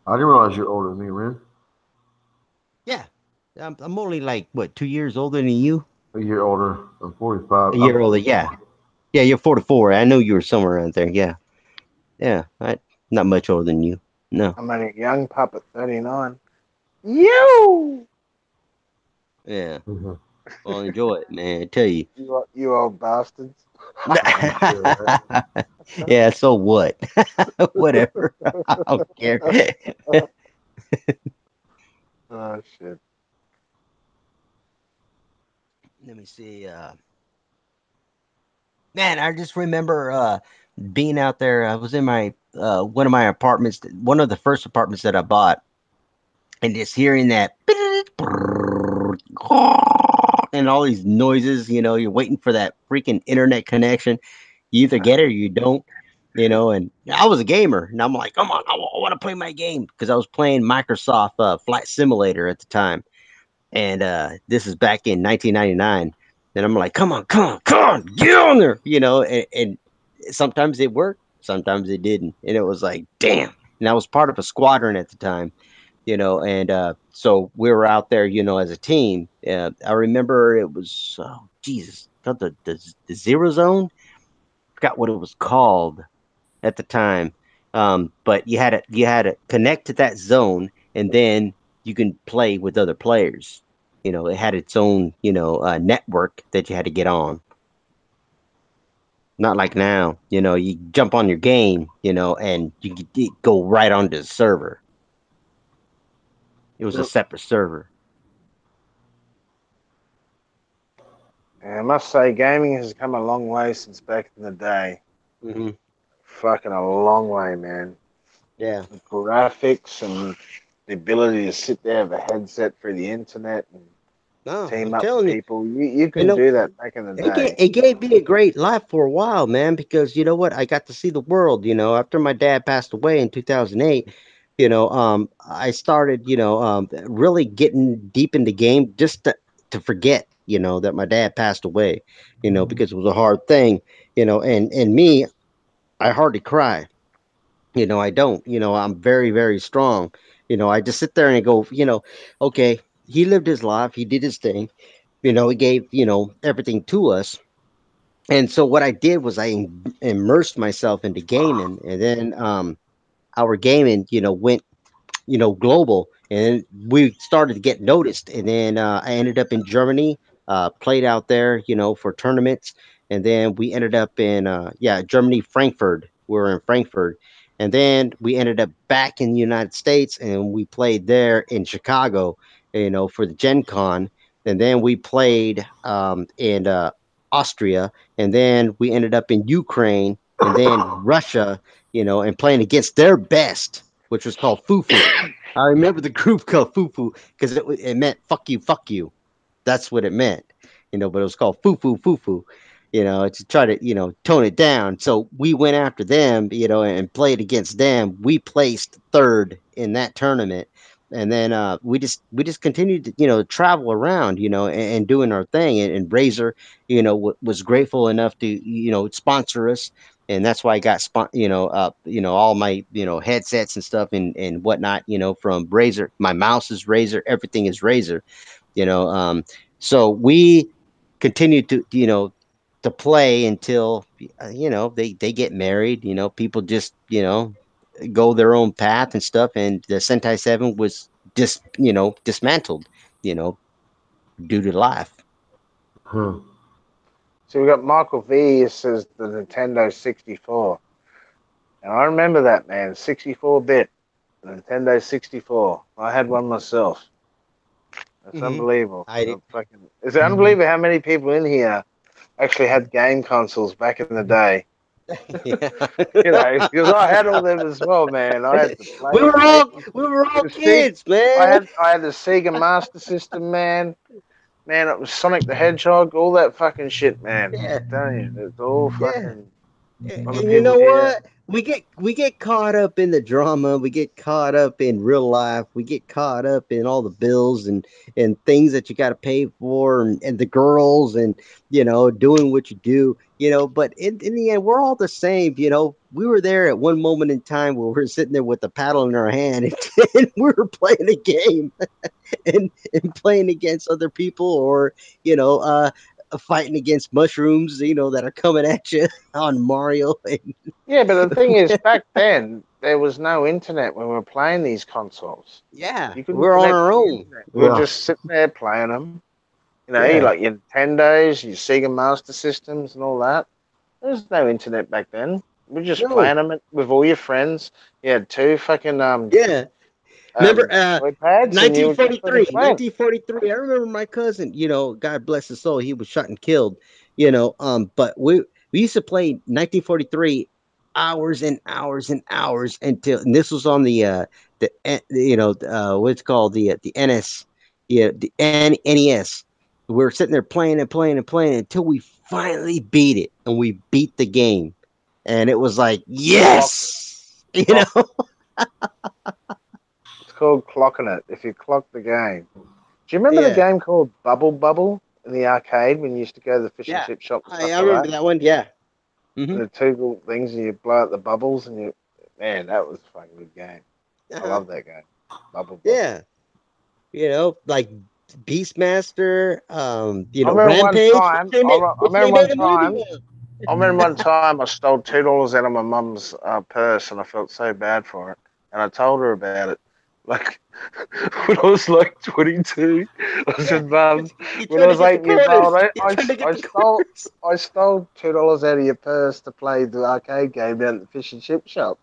I didn't realize you're older than me, Ren. Yeah. I'm only like what, 2 years older than you? A year older. I'm 45. A year older, yeah. Yeah, you're 44. I know you were somewhere around there. Yeah. Yeah. Not much older than you. No. I'm only a young pup at 39. You! Yeah. Mhm. Well, enjoy it, man. I tell you. You old bastards. Yeah, so what? Whatever. I don't care. Oh, shit. Let me see. Man, I just remember being out there. I was in my one of my apartments, one of the first apartments that I bought, and just hearing that and all these noises. You're waiting for that freaking internet connection. You either get it or you don't. And I was a gamer, and I'm like, come on, I want to play my game, because I was playing Microsoft Flight Simulator at the time, and this is back in 1999. And I'm like, come on, get on there, and sometimes it worked, sometimes it didn't, and it was like, damn. And I was part of a squadron at the time, and so we were out there, as a team. I remember it was, oh Jesus, called the Zero Zone. Forgot what it was called at the time. But you had to connect to that zone, and then you can play with other players. It had its own network that you had to get on. Not like now, you jump on your game, and you go right onto the server. It was a separate server. And I must say, gaming has come a long way since back in the day. Hmm. Fucking a long way, man. Yeah. The graphics and the ability to sit there with a headset through the internet and No, team I'm up with telling you, people. You you couldn't know, do that back in the day. it gave me a great life for a while, man, because you know what? I got to see the world, after my dad passed away in 2008. I started, really getting deep in the game, just to forget, that my dad passed away, because it was a hard thing, and me, I hardly cry. I don't. I'm very, very strong. I just sit there and I go, okay, he lived his life, he did his thing, he gave, everything to us. And so what I did was I immersed myself into gaming, and then our gaming, went global, and we started to get noticed. And then I ended up in Germany, played out there, for tournaments, and then we ended up in Germany, Frankfurt. We were in Frankfurt, and then we ended up back in the United States, and we played there in Chicago, for the Gen Con. And then we played in Austria, and then we ended up in Ukraine, and then Russia, and playing against their best, which was called Fufu. I remember the group called Fufu because it meant fuck you, fuck you. That's what it meant, but it was called Fufu, Fufu, to try to, tone it down. So we went after them, and played against them. We placed third in that tournament. And then we just continued to, travel around, and doing our thing. And Razor, was grateful enough to, sponsor us, and that's why I got all my headsets and stuff and whatnot, from Razer. My mouse is Razer, everything is Razer, you know. So we continue to to play until they get married. People just go their own path and stuff, and the Sentai 7 was dismantled, you know, due to life. Hmm. So we got Michael V says the Nintendo 64. And I remember that, man, 64-bit, Nintendo 64. I had one myself. That's Mhm. unbelievable. I did. Is it unbelievable how many people in here actually had game consoles back in the day? Yeah. Because I had all them as well, man. I had the we were all PlayStation, we were all the Sega. kids, man. I had the Sega Master System, man. Man, it was Sonic the Hedgehog, all that fucking shit, man. Yeah, I'm telling you, it's all yeah. fucking. And, A lot of and you people know here. what? We get caught up in the drama. We get caught up in real life. We get caught up in all the bills and things that you got to pay for, and the girls, and doing what you do. But in the end, we're all the same. We were there at one moment in time where we're sitting there with the paddle in our hand, and we were playing a game, and playing against other people, or fighting against mushrooms, that are coming at you on Mario. Yeah, but the thing is, back then there was no internet when we were playing these consoles. Yeah, You couldn't we're on connect to our the own. internet. We were Yeah. just sitting there playing them. You Yeah. like your Nintendos, your Sega Master Systems, and all that. There's no internet back then. We were just No. playing them with all your friends. You had two fucking Yeah. Remember, joypads, and you were just fucking 1943, playing. 1943. I remember my cousin, God bless his soul, he was shot and killed, but we used to play 1943 hours and hours and hours until, and this was on what's called the NS, the NES. We were sitting there playing and playing and playing until we finally beat it, and we beat the game, and it was like, Clocked it. yes, Clocked it. It's called clocking it. If you clock the game. Do you remember the yeah. game called Bubble in the arcade when you used to go to the fish and Yeah, chip shop and I stuff like remember that? that one. Yeah. Hmm. And the two little things, and you blow out the bubbles, and man, that was a fucking good game. I Uh-huh. love that game. Bubble. Yeah. Like Beastmaster, I remember one Rampage. time. Which they made a movie of. I remember one time I stole $2 out of my mum's purse, and I felt so bad for it. And I told her about it. Like when I was like 22, I Yeah, said, "Mum, because you when I trying to was get the 8 years old, quarters. You're trying to get I the stole quarters. $2 out of your purse to play the arcade game down at the fish and chip shop."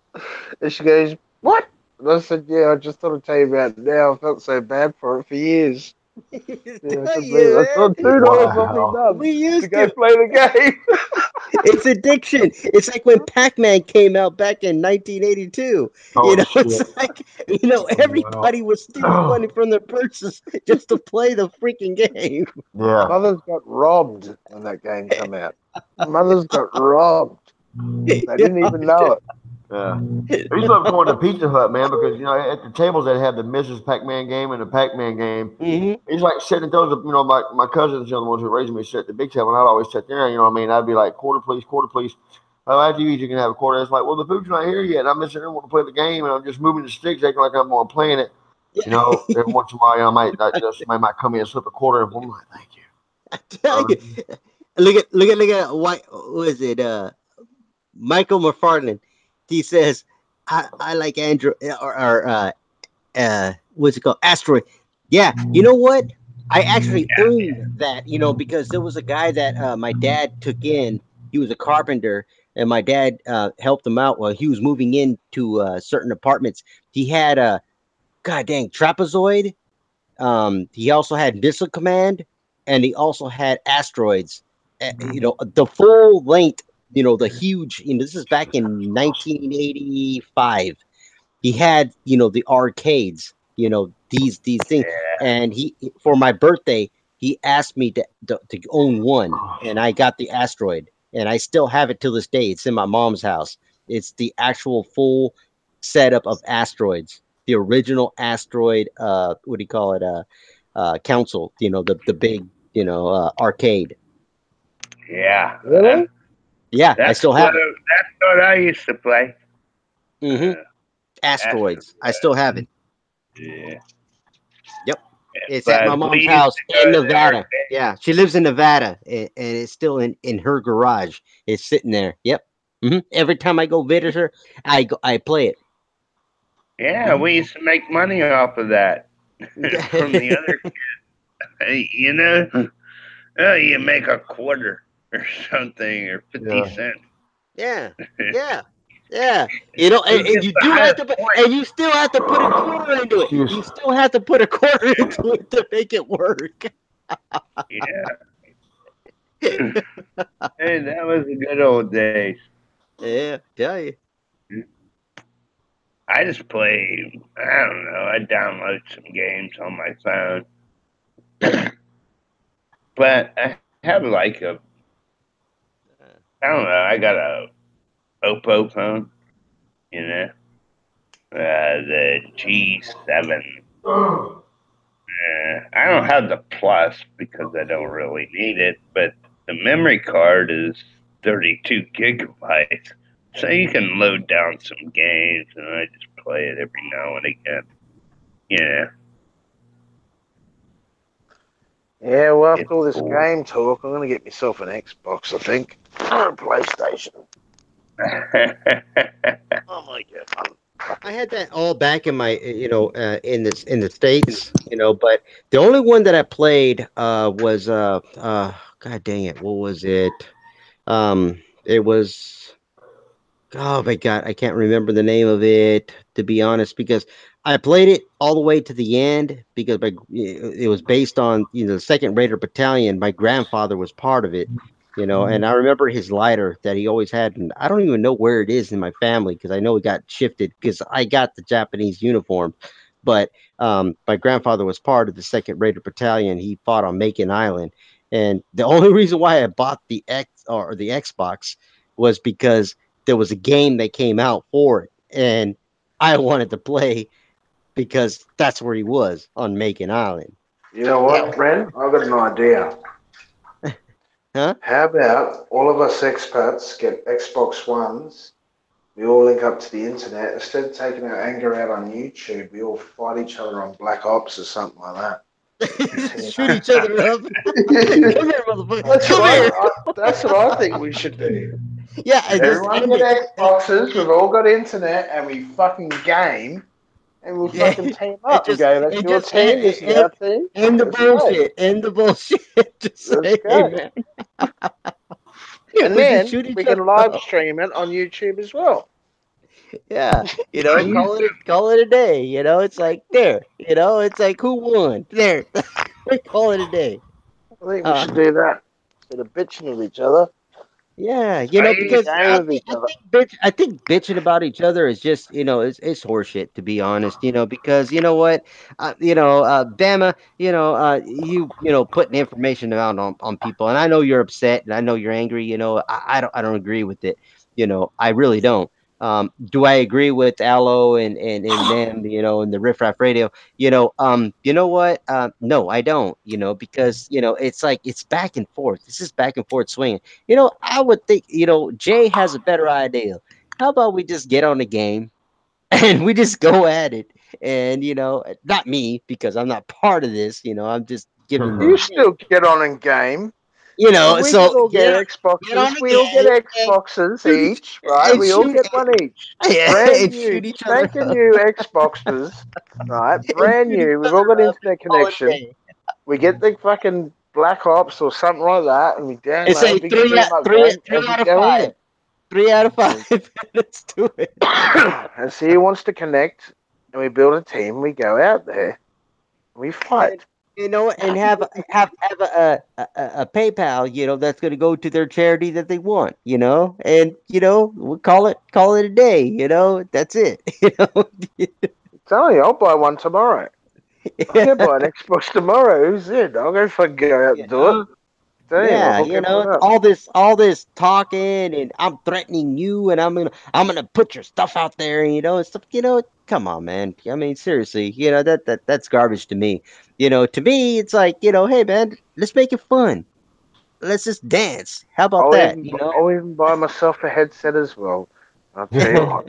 And she goes, "What?" And I said, "Yeah, I just thought I'd tell you about it now. I felt so bad for it for years." Yeah, I Tell couldn't believe it. I you, stole $2 off my Wow. mum we to used go to. play the game. It's addiction. It's like when Pac-Man came out back in 1982. Oh It's shit. like, Wow. everybody was stealing money from their purses just to play the freaking game. Yeah. Mothers got robbed when that game came out. Mothers got robbed. They didn't even know it. I used to love going to Pizza Hut, man, because at the tables they have the Mrs. Pac-Man game and the Pac-Man game. Hmm. It's like sitting at those. My cousins, the ones who raised me, sit at the big table, and I'd always sit there. You know what I mean? I'd be like, quarter, please, quarter, please. Oh, after you eat, you can have a quarter. It's like, well, the food's not here yet. And I'm just sitting there wanting to play the game, and I'm just moving the sticks, acting like I'm playing it. Every once in a while, somebody might come in and slip a quarter, and I'm like, thank you. I tell you, look at what was it? Michael McFarland. He says, I like Android or what's it called? Asteroid. Yeah, you know what? I actually owned that, because there was a guy that my dad took in. He was a carpenter, and my dad helped him out while he was moving into certain apartments. He had a god dang trapezoid. He also had Missile Command, and he also had Asteroids. The full length. The huge. This is back in 1985. He had the arcades, these things, and he for my birthday he asked me to own one, and I got the Asteroid, and I still have it till this day. It's in my mom's house. It's the actual full setup of Asteroids, the original Asteroid, what do you call it, council, the big arcade. Yeah. Really? Yeah, I still have it. That's what I used to play. Hmm. Asteroids, I still have it. Yeah. Yep. It's at my But we mom's used house to go in there. Nevada. Yeah, she lives in Nevada, and it's still in her garage. It's sitting there. Yep. Every time I go visit her, I play it. Yeah, we used to make money off of that from the other. You make a quarter or something or 50 cents. Yeah, yeah, yeah. And you do have to, and you still have to put a quarter into it. You still have to put a quarter into it to make it work. Yeah. Hey, that was the good old days. Yeah, tell you. I just play. I don't know. I download some games on my phone, but I have like a. I don't know. I got a Oppo phone. You know, the G7. I don't have the Plus because I don't really need it, but the memory card is 32 gigabytes. So you can load down some games, and I just play it every now and again. Yeah. Yeah, well, after It's all this cool. game talk, I'm going to get myself an Xbox, I think. Or a PlayStation. Oh, my God. I had that all back in my, in the States, but the only one that I played was God dang it, what was it? It was, oh my God, I can't remember the name of it, to be honest, because I played it all the way to the end because it was based on the Second Raider Battalion. My grandfather was part of it, and I remember his lighter that he always had, and I don't even know where it is in my family because I know it got shifted because I got the Japanese uniform, but my grandfather was part of the Second Raider Battalion. He fought on Macon Island, and the only reason why I bought the Xbox was because there was a game that came out for it, and I wanted to play because that's where he was on Macon Island. You know what, Ren? I've got an idea. Huh? How about all of us expats get Xbox Ones? We all link up to the internet. Instead of taking our anger out on YouTube, we all fight each other on Black Ops or something like that. Shoot each other up. Come here, motherfucker. Come here. That's what I think we should do. Yeah, I just Everyone end get it. Xboxes. We've all got internet, and we fucking game, and we'll Yeah, fucking team it up and just, go. That's it your just, team. This is our team. end the Let's play. bullshit. End the bullshit. Just Let's say, hey, go. man. And We just then shoot each we other can live up. stream it on YouTube as well. Yeah, call it a day. It's like there. It's like who won? There, we call it a day. I think we Uh, should do that instead of bitching at each other. yeah, I used because Game with each other. I think bitching about each other is just it's horseshit, to be honest. Because you know what, Bama, putting information out on people, and I know you're upset, and I know you're angry. I don't agree with it. I really don't. Do I agree with Aloe and them, in the Riff Raff Radio? You know what? No, I don't, because, it's like it's back and forth. This is back and forth swinging. I would think, Jay has a better idea. How about we just get on the game and we just go at it? And, not me, because I'm not part of this, I'm just giving You the still get on and game. We can so all get get on Xboxes. the We all get game and Xboxes shoot each each, right? and We all shoot get one each. Brand and new, shoot each other spanking up new Xboxes, right? and Brand shoot each new. We've all got other up and internet call it a connection. day. We get the fucking Black Ops or something like that, and we And say download. We can beat 'em up game three as we out of go in five. there. 3 out of 5. And, Let's do it. and see who wants to connect, and we build a team. We go out there, and we And fight. and have a PayPal, that's going to go to their charity that they want, and we'll call it a day, that's it, I'm telling you, I'll buy one tomorrow. I'll go buy an Xbox tomorrow. Who's in? I'll go fucking go out you and do it. know. Tell you, I'll Yeah, hook everyone up. all this talking, and I'm threatening you, and I'm gonna put your stuff out there, and stuff. Come on, man. I mean, seriously, that's garbage to me. To me, it's like, hey, man, let's make it fun. Let's just dance. How about that? I'll even buy myself a headset as well. I'll tell you what.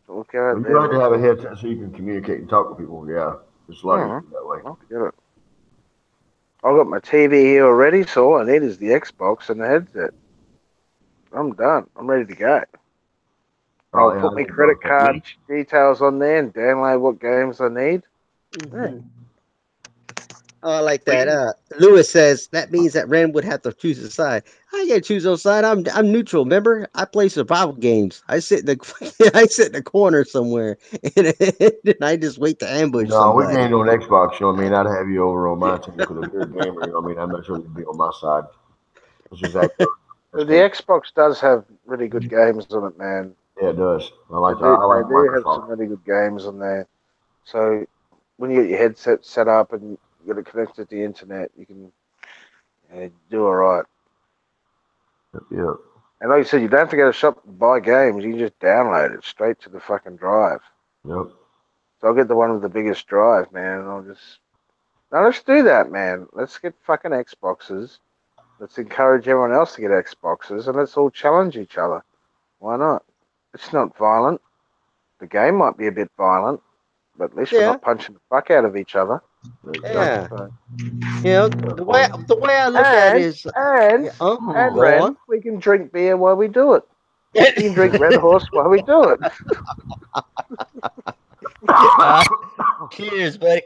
We'll go out You there. like to have a headset so you can communicate and talk with people. Yeah, it's a lot easier that way. I'll get it. I've got my TV here already, so all I need is the Xbox and the headset. I'm done. I'm ready to go. Oh I'll yeah, put I my need credit both. card details on there and download what games I need. Yeah. Oh, I like that. Lewis says that means that Ren would have to choose a side. I can't choose no side. I'm neutral. Remember, I play survival games. I sit in the I sit in the corner somewhere, and I just wait to ambush No, we somebody. gamed on Xbox. You know what I mean? I'd have you over on my team because if you're a gamer, you know what I mean. I'm not sure you'd be on my side. It's just that. The Xbox does have really good games on it, man. Yeah, it does. I They like do, they like do have some Microsoft. really good games on there. So when you get your headset set up and you get it connected to the internet, you can do all right. Yeah. And like you said, you don't have to go to shop and buy games. You can just download it straight to the fucking drive. Yep. So I'll get the one with the biggest drive, man. And I'll just now let's do that, man. Let's get fucking Xboxes. Let's encourage everyone else to get Xboxes, and let's all challenge each other. Why not? It's not violent. The game might be a bit violent, but at least we're Yeah, not punching the fuck out of each other. yeah. So, The way I look at it and is, and yeah, oh, and go Ren, on. we can drink beer while we do it. We can drink Red Horse while we do it. Uh, cheers, buddy.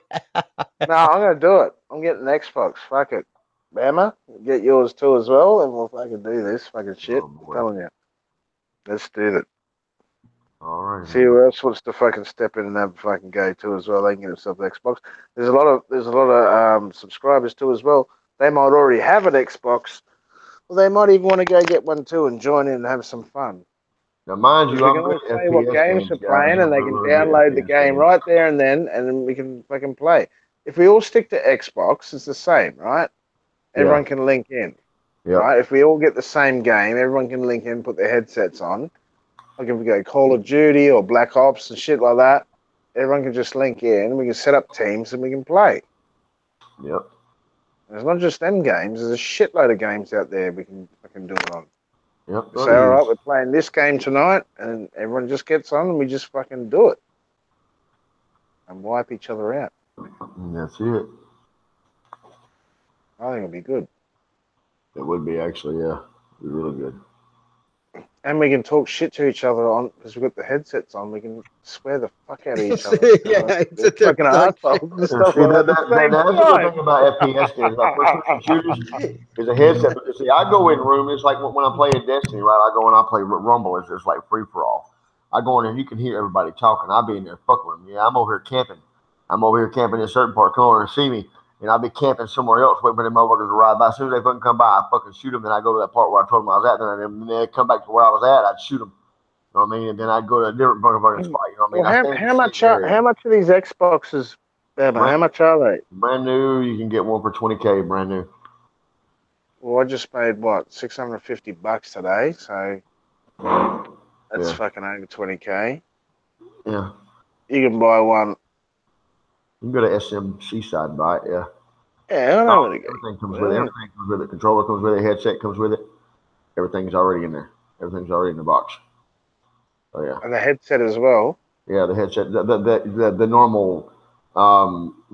No, I'm gonna do it. I'm getting an Xbox. Fuck it. Bama, get yours too as well, and we'll fucking do this fucking shit. Oh I'm boy. telling you. Let's do it. All right. See who else wants to fucking step in and have a fucking go too as well. They can get themselves an Xbox. There's a lot of subscribers too as well. They might already have an Xbox. Well, they might even want to go get one too and join in and have some fun. Now, mind Because you, we I'm can a big all say what FPS games games we're guy. playing, and they can I'm a big download the FPS game games. right there and then we can fucking play. If we all stick to Xbox, it's the same, right? Yeah. Everyone can link in, Yeah. right? If we all get the same game, everyone can link in, put their headsets on. Like if we go Call of Duty or Black Ops and shit like that, everyone can just link in. We can set up teams and we can play. Yep. And it's not just them games. There's a shitload of games out there we can do it on. Yep. We say, all right, we're playing this game tonight, and everyone just gets on and we just fucking do it and wipe each other out. And that's it. I think it'll be good. It would be actually, yeah. It'd be really good. And we can talk shit to each other on because we've got the headsets on. We can swear the fuck out of each other. Yeah, They're fucking assholes and stuff See, like that at the same that's the good time. thing about FPS games, about first-person shooters, is a headset. Because see, I go in room. It's like when I'm playing Destiny, right? I go and I play Rumble. It's just like free for all. I go in there and you can hear everybody talking. I'll be in there fucking with them. Yeah, I'm over here camping. I'm over here camping in a certain part. Come over and see me. And I'll be camping somewhere else, waiting for them motherfuckers to ride by. As soon as they fucking come by, I fucking shoot them. Then I go to that part where I told them I was at. Then they come back to where I was at. I'd shoot them. You know what I mean? And then I'd go to a different fucking spot. You know what I mean? Well, I stay in how the much same area. how much are these Xboxes, Emma? How much are they? Brand new, you can get one for $20K, brand new. Well, I just paid what $650 today, so That's Yeah. fucking over 20K. Yeah. You can buy one. You can go to SM Seaside and buy it. Yeah. Yeah, I know where to go. Everything comes with it. Everything comes with it. Controller comes with it. Headset comes with it. Everything's already in there. Everything's already in the box. Oh yeah. And the headset as well. Yeah, the headset, the normal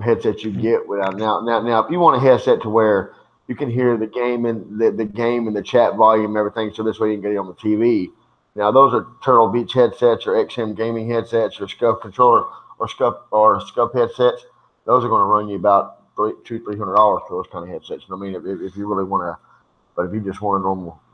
headset you get without now. If you want a headset to where you can hear the game and the game and the chat volume and everything, so this way you can get it on the TV. Now those are Turtle Beach headsets or XM gaming headsets or Scuff controller or Scuff headsets. Those are going to run you about $300 for those kind of headsets. I mean, if you really want to, but if you just want a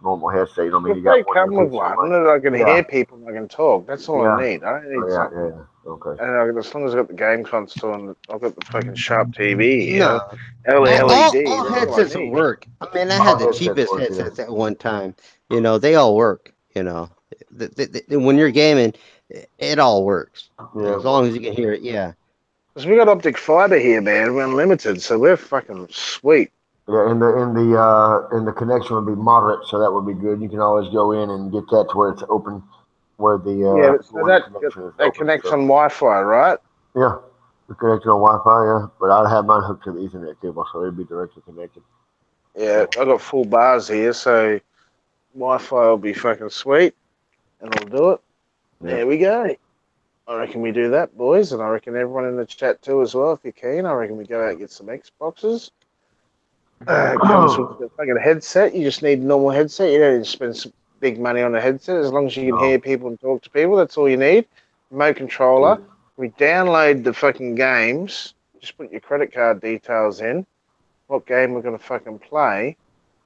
normal headset, I mean, If you got they come with one that I can hear people and I can talk, that's all I need. I don't need something. Yeah, okay. And as long as I've got the game console and I've got the fucking sharp TV here, No, LED, all that's all I headsets need. work. I mean, I All had the headsets cheapest work, yeah. headsets at one time. You know, they all work. You know, when you're gaming, it all works Yeah, as long as you can hear it. Yeah. Because we got optic fiber here, man. We're unlimited, so we're fucking sweet. yeah, and the connection would be moderate, so that would be good. You can always go in and get that to where it's open, where the Yeah, so where the connection is open. connects So, on Wi-Fi, right? yeah, you're connected on Wi-Fi, yeah. But I'd have mine hooked to the Ethernet cable, so they'd be directly connected. Yeah, I got full bars here, so Wi-Fi will be fucking sweet, and I'll do it. Yeah. There we go. I reckon we do that, boys, and I reckon everyone in the chat too as well, if you're keen. I reckon we go out and get some Xboxes. It comes with the fucking headset. You just need a normal headset. You don't need to spend some big money on a headset. As long as you can hear people and talk to people, that's all you need. Remote controller. We download the fucking games. Just put your credit card details in. What game we're going to fucking play,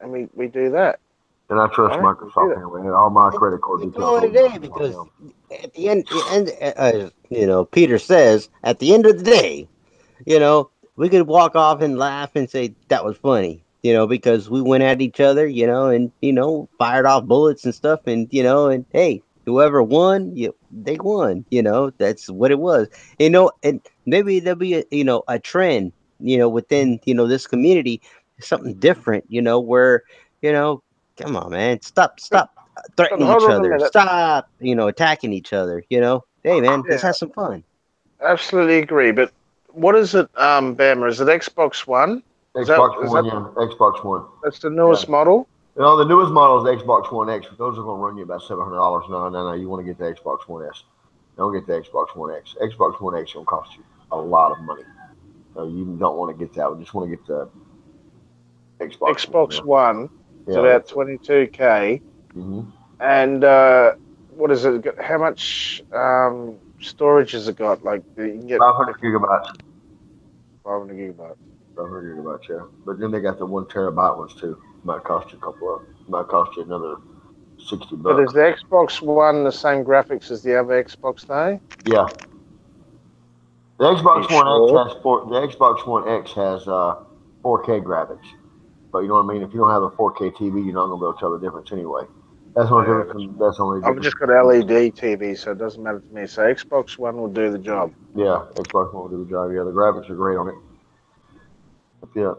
and we do that. And I trust All right, we do Microsoft that. anyway. All my credit card We details. call it a day because at the end, you know, Peter says at the end of the day, you know, we could walk off and laugh and say that was funny, you know, because we went at each other, you know, and you know, fired off bullets and stuff, and you know, and hey, whoever won, they won, you know, that's what it was, you know, and maybe there'll be you know a trend, you know, within you know this community, something different, you know, where you know, come on, man, stop But threatening hold each on a other, minute. stop, you know, attacking each other, you know, hey man, let's Yeah, have some fun. absolutely agree. But what is it, Bama? Is it Xbox One? Xbox Is One, that yeah, Xbox One. that's the Yeah. newest model? You know, the newest model is Xbox One X, but those are going to run you about $700. No. You want to get the Xbox One S. Don't get the Xbox One X. Xbox One X is going to cost you a lot of money. So you don't want to get that one. Just want to get the Xbox One. One is Yeah, about that's it. 22K. Mm-hmm. And what is it? How much storage has it got? Like you can get 500 different gigabytes. 500 gigabytes. 500 gigabytes, yeah. But then they got the 1 terabyte ones too. Might cost you a couple of. Might cost you another $60. But is the Xbox One the same graphics as the other Xbox though? Yeah. The Are you Xbox One sure? X has the Xbox One X has 4K graphics. But you know what I mean? If you don't have a 4K TV, you're not gonna be able to tell the difference anyway. That's the only Yeah, difference. That's the only I've difference. just got LED TV, so it doesn't matter to me. So Xbox One will do the job. Yeah, Xbox One will do the job. Yeah, the graphics are great on it. Yeah.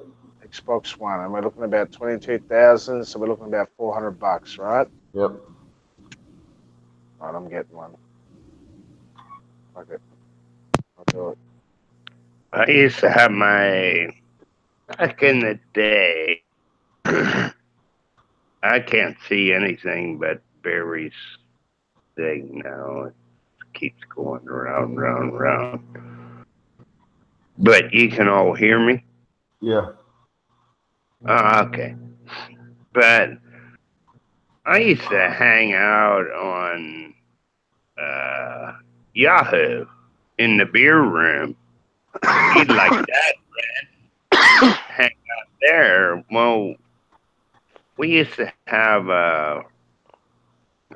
Xbox One, and we're looking about 22,000, so we're looking about $400, right? Yep. Right, I'm getting one. Okay, I'll do it. I used to have my back in the day. I can't see anything but Barry's thing now. It keeps going round, round, round. But you can all hear me? Yeah. Okay. But I used to hang out on Yahoo in the beer room. You'd like that, Brad? Hang out there. Well, we used to have a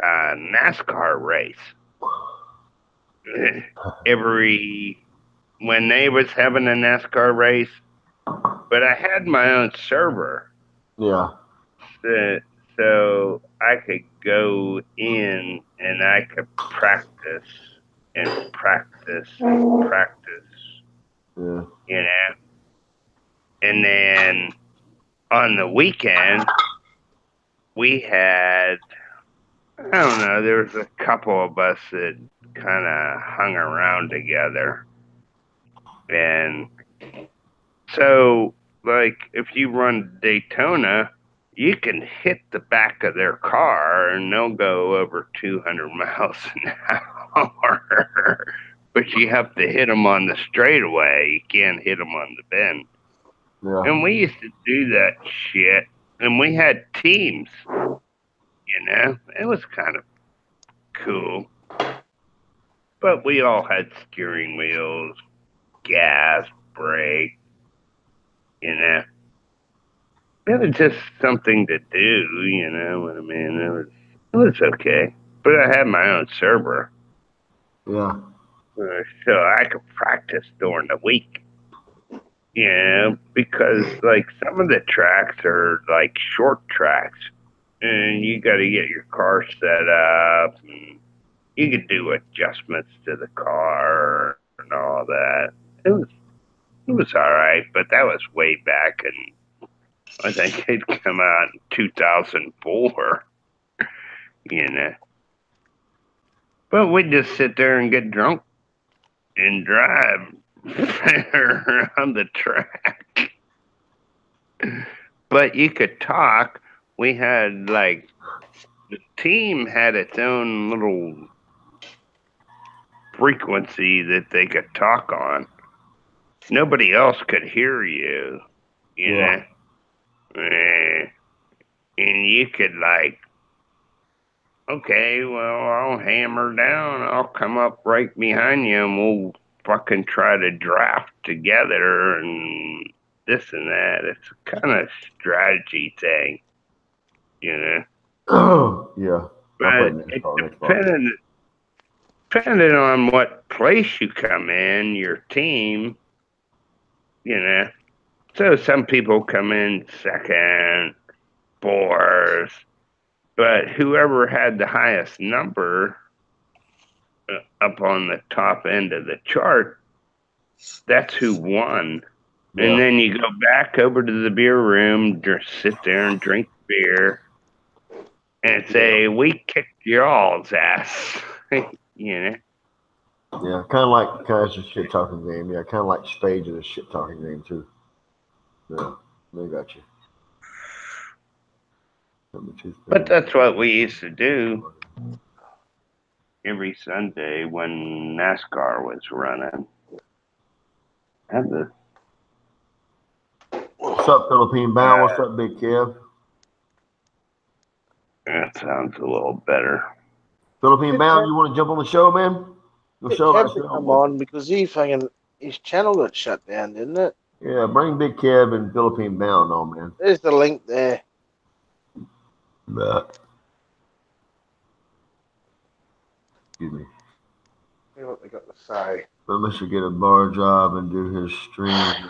NASCAR race when they was having a NASCAR race, but I had my own server, Yeah. so I could go in and I could practice and practice and practice, Yeah. you know. And then on the weekend, we had I don't know. There was a couple of us that kind of hung around together, and so like if you run Daytona, you can hit the back of their car and they'll go over 200 miles an hour. But you have to hit them on the straightaway. You can't hit them on the bend. Yeah. And we used to do that shit. And we had teams, you know? It was kind of cool. But we all had steering wheels, gas, brake, you know? It was just something to do, you know what I mean? It was okay. But I had my own server. Yeah. So I could practice during the week. You know, because like some of the tracks are like short tracks, and you got to get your car set up, and you could do adjustments to the car and all that. It was all right, but that was way back, and I think it come out in 2004. You know, but we'd just sit there and get drunk and drive around the track. But you could talk. We had like the team had its own little frequency that they could talk on. Nobody else could hear you, you know. And you could like, okay, well, I'll hammer down. I'll come up right behind you, and we'll fucking try to draft together and this and that. It's a kind of strategy thing, you know. Yeah. But it depended on what place you come in, your team, you know. So some people come in second, fourth, but whoever had the highest number up on the top end of the chart, that's who won. Yeah. And then you go back over to the beer room, just sit there and drink beer, and say, "We kicked y'all's ass," you know. Yeah, kind of like it's a shit talking game. Yeah, kind of like Spades is a shit talking game too. Yeah, they got you. But that's what we used to do every Sunday when NASCAR was running. What's up, Philippine Bound? What's up, Big Kev? That sounds a little better. Philippine Bound, you want to jump on the show, man? Kev to come on because his channel got shut down, didn't it? Yeah, bring Big Kev and Philippine Bound on, man. There's the link there. Excuse me. See what they got to say. But should get a bar job and do his stream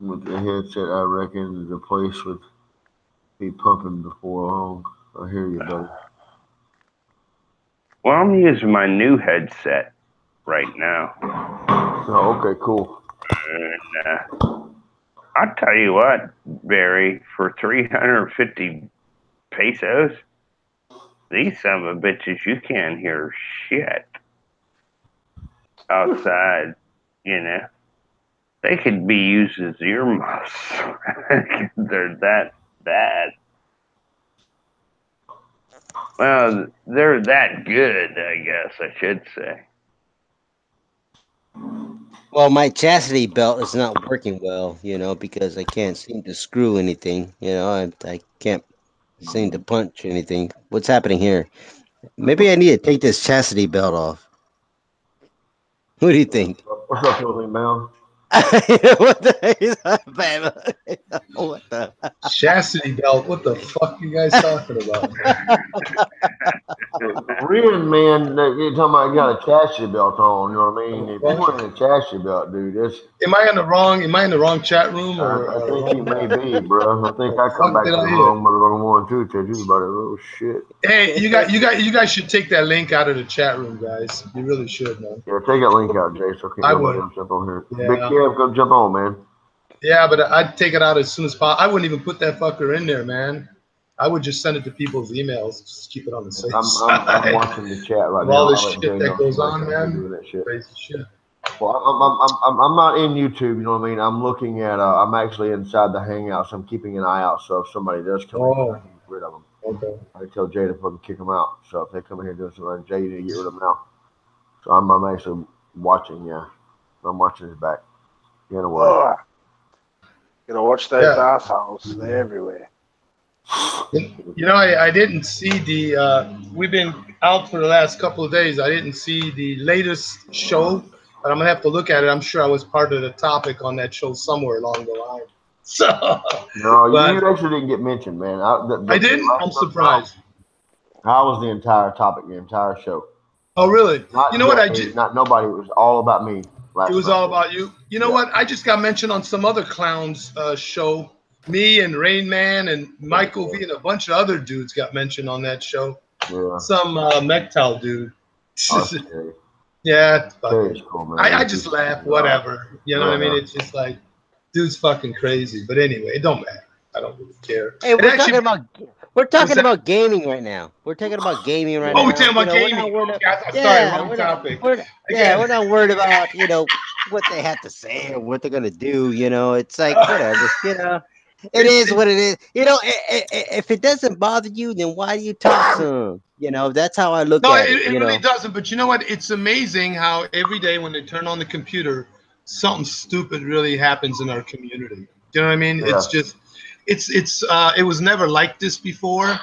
with the headset. I reckon the place would be pumping before long. I hear you, buddy. Well, I'm using my new headset right now. Oh, okay, cool. And I'll tell you what, Barry, for 350 pesos, these son of a bitches, you can't hear shit outside, you know. They could be used as earmuffs. They're that bad. Well, they're that good, I guess I should say. Well, my chastity belt is not working well, you know, because I can't seem to screw anything. You know, I can't seem to punch anything. What's happening here? Maybe I need to take this chastity belt off. What do you think? What's up, Philippine Bound? What the? Chastity belt. What the fuck you guys talking about? Real man, you're talking about you got a chastity belt on. You know what I mean? If you're wearing a chastity belt, dude, that's. Am I in the wrong chat room? Or, I think you may be, bro. I think I come back to the wrong motherfucking one too. Tell you about it. Oh shit. Hey, you guys should take that link out of the chat room, guys. You really should, man. Yeah, take that link out, Jay. So I would jump on here. Yeah. Big Kev, go jump on, man. Yeah, but I'd take it out as soon as possible. I wouldn't even put that fucker in there, man. I would just send it to people's emails, just keep it on the safe I'm side. watching the chat right Of now. all this I'll let shit Jay that know goes so on, I can be man, doing that shit. crazy shit. Well, I'm not in YouTube. You know what I mean? I'm looking at. I'm actually inside the Hangouts. I'm keeping an eye out. So if somebody does come in, I can get rid of them. Okay. I tell Jay to fucking kick them out. So if they come in here doing something, Jay, you need to get rid of them now. So I'm actually watching. Yeah, I'm watching his back. In a way. Oh, gotta watch those assholes. They're everywhere. You know, I didn't see the. We've been out for the last couple of days. I didn't see the latest show, but I'm gonna have to look at it. I'm sure I was part of the topic on that show somewhere along the line. So. No, but you actually didn't get mentioned, man. I didn't. I'm surprised. I was the entire topic, the entire show. Oh, really? Not you know what? not nobody. It was all about me. It was all about you. You know what? I just got mentioned on some other clowns show. Me and Rain Man and Michael V and a bunch of other dudes got mentioned on that show. Yeah. Some Mectal dude. Oh, yeah, it's fucking, cool, man. I just laugh, whatever. You know what I mean? It's just like, dude's fucking crazy. But anyway, it don't matter. I don't really care. Hey, we're talking about gaming right now. We're talking about gaming right now. Oh, we're talking about gaming. Sorry, wrong topic. We're not worried about, what they have to say or what they're gonna do. It's like whatever. It is what it is. If it doesn't bother you, then why do you talk some? That's how I look at it. It really doesn't. But you know what? It's amazing how every day when they turn on the computer, something stupid really happens in our community. You know what I mean? Yeah. It's just, it was never like this before.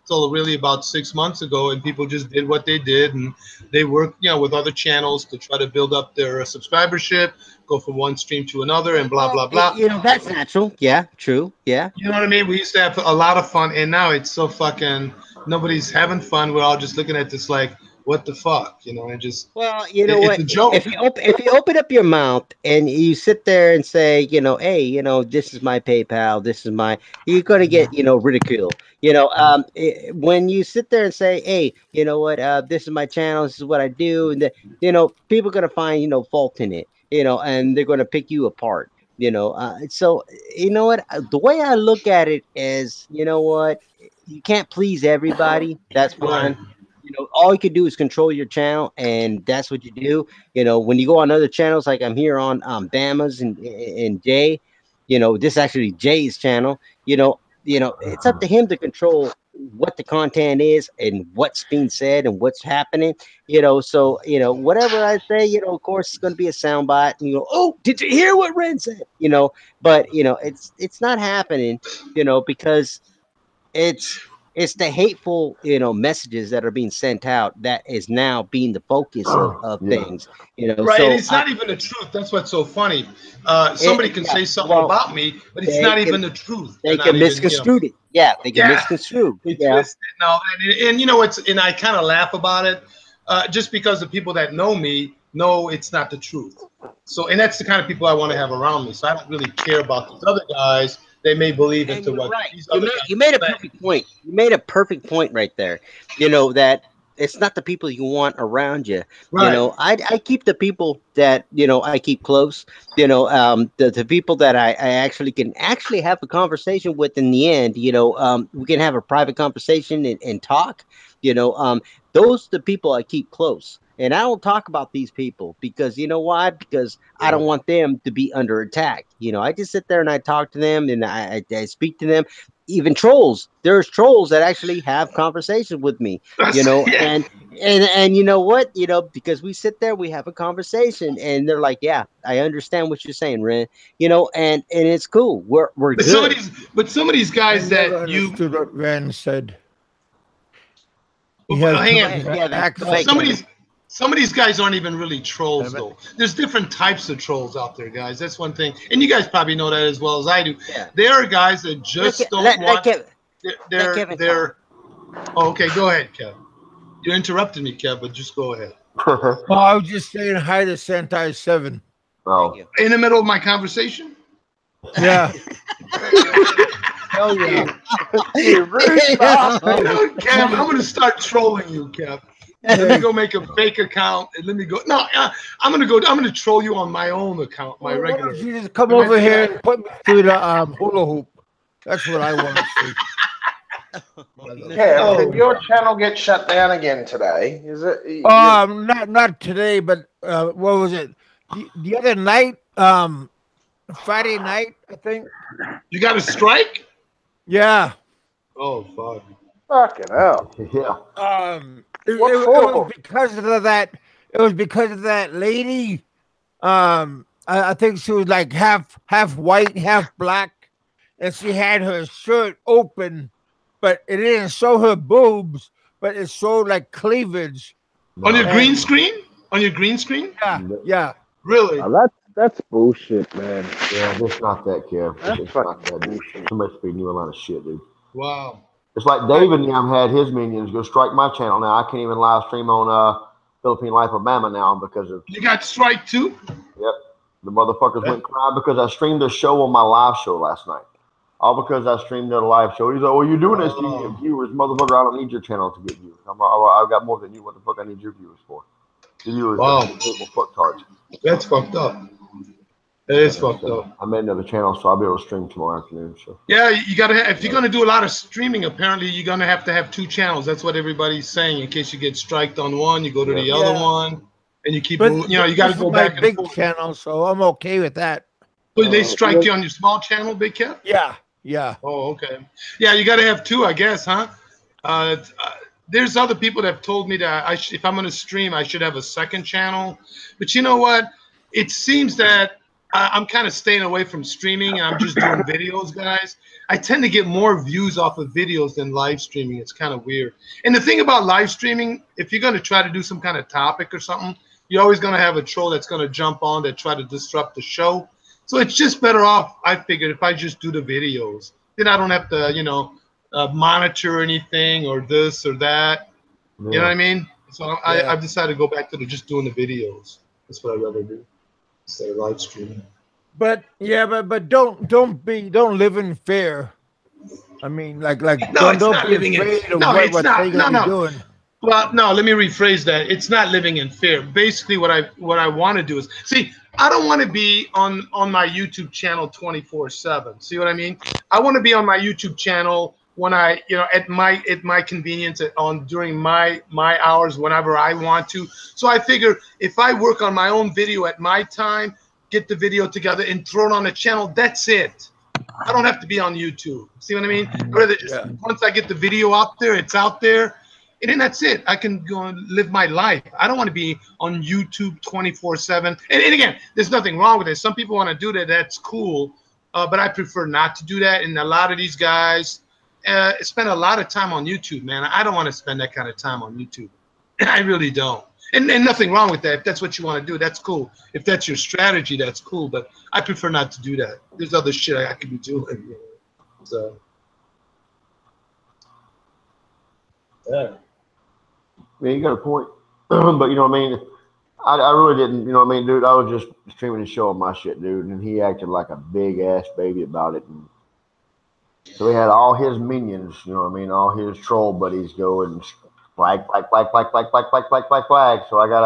Till really about 6 months ago, and people just did what they did, and they worked, with other channels to try to build up their subscribership, go from one stream to another, and blah blah blah. That's natural. Yeah, true. Yeah. You know what I mean? We used to have a lot of fun, and now it's so fucking nobody's having fun. We're all just looking at this like, what the fuck, and just. Well, you know what? It's a joke. If you open up your mouth and you sit there and say, hey, this is my PayPal, this is my, you're gonna get, ridicule. When you sit there and say, hey, you know what? This is my channel. This is what I do, and people are gonna find, fault in it, and they're gonna pick you apart. So you know what? The way I look at it is, you can't please everybody. That's one. All you can do is control your channel, and that's what you do. When you go on other channels, like I'm here on Bama's and Jay, this is actually Jay's channel. It's up to him to control what the content is and what's being said and what's happening. So whatever I say, of course, it's going to be a soundbite. And you go, oh, did you hear what Ren said? But it's not happening. Because it's the hateful, messages that are being sent out that is now being the focus of things, Right, So and it's not even the truth. That's what's so funny. Somebody can say something about me, but it's not even the truth. They can misconstrue it. Yeah, they can misconstrue. They twist it and all that. And and I kind of laugh about it, just because the people that know me know it's not the truth. So, and that's the kind of people I want to have around me. So I don't really care about these other guys. They may believe into what. Right. You made a perfect point. You made a perfect point right there. That it's not the people you want around you. Right. I keep the people that I keep close. The people that I actually can have a conversation with in the end. We can have a private conversation and talk. Those are the people I keep close. And I don't talk about these people because you know why? Because I don't want them to be under attack. I just sit there and I talk to them and I speak to them. Even trolls, there's trolls that actually have conversations with me. And you know what? Because we sit there, we have a conversation, and they're like, "Yeah, I understand what you're saying, Ren." And it's cool. We're good. Some of these guys I never that you understood what Ren said. Some of these guys aren't even really trolls, though. There's different types of trolls out there, guys. That's one thing, and you guys probably know that as well as I do. Yeah. There are guys that just don't want. They're. Oh, okay. Go ahead, Kev. You interrupted me, Kev, but just go ahead. Oh, I was just saying hi to Sentai 7. Oh. In the middle of my conversation. Yeah. Hell yeah. Kev, I'm gonna start trolling you, Kev. Let me go make a fake account and let me go. No, I'm gonna troll you on my own account, my regular. You just come over here and put me through the hula hoop. That's what I want to see. Kev, Oh. did your channel get shut down again today? Is it? Not today, but what was it? The other night, Friday night, I think. You got a strike? Yeah. Oh, fuck. Fucking hell. Yeah. It What was for? because of that. It was because of that lady. I think she was like half white, half black, and she had her shirt open, but it didn't show her boobs, but it showed like cleavage. On your green And screen? On your green screen? yeah. Really? That's bullshit, man. Yeah, it's not that, Kev. That's It's not fucking that. bullshit. Somebody's feeding you a lot of shit, dude. Wow. It's like David Yam had his minions go strike my channel. Now I can't even live stream on Philippine Life of Mama now because of You got strike too? the motherfuckers went crying because I streamed a show on my live show last night. All because I streamed their live show. He's like, "Well, you're doing this to get viewers, motherfucker. I don't need your channel to get views. I've got more than you. What the fuck I need your viewers for? The viewers Wow. are hateful fucktards." That's fucked up. It is fucked up. I made another channel, so I'll be able to stream tomorrow afternoon. So Yeah, you gotta if you're gonna do a lot of streaming, apparently you're gonna have to have two channels. That's what everybody's saying. In case you get striked on one, you go to the other one, and you keep. But You know, you got to this go is my back and big forth. channel, so I'm okay with that. So they strike you on your small channel, Big Cat? Yeah. Oh, okay. Yeah, you got to have two, I guess, huh? There's other people that have told me that if I'm going to stream, I should have a second channel. But you know what? It seems that I'm kind of staying away from streaming, and I'm just doing videos, guys. I tend to get more views off of videos than live streaming. It's kind of weird. And the thing about live streaming, if you're going to try to do some kind of topic or something, you're always going to have a troll that's going to jump on that try to disrupt the show. So it's just better off, I figured, if I just do the videos. Then I don't have to, monitor anything or this or that. You know what I mean? So I've decided to go back to just doing the videos. That's what I'd rather do instead of live streaming. But don't live in fear. I mean, like No, don't, it's don't not be living in. afraid of No, what it's not. they're gonna No. be doing. Well, no, let me rephrase that. It's not living in fear. Basically, what I want to do is see. I don't want to be on my YouTube channel 24/7. See what I mean? I want to be on my YouTube channel when I, at my convenience, during my hours, whenever I want to. So I figure if I work on my own video at my time, get the video together and throw it on the channel, that's it. I don't have to be on YouTube. See what I mean? I'd rather just once I get the video out there, it's out there. And then that's it. I can go and live my life. I don't want to be on YouTube 24/7. And again, there's nothing wrong with it. Some people want to do that. That's cool. But I prefer not to do that. And a lot of these guys spend a lot of time on YouTube, man. I don't want to spend that kind of time on YouTube. I really don't. And nothing wrong with that. If that's what you want to do, that's cool. If that's your strategy, that's cool. But I prefer not to do that. There's other shit I could be doing. So, yeah. yeah, you got a point. But you know what I mean? I really didn't, dude. I was just streaming and showing my shit, dude, and he acted like a big ass baby about it. And so he had all his minions, all his troll buddies go and flag. So I got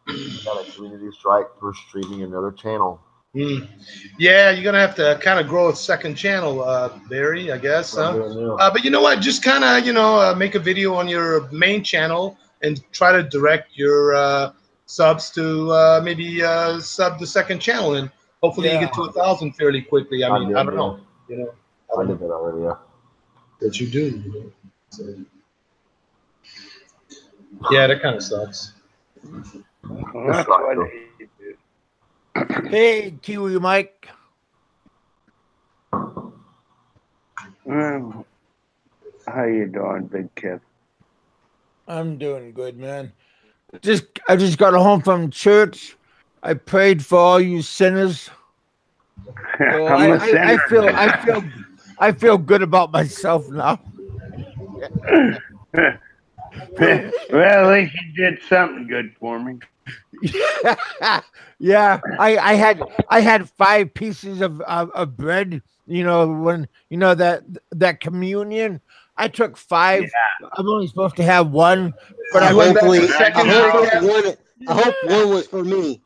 a community strike for streaming another channel. Yeah, you're gonna have to kind of grow a second channel, Barry, I guess. But you know what? Just kind of make a video on your main channel and try to direct your subs to maybe sub the second channel, and hopefully you get to 1,000 fairly quickly. I mean, I don't know. I did that already. Yeah. That you do. So, yeah, that kind of sucks. That's what he did. Hey, Kiwi Mike. How you doing, Big Kid? I'm doing good, man. I just got home from church. I prayed for all you sinners. So I feel good about myself now. Well, at least you did something good for me. Yeah, I had 5 pieces of bread. When that communion, I took 5. Yeah. I'm only supposed to have 1, but I hope one was for me.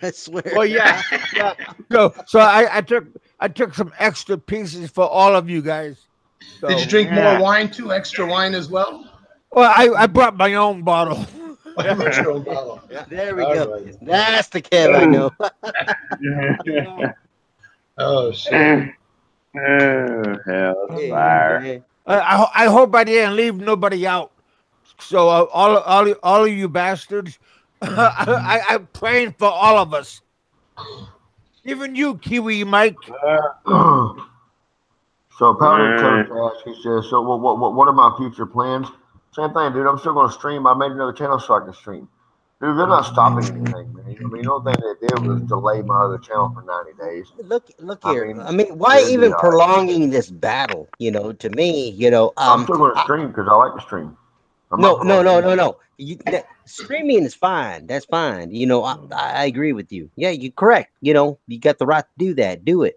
I swear. Well, yeah. So I took some extra pieces for all of you guys. Did you So, drink more Yeah. wine too? Extra wine as well? well, I brought my own bottle. Oh, you brought your own bottle. There we All go. right. That's the Kev I know. Oh shit. Oh, hell's Hey, fire. man. I hope I didn't leave nobody out. So all of you bastards, I'm praying for all of us, even you, Kiwi Mike. So Powder Uh, Toast asked, he says, so what are my future plans? Same thing, dude. I'm still going to stream. I made another channel so I can stream. Dude, they're not stopping anything, man. I mean, the only thing they did was delay my other channel for 90 days. Look I here. mean, I mean, why it'd be even all right. prolonging this battle? To me, I'm still going to stream because I like to stream. I'm not no, no, prolonging no, no, anything. no. Streaming is fine. That's fine. I agree with you. Yeah, you're correct. You got the right to do that. Do it.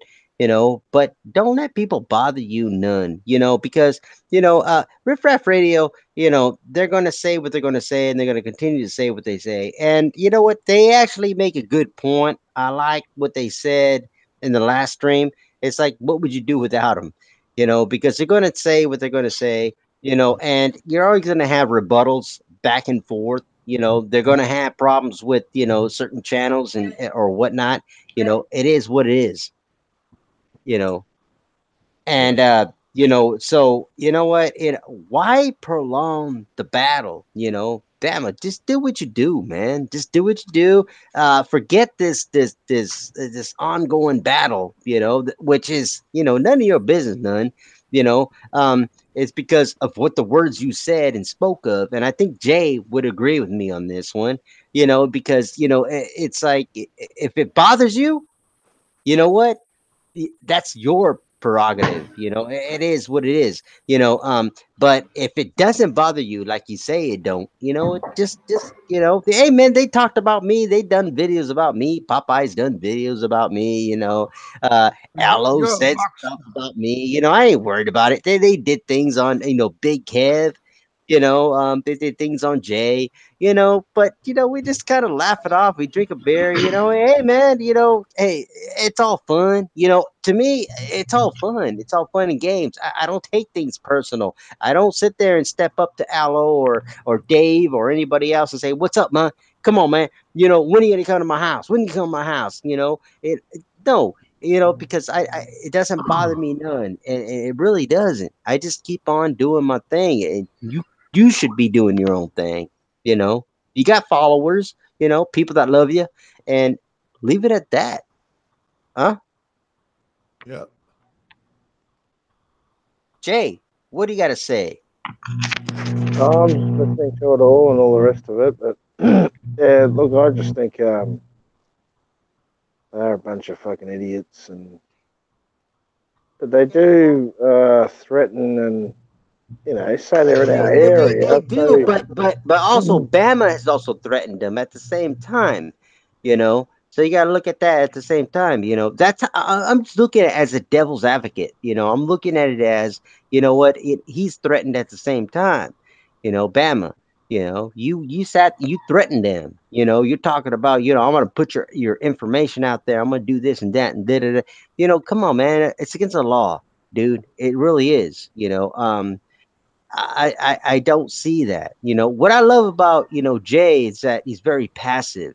But don't let people bother you none. Because Riff Raff Radio. They're gonna say what they're gonna say, and they're gonna continue to say what they say. And you know what? They actually make a good point. I like what they said in the last stream. It's like, what would you do without them? Because they're gonna say what they're gonna say, and you're always going to have rebuttals back and forth. They're going to have problems with, certain channels and or whatnot. It is what it is, you know. And so you know what? Why prolong the battle? Bama, just do what you do, man. Just do what you do. Forget this ongoing battle. Which is none of your business, none. It's because of what the words you said and spoke of, and I think Jay would agree with me on this one. Because it's like if it bothers you, you know what? That's your prerogative. It is what it is. But if it doesn't bother you, like you say it don't, just hey man, they talked about me, they done videos about me, Popeye's done videos about me, uh Aloe You're a said box. stuff about me. I ain't worried about it. They did things on Big Kev. They did things on Jay, but we just kind of laugh it off. We drink a beer, hey man, hey, it's all fun. To me, it's all fun. It's all fun and games. I don't take things personal. I don't sit there and step up to Aloe or Dave or anybody else and say, "What's up, man? Come on, man. When are you gonna come to my house? When you come to my house?" No. Because it doesn't bother me none, and it really doesn't. I just keep on doing my thing, and you should be doing your own thing. You got followers, people that love you, and leave it at that. Huh? Yeah. Jay, what do you got to say? I'm just listening to it all and all the rest of it, but yeah, look, I just think they're a bunch of fucking idiots, and but they do threaten and say they're in our They area. do, So but also Bama has also threatened them at the same time. So you got to look at that at the same time. I'm just looking at it as a devil's advocate. I'm looking at it as what he's threatened at the same time. Bama. You threatened them. You're talking about I'm gonna put your information out there. I'm gonna do this and that and da da da. Come on, man. It's against the law, dude. It really is. I don't see that. What I love about Jay is that he's very passive,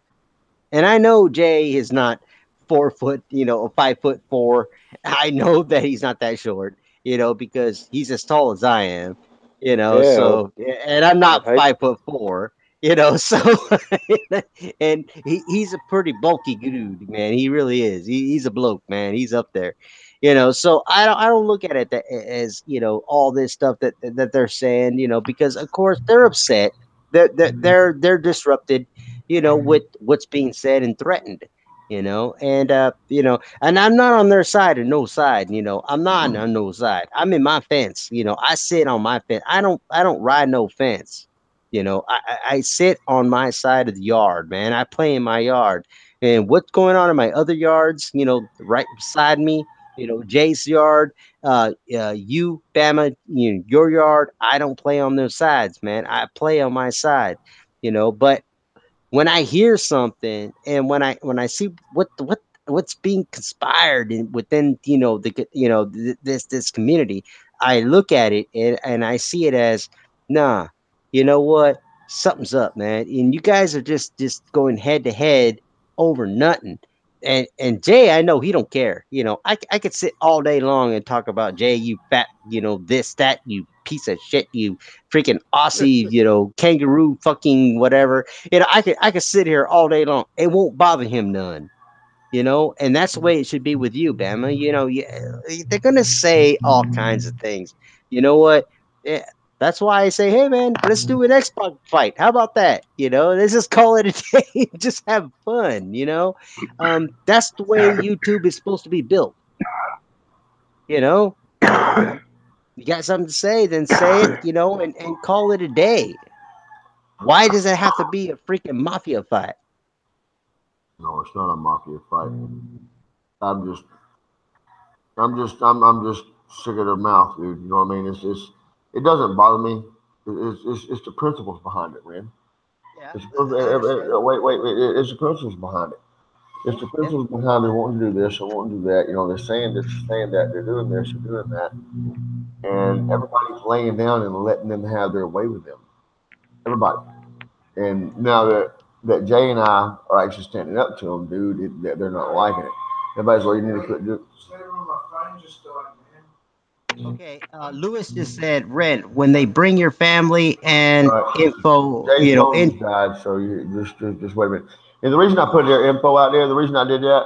and I know Jay is not 4 foot, or 5 foot four. I know that he's not that short, because he's as tall as I am, yeah, So and I'm I'd not hate. 5'4", so and he's a pretty bulky dude, man. He really is. He's a bloke, man. He's up there. So I don't look at it as all this stuff that they're saying, because of course they're upset. They're disrupted, with what's being said and threatened, and I'm not on their side or no side, I'm not on no side. I'm in my fence, I sit on my fence. I don't ride no fence. I sit on my side of the yard, man. I play in my yard. And what's going on in my other yards, right beside me, Jay's yard, you, Bama, your yard. I don't play on those sides, man. I play on my side, but when I hear something and when I see what's being conspired within this community, I look at it and I see it as, nah, you know what? Something's up, man. And you guys are just going head to head over nothing. And Jay, I know he don't care. I could sit all day long and talk about Jay, you fat, this, that, you piece of shit, you freaking Aussie, kangaroo, fucking whatever. I could sit here all day long. It won't bother him none. And that's the way it should be with you, Bama. They're gonna say all kinds of things. You know what? Yeah, that's why I say, hey man, let's do an Xbox fight. How about that? Let's just call it a day. Just have fun. That's the way YouTube is supposed to be built. You know, you got something to say, then say it. And call it a day. Why does it have to be a freaking mafia fight? No, it's not a mafia fight. I'm just, I'm just sick of their mouth, dude. You know what I mean? It doesn't bother me. It's the principles behind it, man. Yeah, It's, I understand. wait. It's the principles behind it. It's the Yeah. principles behind they wanting to do this or wanting to do that. They're saying this, saying that, they're doing this, they're doing that, and everybody's laying down and letting them have their way with them. Everybody. And now that Jay and I are actually standing up to them, dude, they're not liking it. Everybody's like, you need to quit doing. Okay, Lewis just said, Ren, when they bring your family and All right. info, Jay's phone in just died, so you just wait a minute. And the reason I put their info out there, the reason I did that,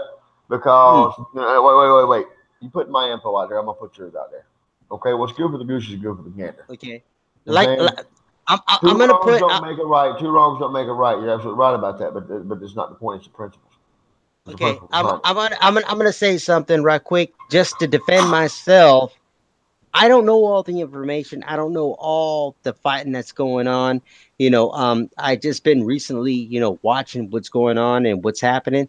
mm, because wait. You put my info out there, I'm gonna put yours out there. Okay, what's good for the goose is good for the gander. okay, You know what I'm like, saying? I'm Two gonna wrongs put, don't make a right. Two wrongs don't make a right. You're absolutely right about that. But it's not the point. It's the principles. It's the okay, principles I'm behind it. I'm gonna I'm gonna I'm gonna say something right quick just to defend myself. I don't know all the information. I don't know all the fighting that's going on. I just been recently, watching what's going on and what's happening.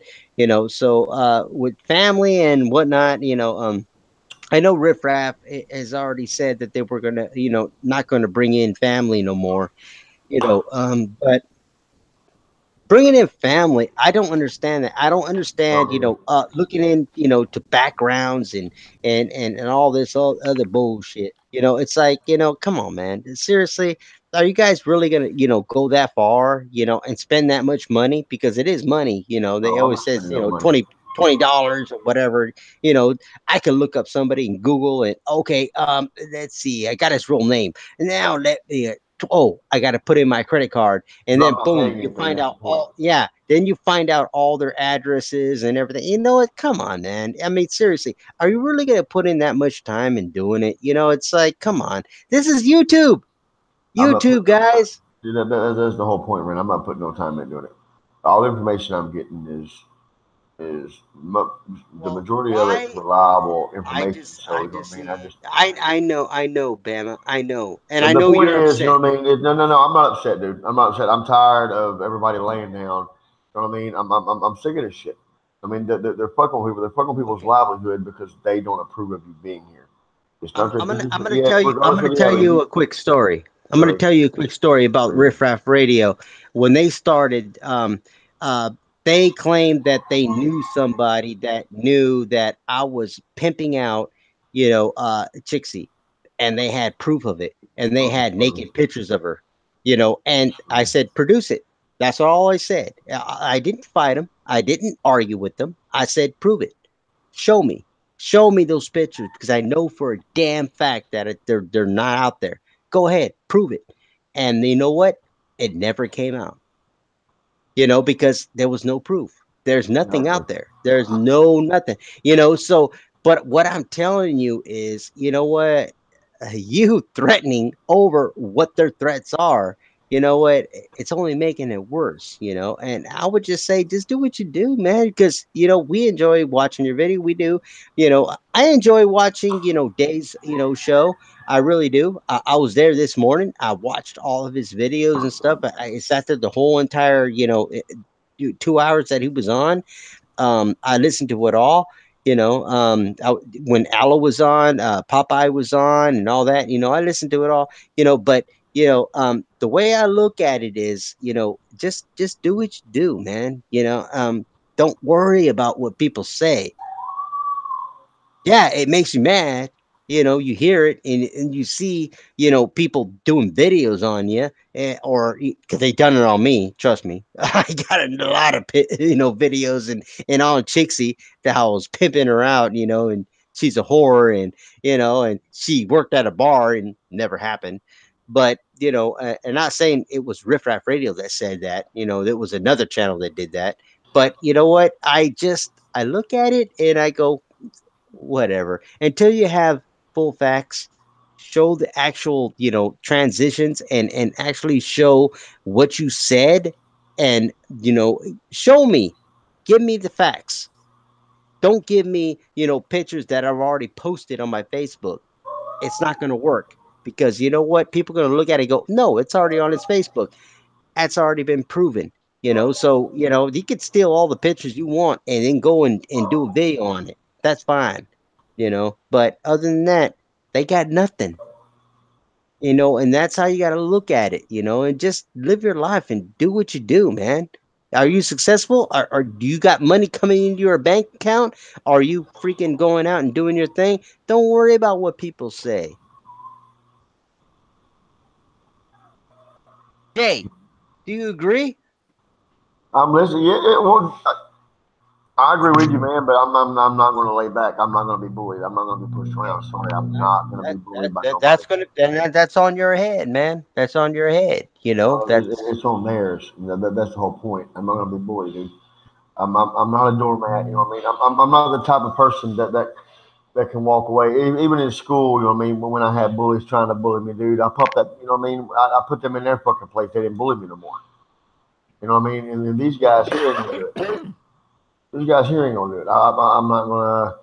So with family and whatnot, I know Riff Raff has already said that they were gonna, not gonna bring in family no more. But bringing in family, I don't understand that. I don't understand, looking in, to backgrounds and all this other bullshit. It's like, come on, man. Seriously, are you guys really gonna, go that far, and spend that much money? Because it is money. They Oh, I'm always not says, spending no money. $20 or whatever. You know, I can look up somebody and Google it. Okay, let's see. I got his real name. Now let me. Oh, I got to put in my credit card, and But I'm then not boom, saying you anything. find That's out the point. all. Yeah, then you find out all their addresses and everything. You know what? Come on, man. I mean, seriously, are you really gonna put in that much time in doing it? It's like, come on. This is YouTube. I'm not YouTube, putting no time. guys. See, that's the whole point, man. I'm not putting no time in doing it. All the information I'm getting is the Well, majority of it is why? reliable I information. just, So I you know what just I mean. I see. just I know, Bama. I know, and I the know point you're is, you upset. know what I mean. No. I'm not upset, dude. I'm not upset. I'm tired of everybody laying down. You know what I mean? I'm sick of this shit. I mean, they're fucking with people. They're fucking with people's Okay. livelihood because they don't approve of you being here. It's I'm not their I'm gonna business, I'm but gonna yeah, tell you I'm regardless gonna of the tell other. you a quick story. I'm Go gonna ahead. tell you a quick story about Go ahead. Riff Raff Radio. When they started, uh, they claimed that they knew somebody that knew that I was pimping out, Chixie, and they had proof of it, and they Oh, had naked pictures of her, and I said, produce it. That's all I said. I didn't fight them. I didn't argue with them. I said, prove it. Show me. Show me those pictures because I know for a damn fact that they're not out there. Go ahead, prove it. And you know what? It never came out. Because there was no proof. There's nothing exactly. out there. There's no nothing. So but what I'm telling you is, you know what? You threatening over what their threats are, you know what? It's only making it worse, And I would just say, just do what you do, man, because we enjoy watching your video. We do, I enjoy watching, Dave's, show. I really do. I was there this morning. I watched all of his videos and stuff. I sat there the whole entire, 2 hours that he was on. I listened to it all. When Aloe was on, Popeye was on, and all that. I listened to it all. But the way I look at it is, just do what you do, man. Don't worry about what people say. Yeah, it makes you mad. You hear it and you see, people doing videos on you, or because they done it on me. Trust me, I got a lot of videos and on Chixie that I was pimping her out, and she's a whore, and she worked at a bar and never happened. But and not saying it was Riff Raff Radio that said that. There was another channel that did that. But you know what? I look at it and I go, whatever. Until you have full facts, show the actual, transitions and actually show what you said, and show me, give me the facts. Don't give me, pictures that I've already posted on my Facebook. It's not going to work, because you know what? People are going to look at it and go, no, it's already on his Facebook. That's already been proven. So you could steal all the pictures you want and then go and do a video on it. That's fine. But other than that, they got nothing. And that's how you got to look at it. And just live your life and do what you do, man. Are you successful? Or do you got money coming into your bank account? Are you freaking going out and doing your thing? Don't worry about what people say. Jay, do you agree? I'm listening. Yeah, well, I agree with you, man. But I'm not going to lay back. I'm not going to be bullied. I'm not going to be pushed around. Sorry, I'm No, not going to be bullied by nobody. that's gonna that's on your head, man. That's on your head. That's It's on theirs. That's the whole point. I'm not going to be bullied, dude. I'm not a doormat. You know what I mean? I'm not the type of person that can walk away. Even in school, you know what I mean? When I had bullies trying to bully me, dude, I popped that. You know what I mean? I put them in their fucking place. They didn't bully me no more. You know what I mean? And then these guys here ain't gonna do it. These guys here ain't gonna do it. I'm not gonna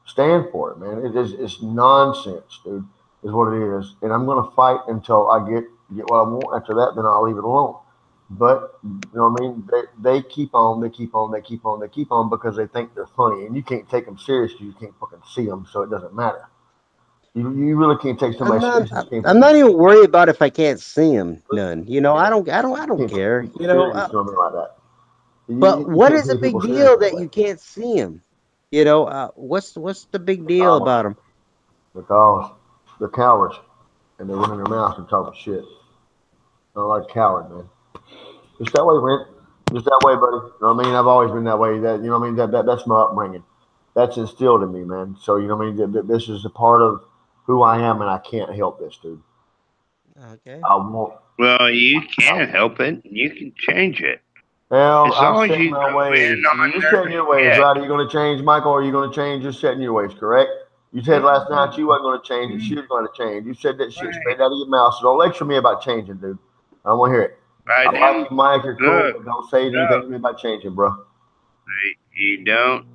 stand for it, man. It's nonsense, dude. Is what it is. And I'm gonna fight until I get what I want. After that, then I'll leave it alone. But you know what I mean? They keep on, they keep on, they keep on, they keep on because they think they're funny, and you can't take them seriously. You can't fucking see them, so it doesn't matter. You really can't take I'm somebody not. seriously. You can't I'm fucking not see even them. worried about if I can't see him. None. Yeah, I don't you can't take care. people serious. You know what I mean? Like that. But You what can't is a take people big serious deal that that way you can't see him? What's the big deal because about him? because they're cowards and they're running their mouths and talking shit. I'm like a coward, man. Just that way, Brent. Just that way, buddy. You know what I mean? I've always been that way. That you know what I mean? That's my upbringing. That's instilled in me, man. So you know what I mean? This is a part of who I am, and I can't help this, dude. Okay. I won't. Well, you I, can't help it. You can change it. Hell, As I've long as set you my go ways. in on You're their setting your ways, shit. right? Are you going to change, Michael? Or are you going to change? You're setting your ways, correct? You said last night you wasn't going to change, and she was going to change. You said that shit Right. straight out of your mouth. So don't lecture me about changing, dude. I don't want to hear it. I I like don't you, Mike. You're cool, look. but don't say anything Look. to me about changing, bro. You don't.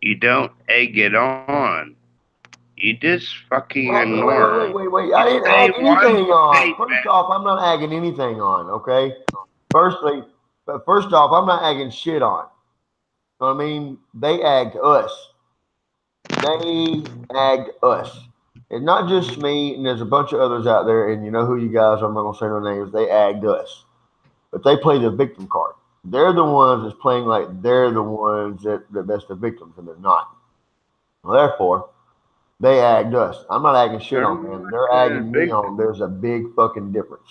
You don't egg it on. You just fucking Wait, ignore wait, them. wait, wait, wait. You I didn't say ag one anything on. First statement. off, I'm not agging anything on, okay? Firstly, but first off, I'm not agging shit on. You know what I mean? They agged us. They agged us. And not just me, and there's a bunch of others out there, and you know who you guys are. I'm not going to say no names. They agged us. But they play the victim card. They're the ones that's playing like they're the ones that's the victims, and they're not. Therefore, they agged us. I'm not agging shit They're on not them. They're the agging me on. victim. There's a big fucking difference.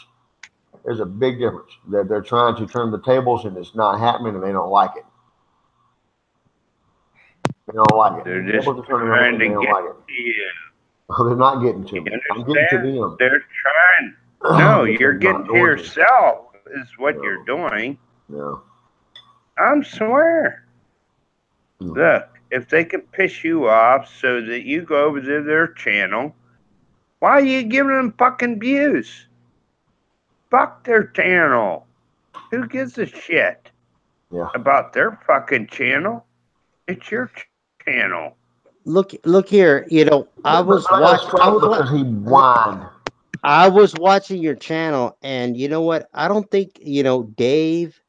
There's a big difference. That they're trying to turn the tables, and it's not happening, and they don't like it. They don't like it. They're The just tables are turning on, trying and to they don't get like it. to you. They're not getting to You me. I'm getting to understand? them. They're trying. No, But you're they're getting not to going to. yourself, is what you're No, doing. no. I'm swear. Mm. Look, if they can piss you off so that you go over to their channel, why are you giving them fucking views? Fuck their channel. Who gives a shit Yeah. about their fucking channel? It's your channel. Look here. But I got a strike because he whined. I was watching your channel, and you know what? I don't think Dave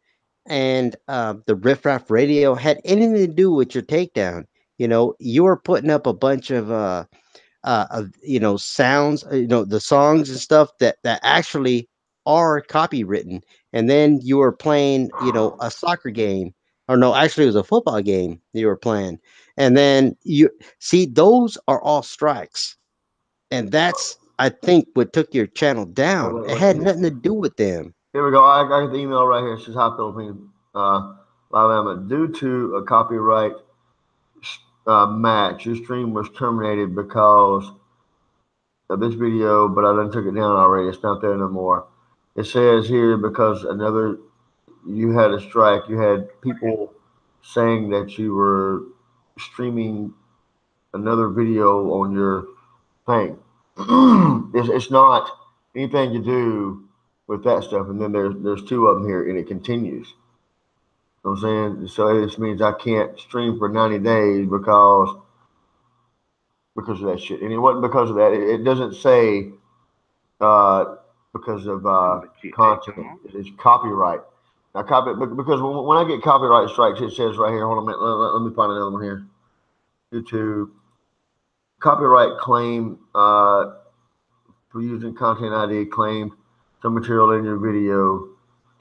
and the Riff Raff Radio had anything to do with your takedown. You were putting up a bunch of sounds, the songs and stuff that actually are copywritten, and then you were playing a soccer game, or no, actually it was a football game you were playing, and then you see those are all strikes. and that's I think what took your channel Oh, down. wait, It wait, had wait. nothing to do with them. Here we go. I got the email right here. It says, "Hi, Philippines. Alabama. Due to a copyright match, your stream was terminated because of this video, but I done took it down already. It's not there no more." It says here because another you had a strike. You had people saying that you were streaming another video on your thing. It's not anything to do with that stuff. And then there's two of them here, and it continues. You know what I'm saying? So this means I can't stream for 90 days because of that shit. And it wasn't because of that. It doesn't say uh, because of content. It's copyright. Now, because when I get copyright strikes, it says right here. Hold on a minute. Let me find another one here. YouTube copyright claim for using content ID claimed some material in your video.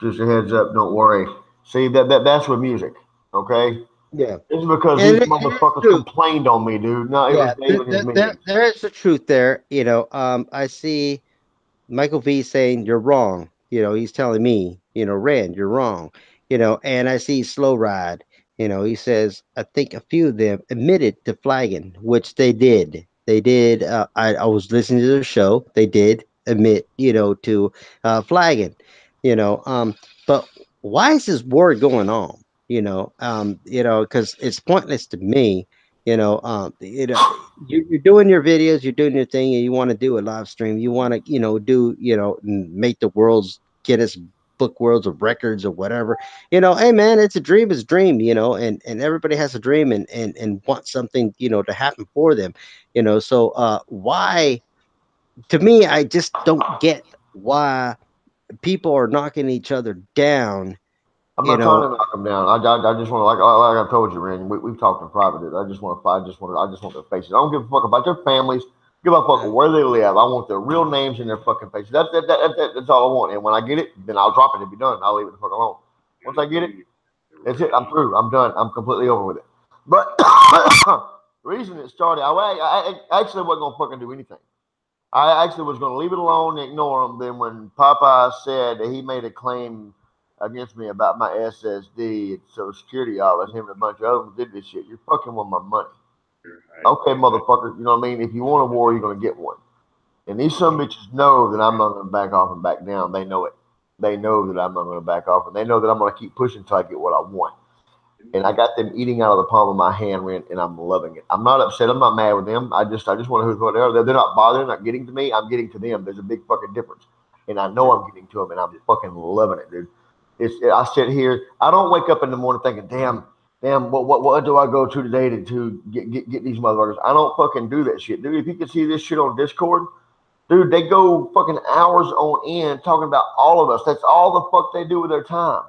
Just a heads up. Don't worry. See that's with music. Okay. Yeah, It's because these and it's motherfuckers true. complained on me, dude. No, it was Yeah, Dave and his minions. there is the truth there. I see Michael V saying you're wrong. He's telling me, Rand, you're wrong. And I see Slow Ride. He says I think a few of them admitted to flagging, which they did. They did. I was listening to the show. They did admit, to flagging. You know, um, but why is this war going on? Because it's pointless to me. You're doing your videos, you're doing your thing, and you want to do a live stream. You want to, make the world's Guinness Book Worlds of Records or whatever. Hey man, it's a dream, it's a dream, and everybody has a dream and wants something, to happen for them. So why to me, I just don't get why people are knocking each other down, I'm you not trying know. to knock them down. I just want to like I told you, Randy. We've talked in private. I just want to fight. I just want their faces. I don't give a fuck about their families. Give a fuck uh, where they live. I want their real names and their fucking faces. That's all I want. And when I get it, then I'll drop it and be done. I'll leave it the fuck alone. Once I get it, that's it. I'm through. I'm done. I'm completely over with it. But the reason it started, I actually wasn't gonna fucking do anything. I actually was going to leave it alone and ignore him. Then when Popeye said that he made a claim against me about my SSD and Social Security, all that him and a bunch of others did this shit. You're fucking with my money. Okay, motherfucker. You know what I mean? If you want a war, you're going to get one. And these some bitches know that I'm not going to back off and back down. They know it. They know that I'm not going to back off, and they know that I'm going to keep pushing until I get what I want. And I got them eating out of the palm of my hand, and I'm loving it. I'm not upset. I'm not mad with them. I just want to who they are. They're not bothering, not getting to me. I'm getting to them. There's a big fucking difference, and I know I'm getting to them, and I'm fucking loving it, dude. I sit here. I don't wake up in the morning thinking, damn, what do I go to today to get these motherfuckers? I don't fucking do that shit, dude. If you can see this shit on Discord, dude, they go fucking hours on end talking about all of us. That's all the fuck they do with their time.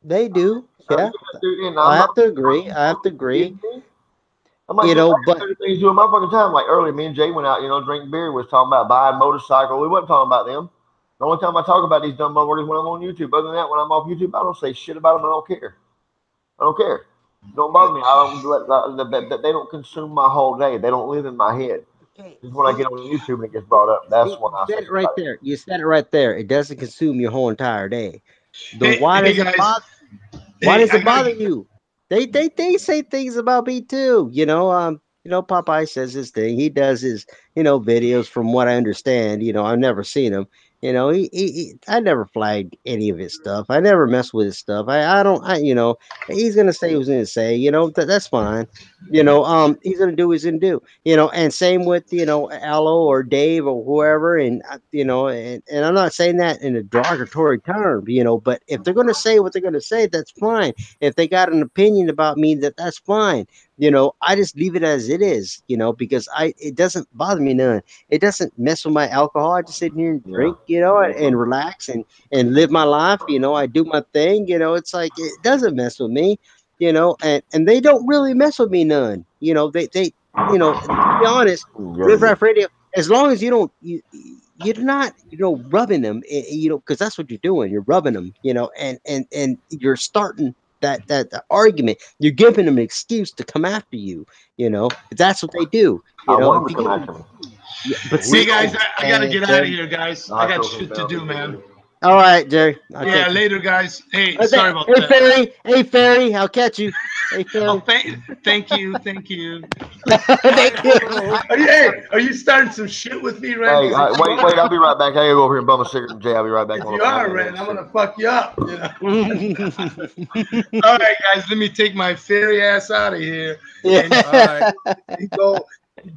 they do, Yeah, yeah. dude, and I I'm not. have to agree. I have to agree. I'm like, dude, I got But better things to do in my fucking time. Like earlier, me and Jay went out, drinking beer. We was talking about buying motorcycle. We wasn't talking about them. The only time I talk about these dumb motherfuckers when I'm on YouTube. Other than that, when I'm off YouTube, I don't say shit about them. I don't care. I don't care. Don't bother me. I don't they don't consume my whole day. They don't live in my head. okay, Just when I get on YouTube and it gets brought up, that's see, when you I say said it something right about it. there. You said it right there. It doesn't consume your whole entire day. Then Hey, why hey does it guys. bother? Why Hey, does I it gotta. bother you? They say things about me too. Popeye says his thing. He does his, videos from what I understand. I've never seen him. I never flagged any of his stuff. I never mess with his stuff. I don't, he's going to say what he's going to say, that's fine. He's going to do what he's going to do, and same with, Aloe or Dave or whoever. And, and I'm not saying that in a derogatory term, but if they're going to say what they're going to say, that's fine. If they got an opinion about me, that's fine. I just leave it as it is, because it doesn't bother me none. It doesn't mess with my alcohol. I just sit here and Yeah. drink, and relax and live my life. I do my thing. It's like it doesn't mess with me. And they don't really mess with me none. They to be honest, Riff Yeah. Raff Radio, as long as you're not, rubbing them, because that's what you're doing. You're rubbing them, and you're starting that argument. You're giving them an excuse to come after you. That's what they do. I want If them you to come give them, after me. Yeah, but See, see, guys, I gotta get out of Jerry. here, guys. No, I it's got okay, shit to pal. do, man. All right, Jerry. I'll Yeah, catch you. later, guys. Hey, sorry about Hey, that. Fairy. Hey, Fairy. I'll catch you. Hey, Oh, Fairy. thank you, thank you. Thank you. Are you starting some shit with me, Ren? Hey, 'Cause if you wait, are, I'll be right back. I gotta go over here and bum a cigarette, Jay. I'll be right back. if you are, Ren, I'm gonna fuck you up. You know. All right, guys, let me take my fairy ass out of here and All right. go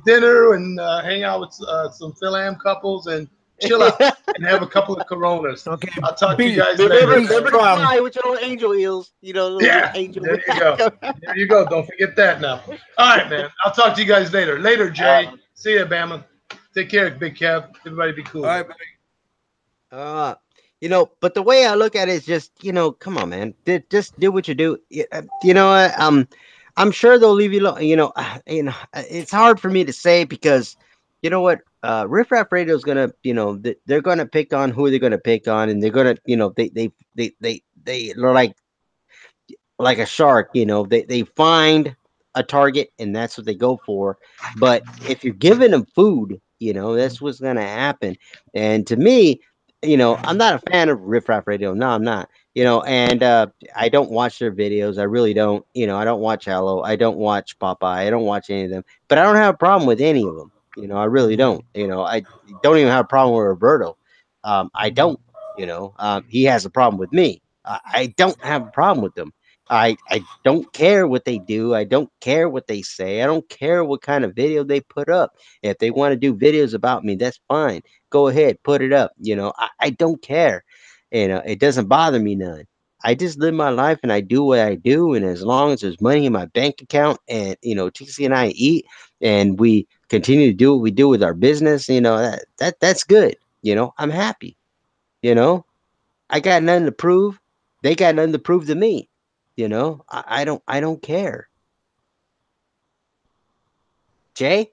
dinner and hang out with some Phil-Am couples and chill out and have a couple of Coronas. Okay. I'll talk to you Be guys remember, later. be remember to strong. fly with your little angel eels. You know, little Yeah, angel. there you go. There you go. Don't forget that now. All right, man. I'll talk to you guys later. Later, Jay. See ya, Bama. Take care, Big Kev. Everybody be cool. All right. Uh, but the way I look at it is just, come on, man. Just do what you do. You know what? I'm sure they'll leave you alone. It's hard for me to say because, you know what? Riff Raff Radio is gonna, they're gonna pick on who they're gonna pick on, and they're gonna, they're like a shark. They find a target, and that's what they go for. But if you're giving them food, that's what's gonna happen. And to me, I'm not a fan of Riff Raff Radio. No, I'm not. And I don't watch their videos. I really don't. I don't watch Hello. I don't watch Popeye. I don't watch any of them. But I don't have a problem with any of them. I really don't. I don't even have a problem with Roberto. I don't. He has a problem with me. I don't have a problem with them. I don't care what they do. I don't care what they say. I don't care what kind of video they put up. If they want to do videos about me, that's fine. Go ahead, put it up. I don't care. It doesn't bother me none. I just live my life and I do what I do. And as long as there's money in my bank account and, TC and I eat and we continue to do what we do with our business, that's good. I'm happy. I got nothing to prove. They got nothing to prove to me. I don't care. Jay?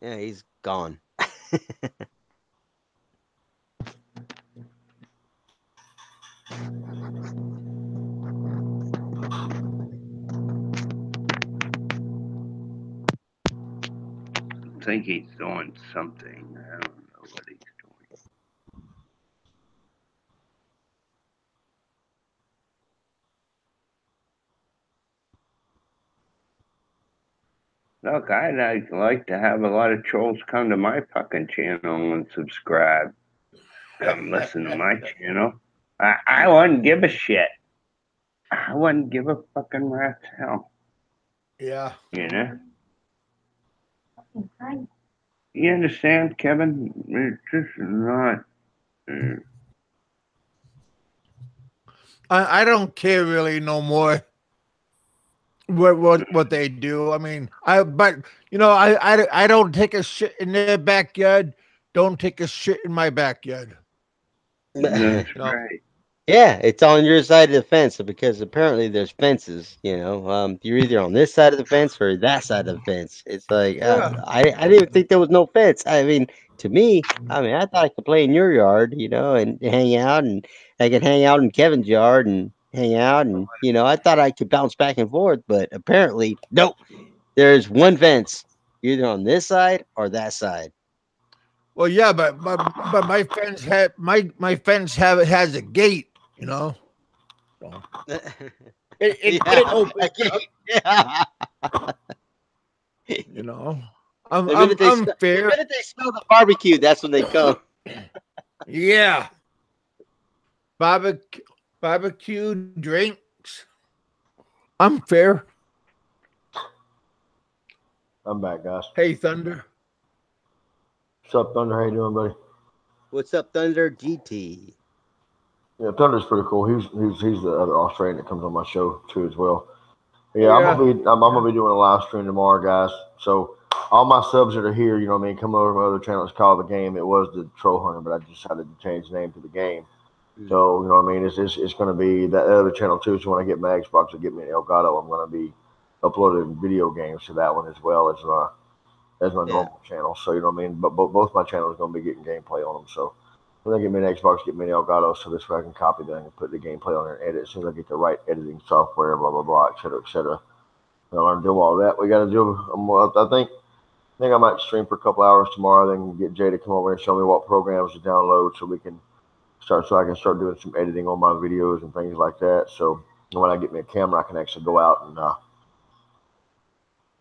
Yeah, he's gone. I think he's doing something. I don't know what he's doing. Look, I'd like to have a lot of trolls come to my fucking channel and subscribe. Come listen to my channel. I wouldn't give a shit. I wouldn't give a fucking rat's hell. Yeah. You know? You understand, Kevin? It's just not. I don't care really no more what they do. I mean, I don't take a shit in their backyard. Don't take a shit in my backyard. That's You know? right. Yeah, it's on your side of the fence because apparently there's fences. You're either on this side of the fence or that side of the fence. It's like Yeah. I didn't even think there was no fence. I mean, to me, I thought I could play in your yard, and hang out, and I could hang out in Kevin's yard and hang out, and I thought I could bounce back and forth, but apparently, nope. There's one fence, either on this side or that side. Well, yeah, but my fence had my fence has a gate. So it Yeah, opens up. yeah. You know, I'm The I'm minute they I'm smell, the fair. minute they smell the barbecue, that's when they come. Yeah, barbecue drinks. I'm fair. I'm back, guys. Hey, Thunder. What's up, Thunder? How you doing, buddy? What's up, Thunder GT? Yeah, Thunder's pretty cool. He's the other Australian that comes on my show too as well. Yeah, Oh, I'm gonna be doing a live stream tomorrow, guys. So all my subs that are here, come over to my other channel. It's called The Game. It was the Troll Hunter, but I decided to change the name to The Game. So it's gonna be that other channel too. So when I get my Xbox or get me an Elgato, I'm gonna be uploading video games to that one as well as my Yeah. normal channel. So but both my channels are gonna be getting gameplay on them. So when I get me an Xbox, get me an Elgato, so this way I can copy that and put the gameplay on there and edit as soon as I get the right editing software, blah blah blah, et cetera, et cetera. I learned to do all that. We got to do. I think I might stream for a couple hours tomorrow. Then get Jay to come over and show me what programs to download so we can so I can start doing some editing on my videos and things like that. So when I get me a camera, I can actually go out and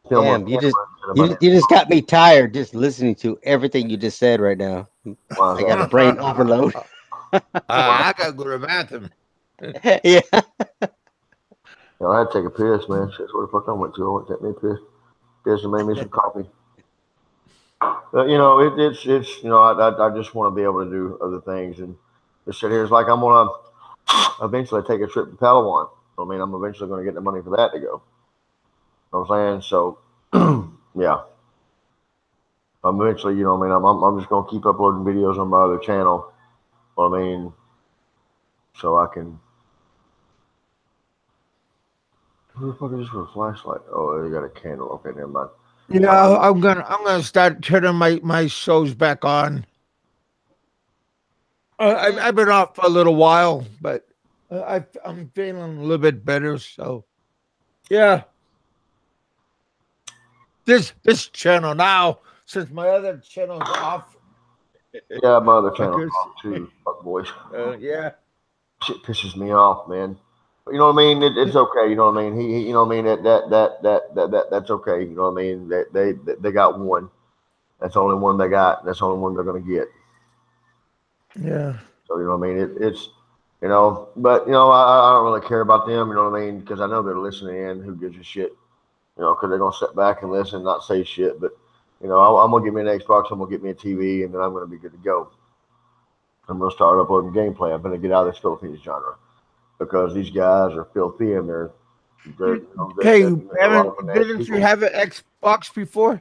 film on Damn, camera. you just got me tired just listening to everything you just said right now. Why is I got a that? brain overload. I gotta go to the bathroom. Yeah. I had to take a piss, man. Shit, where the fuck I went to? I went to take me a piss and made me some coffee. But it's I just want to be able to do other things and just sit here. It's like I'm gonna eventually take a trip to Palawan. I mean, I'm eventually gonna get the money for that to go. You know what I'm saying? So yeah, I'm eventually, I mean, I'm just gonna keep uploading videos on my other channel. I mean, so I can. Who the fuck is this for a flashlight? Oh, they got a candle. Okay, never mind. Yeah, I'm gonna start turning my shows back on. I've been off for a little while, but I'm feeling a little bit better. So, yeah, this channel now, since my other channel's off. Yeah, my other channel Fuckers. too. Fuck boys. Yeah. Shit pisses me off, man. But you know what I mean? It's okay. You know what I mean? He you know what I mean? That's okay. You know what I mean? They got one. That's the only one they got. That's the only one they're gonna get. Yeah. So you know what I mean? It's but I don't really care about them. You know what I mean? Because I know they're listening in. Who gives a shit? Because they're gonna sit back and listen, and not say shit. But I'm gonna get me an Xbox. I'm gonna get me a TV, and then I'm gonna be good to go. I'm gonna start uploading gameplay. I'm gonna get out of this Philippines genre because these guys are filthy and they're Hey, a lot of didn't you people. have an Xbox before?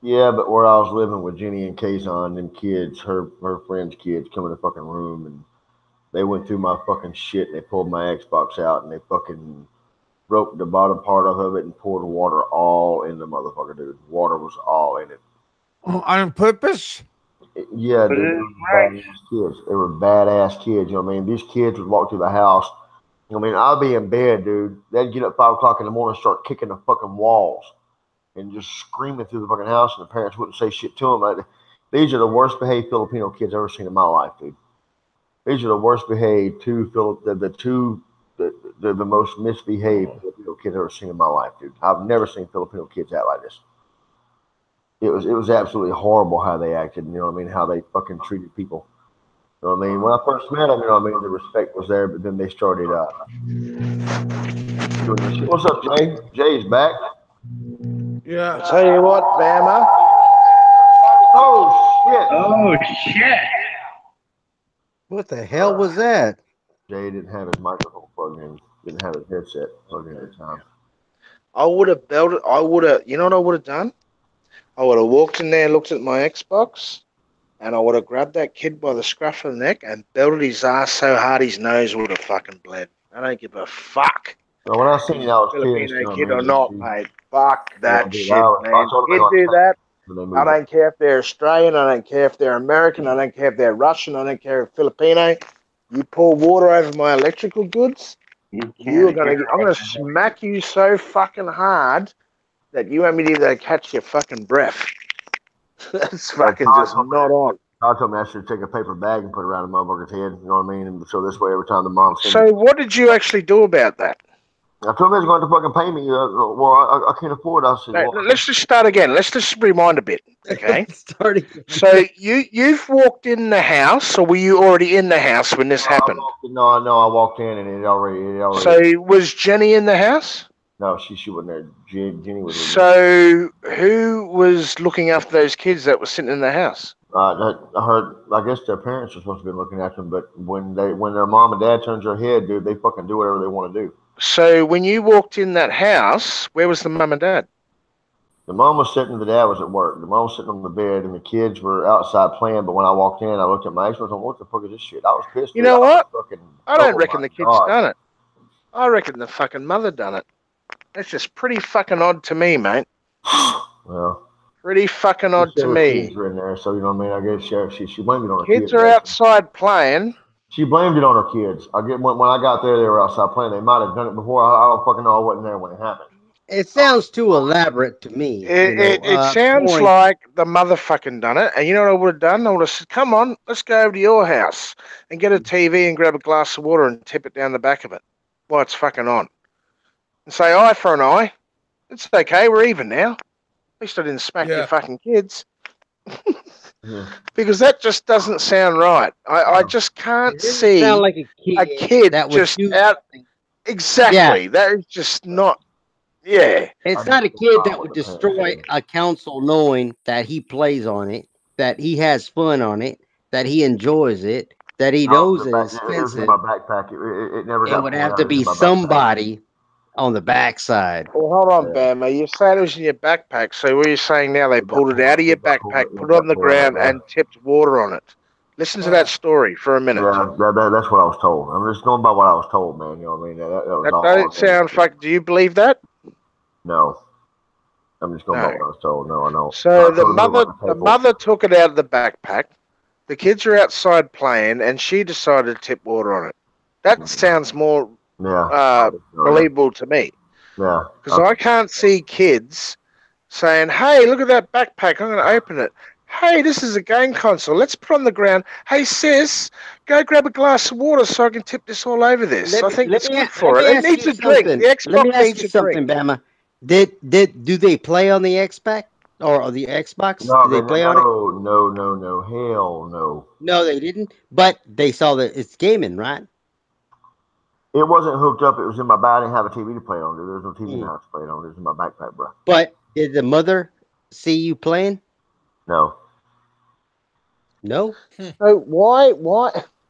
Yeah, but where I was living with Jenny and Kazan, them kids, her friends' kids, come in the fucking room and they went through my fucking shit and they pulled my Xbox out and they fucking broke the bottom part of it and poured water all in the motherfucker, dude. Water was all in it. On purpose? Yeah, But dude, they it's were nice. badass kids. They were badass kids. You know what I mean? These kids would walk through the house. I mean, I'd be in bed, dude. They'd get up 5 o'clock in the morning, and start kicking the fucking walls, and just screaming through the fucking house, and the parents wouldn't say shit to them. These are the worst behaved Filipino kids I've ever seen in my life, dude. These are the worst behaved the most misbehaved Filipino kids I've ever seen in my life, dude. I've never seen Filipino kids act like this. It was absolutely horrible how they acted. You know what I mean? How they fucking treated people. You know what I mean? When I first met them, you know what I mean, the respect was there, but then they started doing this shit. What's up, Jay? Jay's back. Yeah. I tell you what, Bama. Oh shit! Oh shit! What the hell was that? Jay didn't have his microphone plugged in. Didn't have his headset plugged in at the time. I would have belted. I would have. You know what I would have done? I would have walked in there, looked at my Xbox, and I would have grabbed that kid by the scruff of the neck and belted his ass so hard his nose would have fucking bled. I don't give a fuck. So when I seen that, I was pissed. Filipino You know kid what I or mean? not, mate. Fuck that Dude, shit, I man. told Kid them do that. when they I moved. don't care if they're Australian. I don't care if they're American. I don't care if they're Russian. I don't care if Filipino. You pour water over my electrical goods, I'm gonna smack you so fucking hard that you won't be able to catch your fucking breath. That's fucking just not on. I told me I should take a paper bag and put it around the motherfucker's head. You know what I mean? And so this way, every time the mom sends So what did you actually do about that? I told him he was going to fucking pay me. Well, I can't afford it. I said, No, well, let's just start again. Let's just rewind a bit, okay? Starting. So you've walked in the house, or were you already in the house when this happened? I walked in and it already. So was Jenny in the house? No, she wasn't there. Jenny was. So who was looking after those kids that were sitting in the house? I heard. I guess their parents are supposed to be looking at them, but when their mom and dad turns their head, dude, they fucking do whatever they want to do. So when you walked in that house, where was the mum and dad? The mom was sitting, the dad was at work. The mom was sitting on the bed, and the kids were outside playing. But when I walked in, I looked at my ex. I was like, "What the fuck is this shit?" I was pissed. You know what? I don't oh reckon my the kids God. done it. I reckon the fucking mother done it. That's just pretty fucking odd to me, mate. Well, Pretty fucking odd to me. Kids were in there, so you know what I mean. I guess she blamed it on the Kids are outside playing. She blamed it on her kids. I get when I got there, they were outside playing. They might have done it before. I don't fucking know. I wasn't there when it happened. It sounds too elaborate to me. It sounds Pouring. like the motherfucking done it. And you know what I would have done? I would have said, come on, let's go over to your house and get a TV and grab a glass of water and tip it down the back of it while it's fucking on. And say eye for an eye. It's okay, we're even now. At least I didn't smack your fucking kids. Because that just doesn't sound right. I just can't see sound like a kid that would just do out. something. Exactly. That is just not. Yeah. It's not a kid that would destroy a console knowing that he plays on it, that he has fun on it, that he enjoys it, that he knows that it's It was in expensive. my backpack. It never got It would pulled have out. to It was be in my backpack. somebody on the backside. Well, hold on, Bama. You're saying it was in your backpack. So what are you saying now? They pulled it out of your backpack, put it on the ground, and tipped water on it. Listen to that story for a minute. Yeah, that's what I was told. I'm just going by what I was told, man. You know what I mean? That was That all. don't sound like. Do you believe that? No. I'm just going by what I was told. No, I know. So the mother took it out of the backpack. The kids are outside playing, and she decided to tip water on it. That sounds more believable to me. Yeah. Because I can't see kids saying, "Hey, look at that backpack. I'm going to open it. Hey, this is a game console. Let's put it on the ground. Hey, sis, go grab a glass of water so I can tip this all over this. I think it's good for it. It needs a drink. The Xbox needs a drink." Bama. Do they play on the Xbox or the Xbox? No, do they play on it? No. Hell no. No, they didn't. But they saw that it's gaming, right? It wasn't hooked up. It was in my bag. I didn't have a TV to play on. There was no TV in the house to play it on. It was in my backpack, bro. But did the mother see you playing? No. No? So why?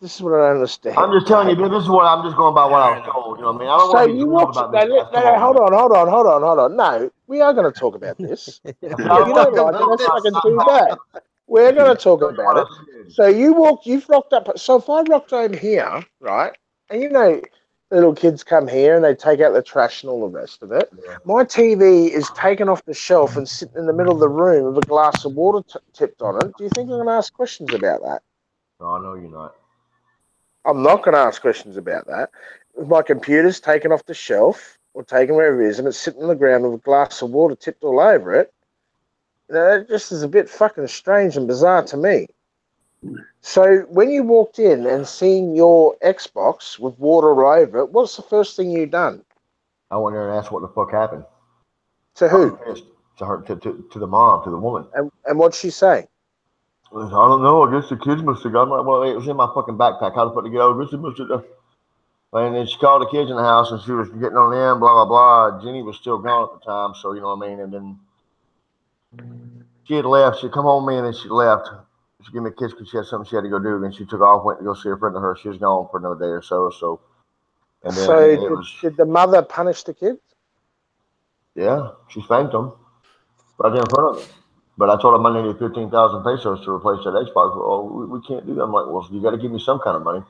This is what I don't understand. I'm just telling you, this is what I'm just going by what I was told. You know what I mean? I don't want to be wrong about this. Hold on. No, we are going to talk about this. If you don't like it, that's fucking too bad. We're going to talk about it. So you've rocked up. So if I rocked home here, right, and you know, little kids come here and they take out the trash and all the rest of it. Yeah. My TV is taken off the shelf and sitting in the middle of the room with a glass of water tipped on it. Do you think I'm going to ask questions about that? No, I know you're not. I'm not going to ask questions about that. If my computer's taken off the shelf or taken wherever it is and it's sitting on the ground with a glass of water tipped all over it, you know, that just is a bit fucking strange and bizarre to me. So when you walked in and seen your Xbox with water all over it, what's the first thing you done? I went there and asked what the fuck happened. To who? To her, to the mom, to the woman. And what'd she say? I don't know. I guess the kids must have got my. Well, it was in my fucking backpack. How to put it together? I guess it must have. And then she called the kids in the house and she was getting on them. Blah blah blah. Jenny was still gone at the time, so you know what I mean. And then she had left. She come home with me and then she left. She gave me a kiss because she had something she had to go do. Then she took off, went to go see a friend of hers. She was gone for another day or so. And then did the mother punish the kids? Yeah, she spanked them right there in front of them. But I told them I needed 15,000 pesos to replace that Xbox. Well, we can't do that. I'm like, well, you got to give me some kind of money.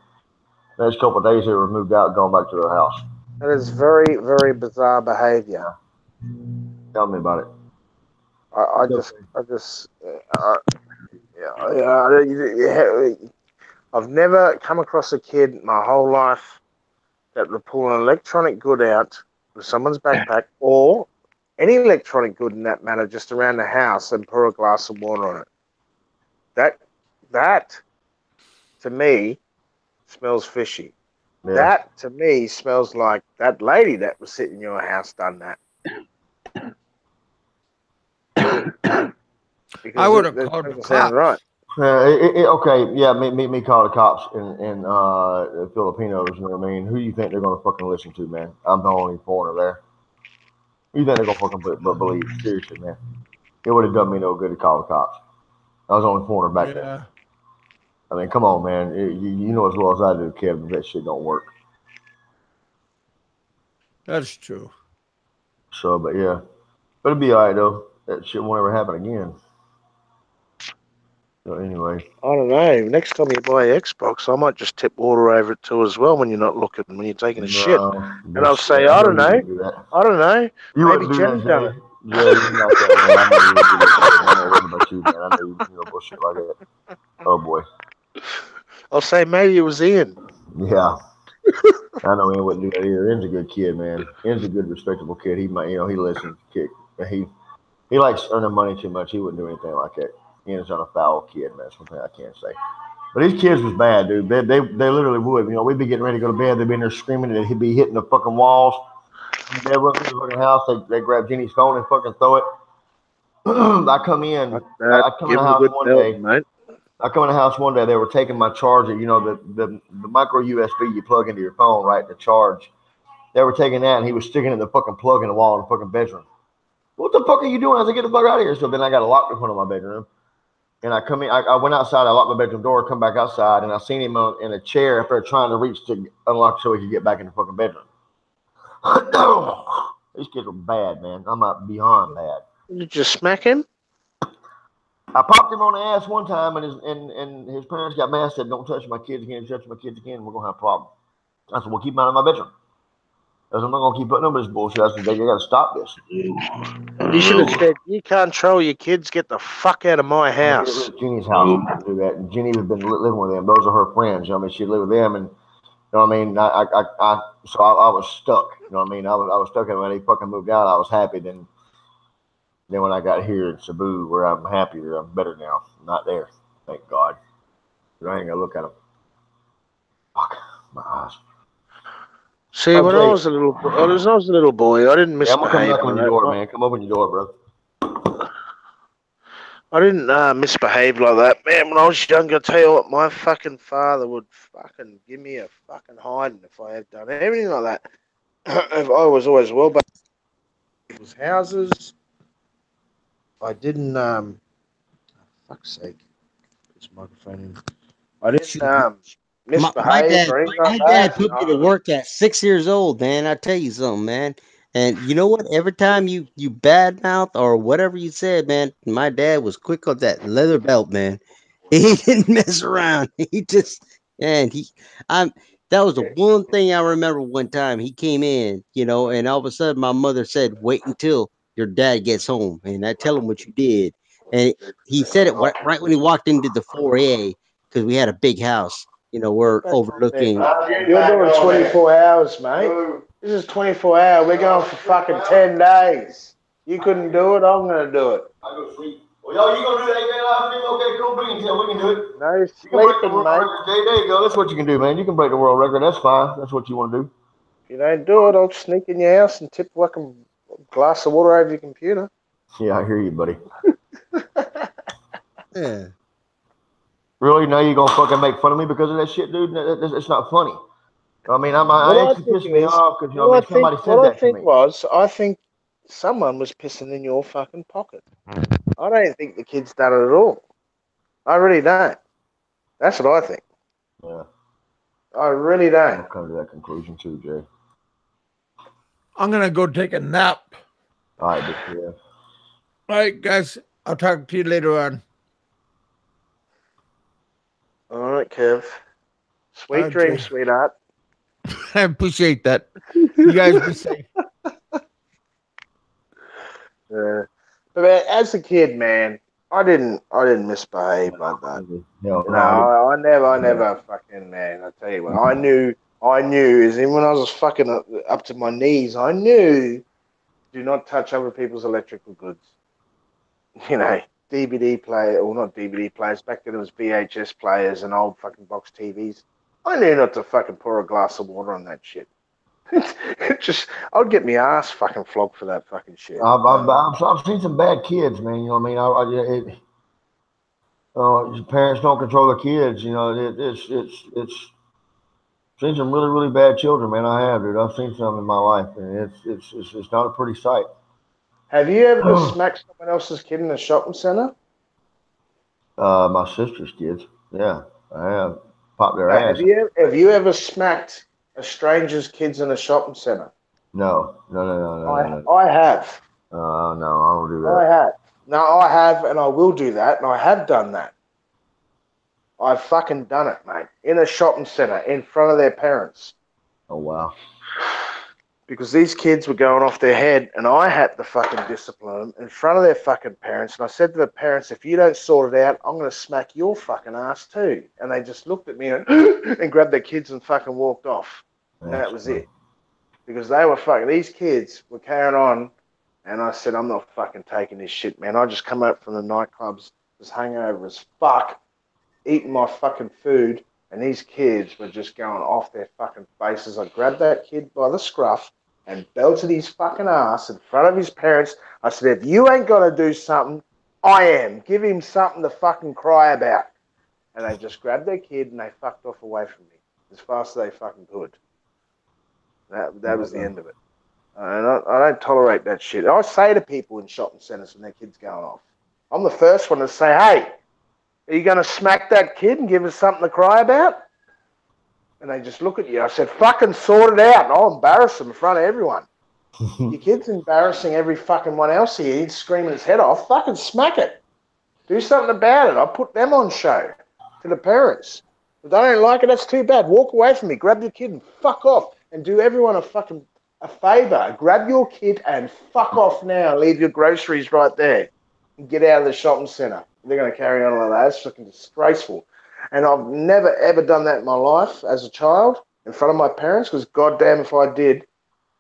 The next couple of days, they were moved out, going back to their house. That is very, very bizarre behavior. Tell me about it. I've never come across a kid my whole life that would pull an electronic good out of someone's backpack or any electronic good in that matter just around the house and pour a glass of water on it. That to me smells fishy. Yeah. That to me smells like that lady that was sitting in your house done that. I would have called the cops. Right. Okay, yeah, me call the cops and the Filipinos. You know what I mean? Who do you think they're gonna fucking listen to, man? I'm the only foreigner there. Who do you think they're gonna fucking believe? Seriously, man. It would have done me no good to call the cops. I was the only foreigner back there. I mean, come on, man. You know as well as I do, Kevin, that shit don't work. That's true. So, but yeah. But it'll be all right, though. That shit won't ever happen again. So, anyway. I don't know. Next time you buy an Xbox, I might just tip water over it too as well when you're not looking, when you're taking a shit. And I'll say, I don't know. Maybe Jen's done it. Yeah, you're not that, man. I know you would do that shit. I'm not worried about you, man. I know you know bullshit like that. Oh, boy. I'll say maybe it was Ian. Yeah. I know Ian wouldn't do that either. Ian's a good kid, man. Ian's a good, respectable kid. He might, he listens. He likes earning money too much. He wouldn't do anything like that. Ian's not a foul kid, man. That's one thing I can't say. But these kids was bad, dude. They literally would. We'd be getting ready to go to bed. They'd be in there screaming, and he'd be hitting the fucking walls. They'd run through the fucking house. They grab Jeannie's phone and fucking throw it. I come in. I come in the house one day. Mate. I come in the house one day. They were taking my charger. The micro USB you plug into your phone, right? The charge. They were taking that, and he was sticking in the fucking plug in the wall in the fucking bedroom. What the fuck are you doing? I said, get the fuck out of here. So then I got locked in front of my bedroom. And I come in, I went outside, I locked my bedroom door, come back outside, and I seen him in a chair up there trying to reach to unlock so he could get back in the fucking bedroom. These kids are bad, man. I'm not beyond bad. Did you just smack him? I popped him on the ass one time, and his parents got mad, said, don't touch my kids again, touch my kids again, we're going to have a problem. I said, well, keep them out of my bedroom. I said, I'm not going to keep putting up with this bullshit. I said, they got to stop this. You should have said, you can't control your kids, get the fuck out of my house. Jeannie's house do that, and Jeannie had been living with them. Those are her friends. She'd live with them, and you know what I mean. So I was stuck. You know what I mean. I was stuck, and when they fucking moved out, I was happy. Then when I got here in Cebu, where I'm happier, I'm better now. I'm not there, thank God. But I ain't gonna look at them. Fuck my eyes. See, when I was a little boy, I didn't misbehave. I'm gonna come knock on your door, man. Come open your door, bro. I didn't misbehave like that, man. When I was younger, I tell you what, my fucking father would fucking give me a fucking hiding if I had done everything like that. I was always well, but it was houses. I didn't. Fuck's sake, this microphone in. I didn't misbehave or anything like that. My dad put me to work at 6 years old, man. I tell you something, man. And you know what? Every time you badmouth or whatever you said, man, my dad was quick on that leather belt, man. He didn't mess around. He just, man, that was the one thing I remember one time he came in, and all of a sudden my mother said, wait until your dad gets home and I tell him what you did. And he said it right when he walked into the 4A because we had a big house, we're overlooking. You're doing 24 hours, mate. This is 24 hours. We're going for fucking 10 days. You couldn't do it. I'm going to do it. I go sleep. Well, yo, you going to do that again live stream? Okay, cool. Bring it. We can do it. No sleeping, mate. There you go. That's what you can do, man. You can break the world record. That's fine. That's what you want to do. If you don't do it, I'll sneak in your house and tip like a glass of water over your computer. Yeah, I hear you, buddy. Yeah. Really? Now you're going to fucking make fun of me because of that shit, dude? It's not funny. I mean, it pissed me off because somebody said that to me. I think someone was pissing in your fucking pocket. I don't think the kid's done it at all. I really don't. That's what I think. Yeah. I really don't. I'll come to that conclusion too, Jay. I'm gonna go take a nap. All right, yeah. All right, guys. I'll talk to you later on. All right, Kev. Sweet dreams, sweetheart. I appreciate that. You guys be safe. But man, as a kid, man, I didn't misbehave like that. I never fucking, man. I tell you what, I knew. Is even when I was fucking up to my knees, I knew. Do not touch other people's electrical goods. DVD player, or not DVD players. Back then it was VHS players and old fucking box TVs. I knew not to fucking pour a glass of water on that shit. I'd get my ass fucking flogged for that fucking shit. I've seen some bad kids, man. You know what I mean? Parents don't control their kids. It's seen some really, really bad children, man. I have, dude. I've seen some in my life, and it's not a pretty sight. Have you ever smacked someone else's kid in a shopping center? My sister's kids. Yeah, I have. Popped their ass. Have you ever smacked a stranger's kids in a shopping center? No. I have. No, I don't do that. I have. No, I have, and I will do that, and I have done that. I've fucking done it, mate. In a shopping center, in front of their parents. Oh, wow. because these kids were going off their head, and I had to fucking discipline them in front of their fucking parents. And I said to the parents, if you don't sort it out, I'm going to smack your fucking ass too. And they just looked at me and grabbed their kids and fucking walked off. And that was it. Because they were fucking, these kids were carrying on. And I said, I'm not fucking taking this shit, man. I just come out from the nightclubs, was hungover as fuck, eating my fucking food. And these kids were just going off their fucking faces. I grabbed that kid by the scruff and belted his fucking ass in front of his parents. I said, if you ain't going to do something, I am. Give him something to fucking cry about. And they just grabbed their kid and they fucked off away from me as fast as they fucking could. That was the end of it. And I don't tolerate that shit. I say to people in shopping centres when their kid's going off, I'm the first one to say, hey, are you going to smack that kid and give us something to cry about? And they just look at you. I said, fucking sort it out. And I'll embarrass them in front of everyone. Your kid's embarrassing every fucking one else here. He's screaming his head off. Fucking smack it. Do something about it. I'll put them on show to the parents. If they don't like it, that's too bad. Walk away from me. Grab your kid and fuck off. And do everyone a favour. Grab your kid and fuck off now. Leave your groceries right there. And get out of the shopping centre. They're going to carry on like that. It's fucking disgraceful. And I've never, ever done that in my life as a child in front of my parents, because goddamn if I did,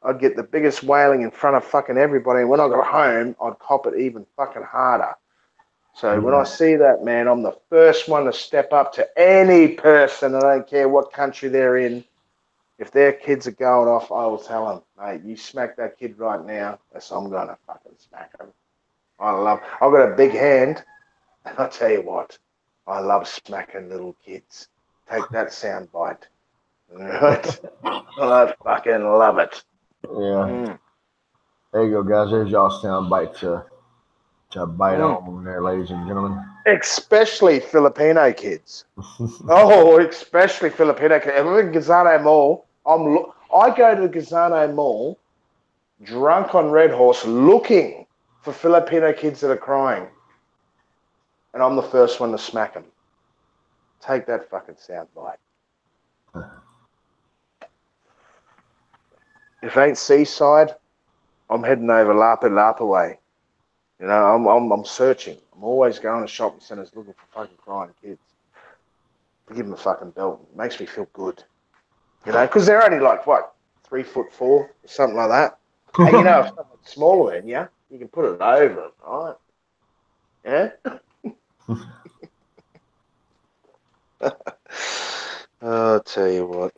I'd get the biggest wailing in front of fucking everybody. And when I got home, I'd cop it even fucking harder. So when I see that, man, I'm the first one to step up to any person. I don't care what country they're in. If their kids are going off, I will tell them, mate, you smack that kid right now. Yes, I'm going to fucking smack him. I've got a big hand. And I'll tell you what, I love smacking little kids. Take that sound bite. All right? I fucking love it. Yeah. There you go, guys. There's y'all sound bite to bite on there, ladies and gentlemen. Especially Filipino kids. Oh, especially Filipino kids. I'm in Gazano Mall. I go to the Gazano Mall drunk on Red Horse looking for Filipino kids that are crying. And I'm the first one to smack them. Take that fucking sound bite. If it ain't Seaside, I'm heading over Lapa way. You know, I'm searching. I'm always going to shopping centres looking for fucking crying kids. I give them a fucking belt. It makes me feel good. You know, because they're only like, what, 3'4", or something like that. And you know, if someone's smaller than you, you can put it over them, right? Yeah? Oh, I'll tell you what.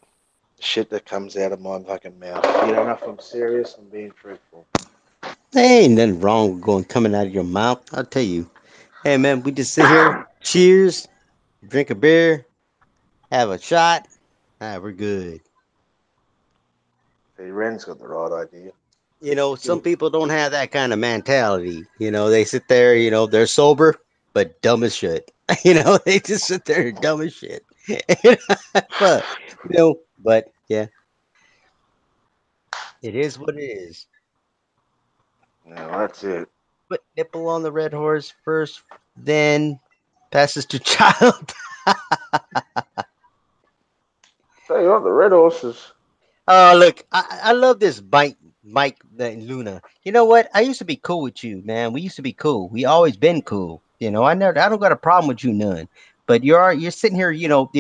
Shit that comes out of my fucking mouth. You don't know if I'm serious, I'm being truthful. There ain't nothing wrong with coming out of your mouth. I'll tell you. Hey man, we just sit here, cheers, drink a beer, have a shot. We're good. See, Ren's got the right idea. You know, some people don't have that kind of mentality. You know, they sit there, you know, they're sober, but dumb as shit. You know, they just sit there dumb as shit. But, but yeah, it is what it is. No, that's it. Put nipple on the red horse first, then passes to child. Tell you what, the Red Horses. Oh, look, I love this Mike and Luna. You know what? I used to be cool with you, man. We used to be cool. We always been cool. You know, I don't got a problem with you none. But you're sitting here,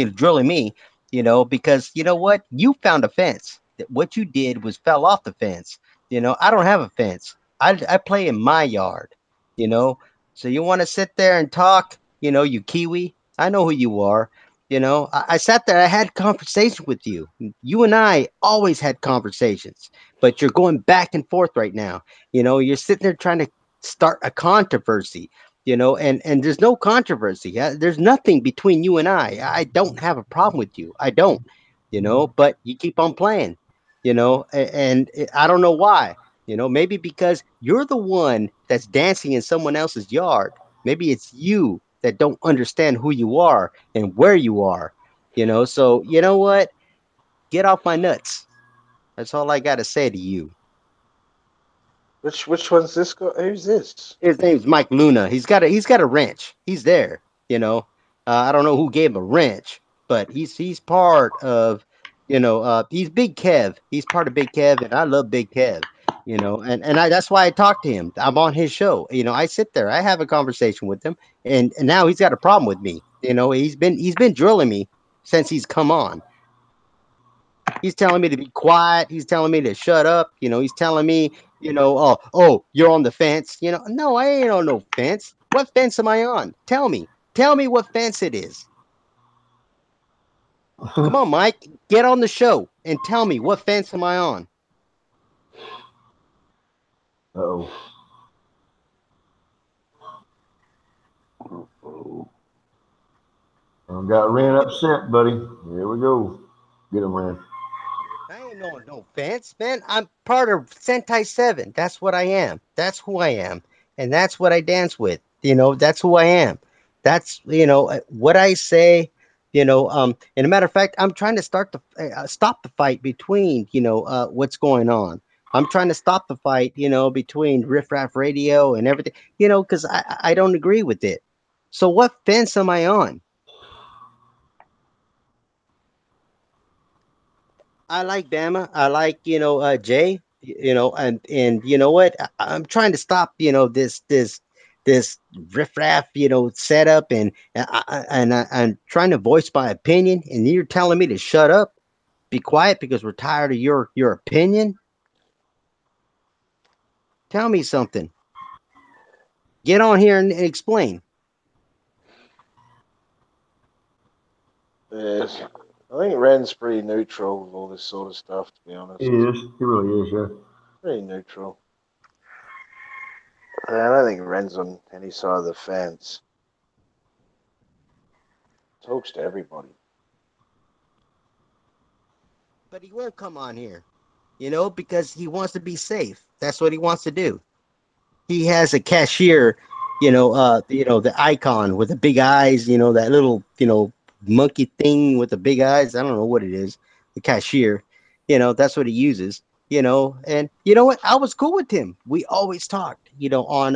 drilling me, because you know what? You found a fence. What you did was fell off the fence. You know, I don't have a fence. I play in my yard. You know, so you want to sit there and talk? You Kiwi. I know who you are. I sat there. I had conversation with you. You and I always had conversations, but you're going back and forth right now. You're sitting there trying to start a controversy. And there's no controversy. There's nothing between you and I. I don't have a problem with you. I don't. But you keep on playing. And I don't know why. Maybe because you're the one that's dancing in someone else's yard. Maybe it's you that don't understand who you are and where you are, so you know what? Get off my nuts. That's all I got to say to you. Which one's this guy? Who's this? His name's Mike Luna. He's got a wrench. He's there, I don't know who gave him a wrench, but he's part of, He's Big Kev. He's part of Big Kev, and I love Big Kev. That's why I talk to him. I'm on his show. I sit there, I have a conversation with him, and now he's got a problem with me. He's been drilling me since he's come on. He's telling me to be quiet. He's telling me to shut up. He's telling me, oh, you're on the fence. No, I ain't on no fence. What fence am I on? Tell me. Tell me what fence it is. Come on, Mike. Get on the show and tell me what fence am I on? Oh, I got Ren upset, buddy. Here we go. Get him, Ren. I ain't no fence, man. I'm part of Sentai 7. That's what I am. That's who I am. And that's what I dance with. That's who I am. That's, what I say, and a matter of fact, I'm trying to stop the fight between, what's going on. I'm trying to stop the fight, between Riff Raff Radio and everything, because I don't agree with it. So what fence am I on? I like Bama. I like Jay. And you know what? I'm trying to stop this riffraff setup, I'm trying to voice my opinion, and you're telling me to shut up, be quiet because we're tired of your opinion. Tell me something. Get on here and explain. Yes. I think Ren's pretty neutral with all this sort of stuff, to be honest. He is. He really is, yeah. Pretty neutral. I don't think Ren's on any side of the fence. Talks to everybody. But he won't come on here, because he wants to be safe. That's what he wants to do. He has a cashier, the icon with the big eyes, that little, monkey thing with the big eyes. I don't know what it is. The cashier, that's what he uses, and you know what? I was cool with him. We always talked, on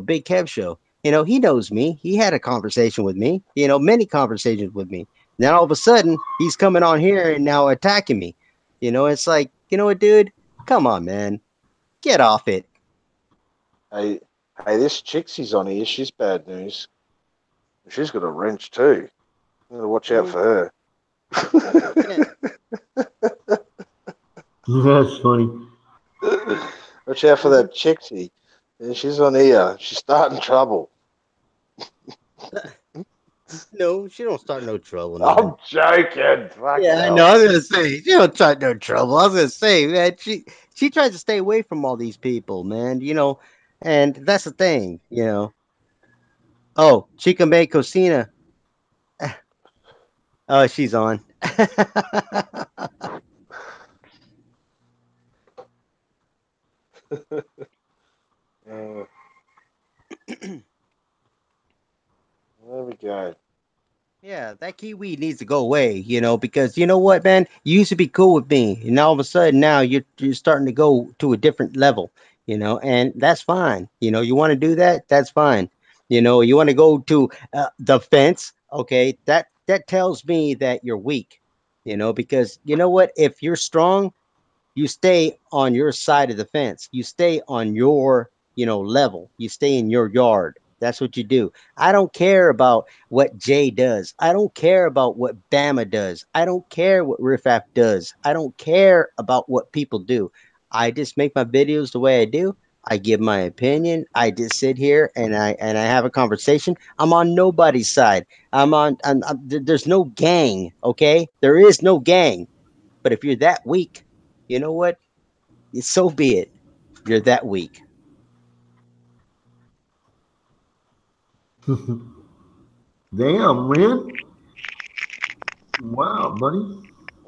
Big Kev show. He knows me. He had a conversation with me, many conversations with me. Now all of a sudden he's coming on here and now attacking me. It's like, you know what, dude? Come on, man. Get off it. Hey, this Chixie's on here. She's bad news. She's got a wrench too. You gotta watch out for her. That's funny. Watch out for that Chixie. Yeah, she's on here. She's starting trouble. No, she don't start no trouble. I'm joking. Fuck Yeah, I know. I was gonna say she don't start no trouble. I was gonna say, man, she tries to stay away from all these people, man. And that's the thing, Oh, Chica May Cocina. Oh, she's on. There we go. Yeah, that kiwi needs to go away, because you know what, man? You used to be cool with me, and all of a sudden now you're starting to go to a different level, and that's fine. You want to do that, that's fine. You want to go to the fence, okay? That tells me that you're weak, because you know what? If you're strong, you stay on your side of the fence. You stay on your, level. You stay in your yard. That's what you do. I don't care about what Jay does. I don't care about what Bama does. I don't care what Riffraff does. I don't care about what people do. I just make my videos the way I do. I give my opinion. I just sit here and I have a conversation. I'm on nobody's side. There's no gang. Okay, there is no gang. But if you're that weak, you know what? So be it. You're that weak. Damn, Ren. Wow, buddy.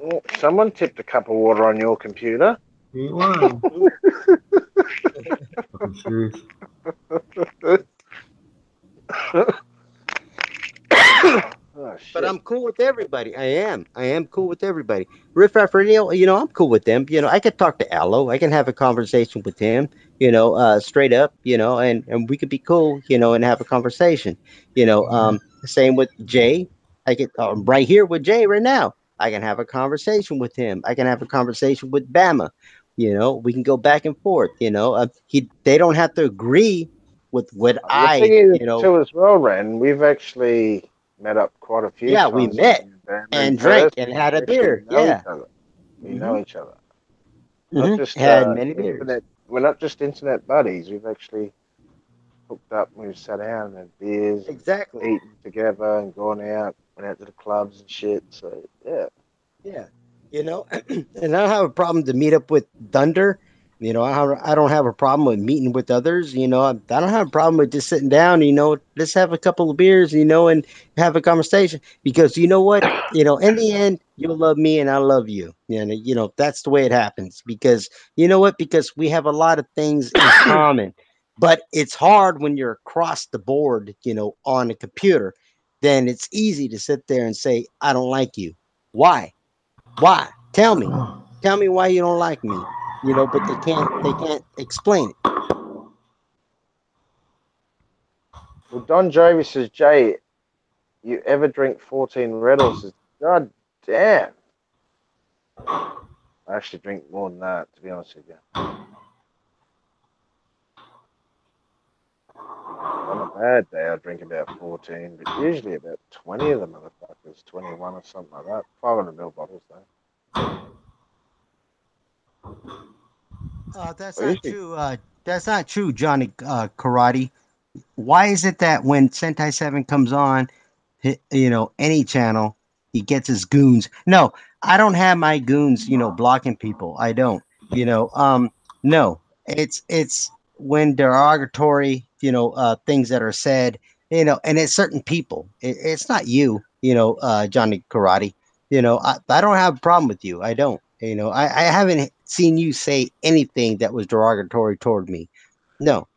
Oh, someone tipped a cup of water on your computer. He ain't lying. I'm serious. Oh, shit. But I'm cool with everybody. I am. I am cool with everybody. Riff Raff Radio, I'm cool with them. I could talk to Allo. I can have a conversation with him, straight up, and we could be cool, and have a conversation. Same with Jay. I get right here with Jay right now. I can have a conversation with him. I can have a conversation with Bama. We can go back and forth. They don't have to agree with what The thing is, you know. too, as well, Ren, we've actually met up quite a few Yeah, we times, me met and Bam, in and drank and person. had We a actually beer. know each Yeah. other. We Hmm. know each other. Not just Had many beers. internet. We're not just internet buddies. We've actually hooked up and we've sat down and had beers and Exactly. eaten together and gone out, went out to the clubs and shit. So yeah, Yeah. And I don't have a problem to meet up with Thunder. I don't have a problem with meeting with others. I don't have a problem with just sitting down, let's have a couple of beers, and have a conversation. Because you know what? In the end, you'll love me and I love you. That's the way it happens. Because you know what? Because we have a lot of things in common. But it's hard when you're across the board, on a computer. Then it's easy to sit there and say, I don't like you. Why? Why? Tell me. Tell me why you don't like me. But they can't explain it. well, Don Jovi says, Jay, you ever drink 14 Red Horses? God damn. I actually drink more than that, to be honest with you. On a bad day, I drink about 14, but usually about 20 of the motherfuckers, 21 or something like that. 500 ml bottles, though. That's I not usually, true. That's not true, Johnny Karate. Why is it that when Sentai 7 comes on, any channel, he gets his goons? No, I don't have my goons, blocking people. I don't. No. It's when derogatory, things that are said, and it's certain people. It's not you, Johnny Karate. I don't have a problem with you. I don't. I haven't seen you say anything that was derogatory toward me. No.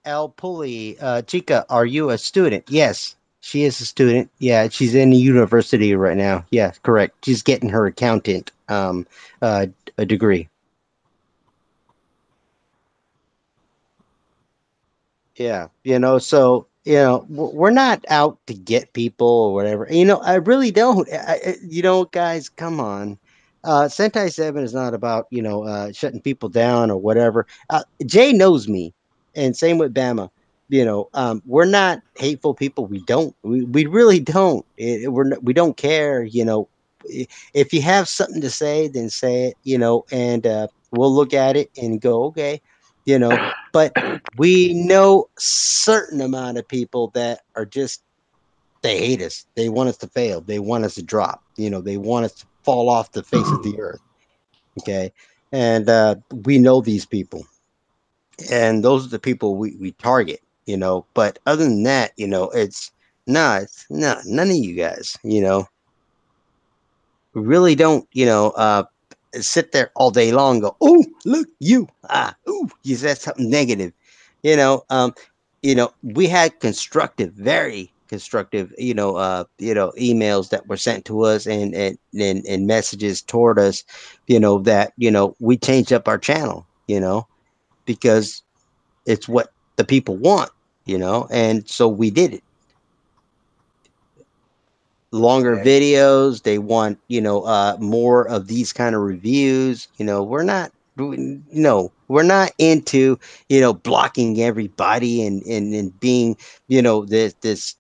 El Puli, Chica, are you a student? Yes, she is a student. Yeah, she's in the university right now. Yeah, correct. She's getting her accountant a degree. Yeah, so we're not out to get people or whatever. I really don't. Guys, come on. Sentai Seven is not about shutting people down or whatever. Jay knows me, and same with Bama. We're not hateful people. We don't. We really don't. We don't care. If you have something to say, then say it. And we'll look at it and go, okay. But we know certain amount of people that are just they hate us. They want us to fail. They want us to drop. They want us to fall off the face of the earth. Okay. And we know these people. And those are the people we target, But other than that, it's not none of you guys, really don't, sit there all day long and go, oh, look, you said something negative. You know, um, we had constructive, very constructive, emails that were sent to us and messages toward us, that, we changed up our channel, because it's what the people want, and so we did it. Longer yeah, videos. They want, more of these kind of reviews. No, we're not into, blocking everybody and being, this,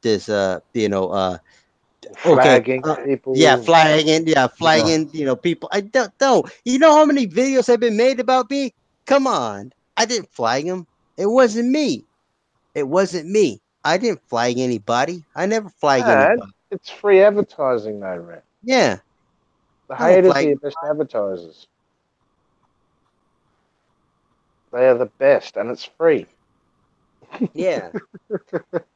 okay. flagging Yeah, people. flagging, yeah, Yeah. flagging, people. I don't. You know how many videos have been made about me? Come on. I didn't flag them. It wasn't me. It wasn't me. I didn't flag anybody. I never flag And anybody. it's free advertising, though, Ren. Yeah. The I don't haters are flag. your best advertisers. They are the best, and it's free. Yeah.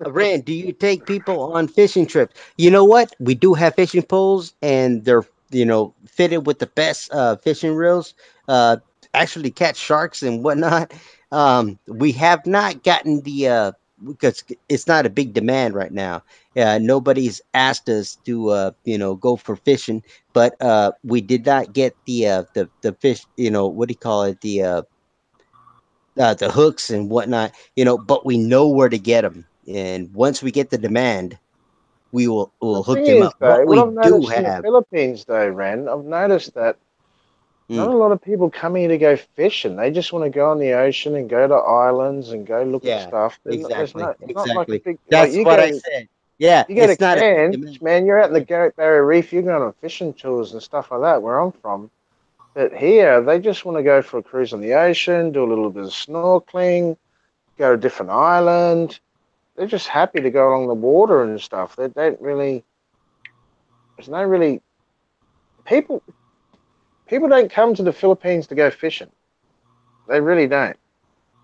Rand, do you take people on fishing trips? You know what? We do have fishing poles, and they're fitted with the best fishing reels. Uh, Actually catch sharks and whatnot. We have not gotten the because it's not a big demand right now. Nobody's asked us to go for fishing, but we did not get the fish. What do you call it? the hooks and whatnot, but we know where to get them. And once we get the demand, The we'll hook thing them is, up. What though, what we I've do noticed in the have, Philippines, though, Ren, I've noticed that not mm, a lot of people come here to go fishing. They just want to go on the ocean and go to islands and go look at yeah, stuff. There's exactly, it's not like a exactly. big like That's what I said. Yeah, you go to it's not a big Cairns, demand. man. You're out in the Yeah, Great Barrier Reef. You're going on fishing tours and stuff like that. Where I'm from, but here they just want to go for a cruise on the ocean, do a little bit of snorkeling, go to a different island. They're just happy to go along the water and stuff. They don't really. There's no really people. People don't come to the Philippines to go fishing. They really don't.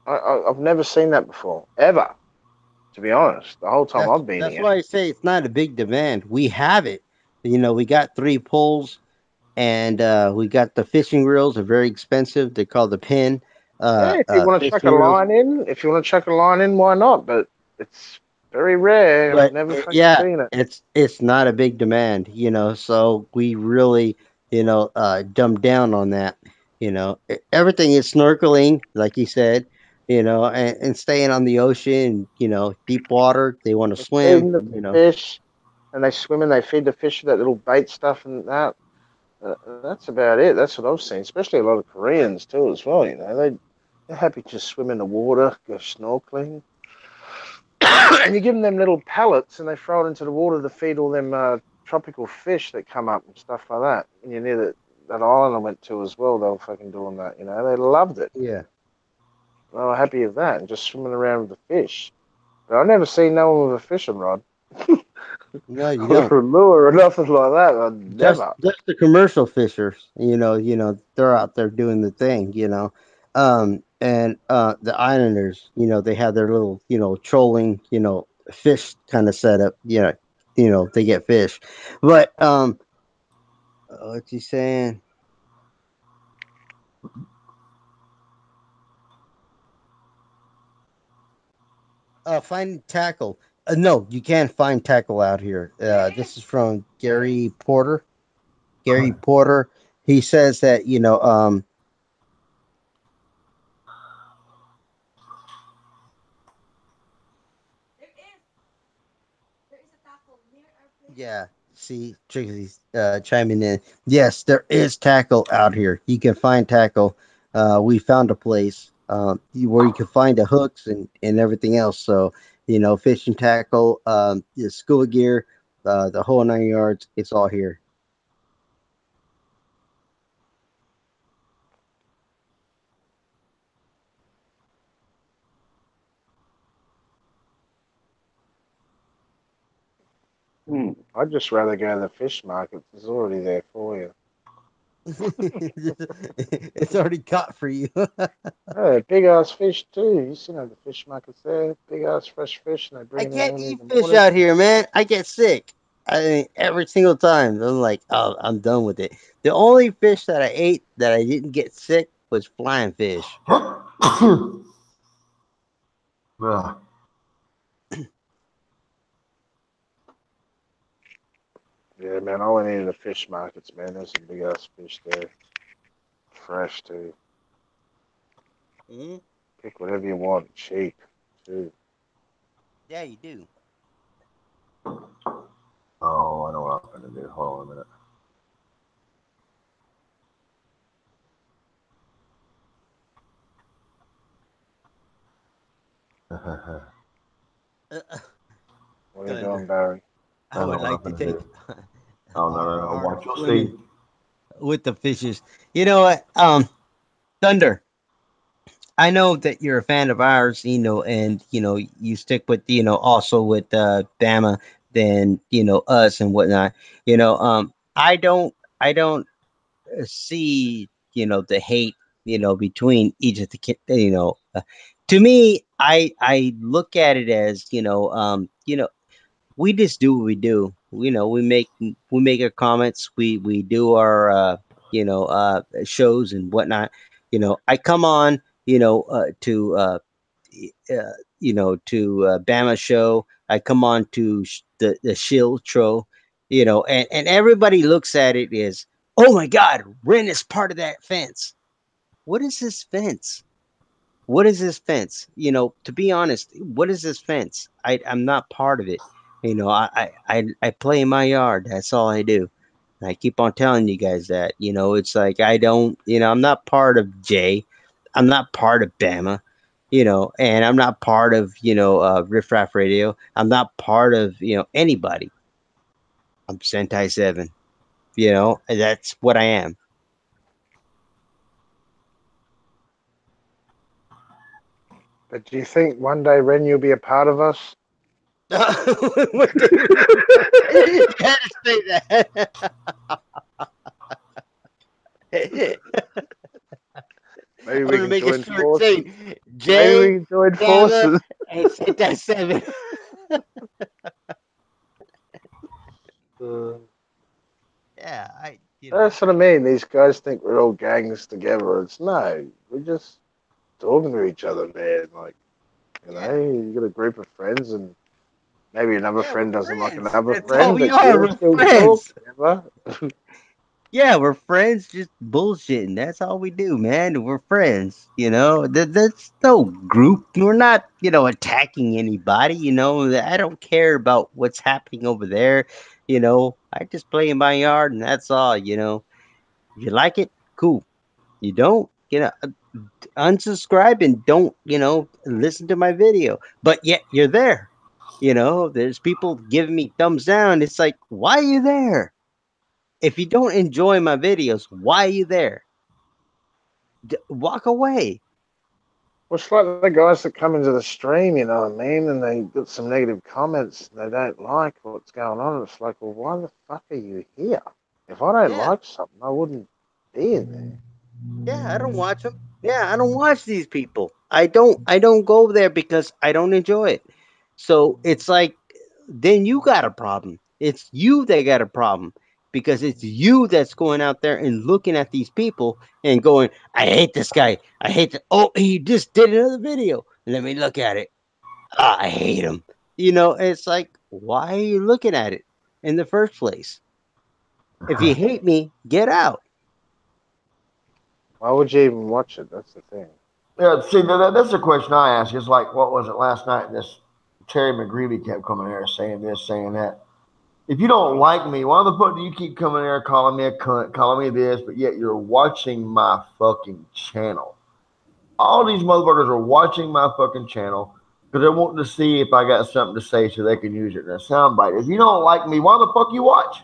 I've never seen that before, ever. To be honest, the whole time I've been that's here. why I say it's not a big demand. We have it. We got three poles, and we got the fishing reels. Are very expensive. They're called the pin Yeah, if you want to chuck a fishing reels. line in, if you want to chuck a line in, why not? But it's very rare. I've But never fucking yeah, seen it. it's not a big demand, so we really, dumb down on that. Everything is snorkeling, like you said, and staying on the ocean, deep water. They want to They're swim, feeding the fish, and they swim and they feed the fish with that little bait stuff and that. That's about it. That's what I've seen. Especially a lot of Koreans too, as well. They're happy to swim in the water, go snorkeling, and you give them little pellets, and they throw it into the water to feed all them tropical fish that come up and stuff like that. And you near that island I went to as well. They were fucking doing that. They loved it. yeah. They were happy with that and just swimming around with the fish. But I've never seen no one with a fishing rod No, you or don't. a lure or nothing like that. Just Never. just the commercial fishers, they're out there doing the thing, and the islanders, they have their little, trolling, fish kind of setup, they get fish. But what's he saying? Finding tackle. No, you can't find tackle out here. This is from Gary Porter. Gary Porter. He says that, yeah. See, Trixie's chiming in. Yes, there is tackle out here. You can find tackle. We found a place where you can find the hooks and everything else. So, fishing tackle, the scuba gear, the whole 9 yards. It's all here. Hmm. I'd just rather go to the fish market. It's already there for you. It's already caught for you. Oh, big ass fish too. You seen how the fish market's there? Big ass fresh fish, and they I bring it in can't early in eat the fish morning. out here, man. I get sick. I mean, every single time. I'm like, oh, I'm done with it. The only fish that I ate that I didn't get sick was flying fish. Ugh. Yeah, man. I went into the fish markets, man. There's some big ass fish there, fresh too. Hmm. Pick whatever you want, cheap too. Yeah, you do. Oh, I know what I'm gonna do. Hold on a minute. Uh, What are you doing, Thunder. Barry? I I know would what I'm like to gonna take do. Oh no, no, no! our Watch your swimming see. with the fishes. You know what? Thunder. I know that you're a fan of ours, and you stick with also with Bama than us and whatnot. I don't see the hate between each of the to me I look at it as we just do what we do. We make our comments. We do our shows and whatnot. I come on to Bama show. I come on to the Shield show. And everybody looks at it as, oh my God, Ren is part of that fence. What is this fence? What is this fence? To be honest, what is this fence? I'm not part of it. I play in my yard. That's all I do. And I keep on telling you guys that. It's like I don't. I'm not part of Jay. I'm not part of Bama. And I'm not part of Riff Raff Radio. I'm not part of anybody. I'm Sentai Seven. And that's what I am. But do you think one day, Ren, you'll be a part of us? What do you mean? You had to say that. Maybe I'm we gonna can make a join short forces. saying Maybe we J can join Gamma forces. and Sentai Seven. Uh, Yeah, that's what I mean. These guys think we're all gangs together. It's no, we're just talking to each other, man. Like, yeah, you got a group of friends, and maybe another yeah, we're friend doesn't like friends. another That's all friend, we but are. you'll We're still talk, friends. remember? Yeah, we're friends, just bullshitting. That's all we do, man. We're friends. That's no group. We're not, attacking anybody. I don't care about what's happening over there. I just play in my yard, and that's all. If you like it, cool. You don't, unsubscribe and don't, listen to my video. But yet you're there. There's people giving me thumbs down. It's like, why are you there? If you don't enjoy my videos, why are you there? Walk away. Well, it's like the guys that come into the stream, you know what I mean, and they got some negative comments. They don't like what's going on. It's like, well, why the fuck are you here? If I don't Yeah, like something, I wouldn't be in there. yeah. I don't watch them. Yeah, I don't watch these people. I don't go there because I don't enjoy it. So it's like, then you got a problem. It's you that got a problem because it's you that's going out there and looking at these people and going, I hate this guy. I hate the. Oh, he just did another video. Let me look at it. Ah, I hate him. It's like, why are you looking at it in the first place? If you hate me, get out. Why would you even watch it? That's the thing. Yeah, see, that's the question I ask. It's like, what was it last night? This Terry McGreevy kept coming there saying this, saying that. If you don't like me, why the fuck do you keep coming there calling me a cunt, calling me this, but yet you're watching my fucking channel? All these motherfuckers are watching my fucking channel because they're wanting to see if I got something to say so they can use it in a soundbite. If you don't like me, why the fuck you watch?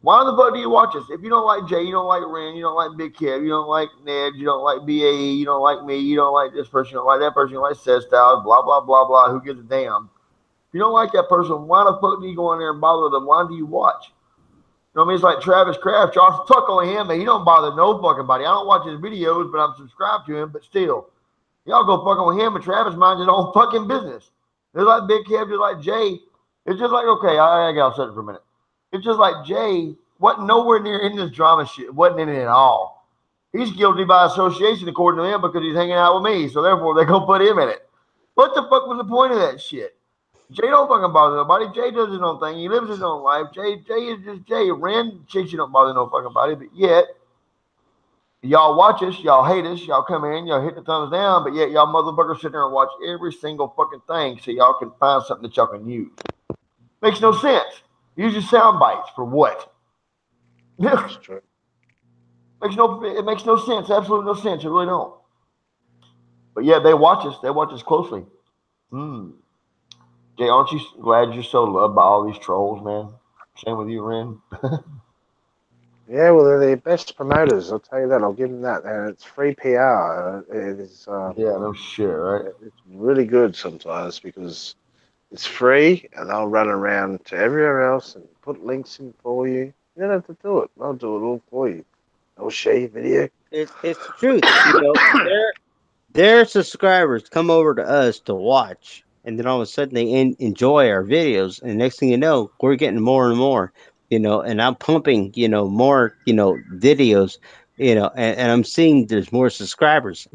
Why the fuck do you watch us? If you don't like Jay, you don't like Ren, you don't like Big Kev, you don't like Ned, you don't like BAE, you don't like me, you don't like this person, you don't like that person, you don't like Seth Styles, blah, blah, blah, blah. Who gives a damn? If you don't like that person, why the fuck do you go in there and bother them? Why do you watch? You know what I mean? It's like Travis Kraft. Y'all fuck on him, man. He don't bother no fucking body. I don't watch his videos, but I'm subscribed to him. But still, y'all go fuck on him, and Travis minds his own fucking business. It's like Big Kev, just like Jay. It's just like, okay, I got upset for a minute. It's just like Jay wasn't nowhere near in this drama shit. Wasn't in it at all. He's guilty by association, according to them, because he's hanging out with me. So therefore, they're gonna put him in it. What the fuck was the point of that shit? Jay don't fucking bother nobody. Jay does his own thing. He lives his own life. Jay is just Jay. Ren, she don't bother no fucking body. But yet, y'all watch us, y'all hate us, y'all come in, y'all hit the thumbs down, but yet y'all motherfuckers sit there and watch every single fucking thing so y'all can find something that y'all can use. Makes no sense. Use your sound bites for what? That's true. It makes no sense. Absolutely no sense. It really don't. But yeah, they watch us. They watch us closely. Jay, aren't you glad you're so loved by all these trolls, man? Same with you, Ren. Yeah, well, they're the best promoters. I'll tell you that. I'll give them that. And it's free PR. It is. Yeah, no shit, right? It's really good sometimes because it's free, and they'll run around to everywhere else and put links in for you. You don't have to do it. They'll do it all for you. They'll share your video. It's the truth. Their subscribers come over to us to watch, and then all of a sudden they enjoy our videos, and next thing you know, we're getting more and more, and I'm pumping, more, videos, and I'm seeing there's more subscribers.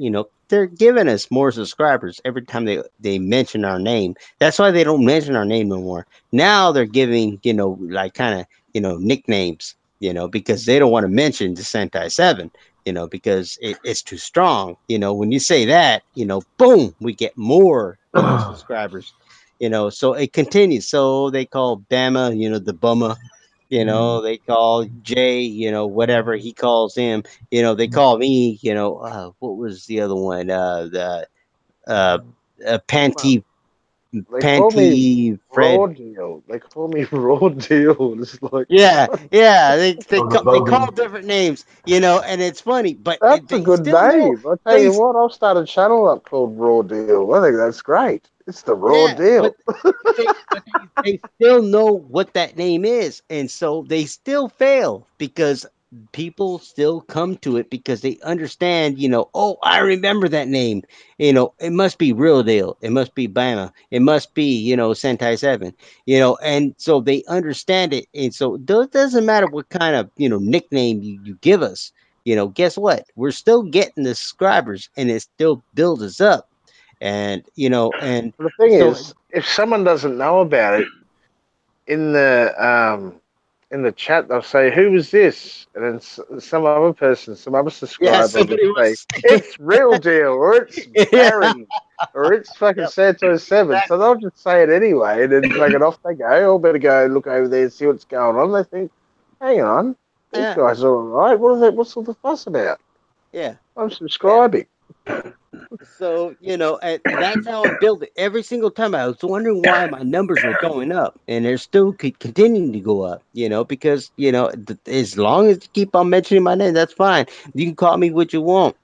They're giving us more subscribers every time they mention our name. That's why they don't mention our name no more. Now they're giving, like kind of, nicknames, because they don't want to mention the Sentai 7. because it's too strong. When you say that, boom, we get more, subscribers. So it continues. So they call Bama, the bummer. They call Jay, whatever he calls him. They call me, what was the other one? The uh, Well, Panty they call me Panty Raw Fred. Deal. They call me Raw Deal. It's like Yeah, yeah. They they Oh, the call, they call bogan. different names, and it's funny, but that's a they good still know name. I tell they you what, I'll start a channel up called Raw Deal. I think that's great. It's the Raw yeah, Deal. but they still know what that name is, and so they still fail because people still come to it because they understand. Oh, I remember that name. It must be Real Deal. It must be Bama. It must be Sentai Seven. And so they understand it, and so it doesn't matter what kind of nickname you give us. Guess what? We're still getting the subscribers, and it still builds us up. And The thing so is, if someone doesn't know about it, in the chat they'll say, "Who was this?" And then some other person, some other yeah, subscriber would somebody say, was. "It's Real Deal," or "It's Yeah, Barry," or "It's fucking yep, Santos 7." So exactly. they'll just say it anyway, and then fucking off they go. All better go look over there and see what's going on. They think, "Hang on, these Yeah, guys are all right. What are they? What's all the fuss about? yeah, I'm yeah. subscribing." So, and that's how I built it. Every single time I was wondering why my numbers were going up, and they're still continuing to go up, because, as long as you keep on mentioning my name, that's fine. You can call me what you want,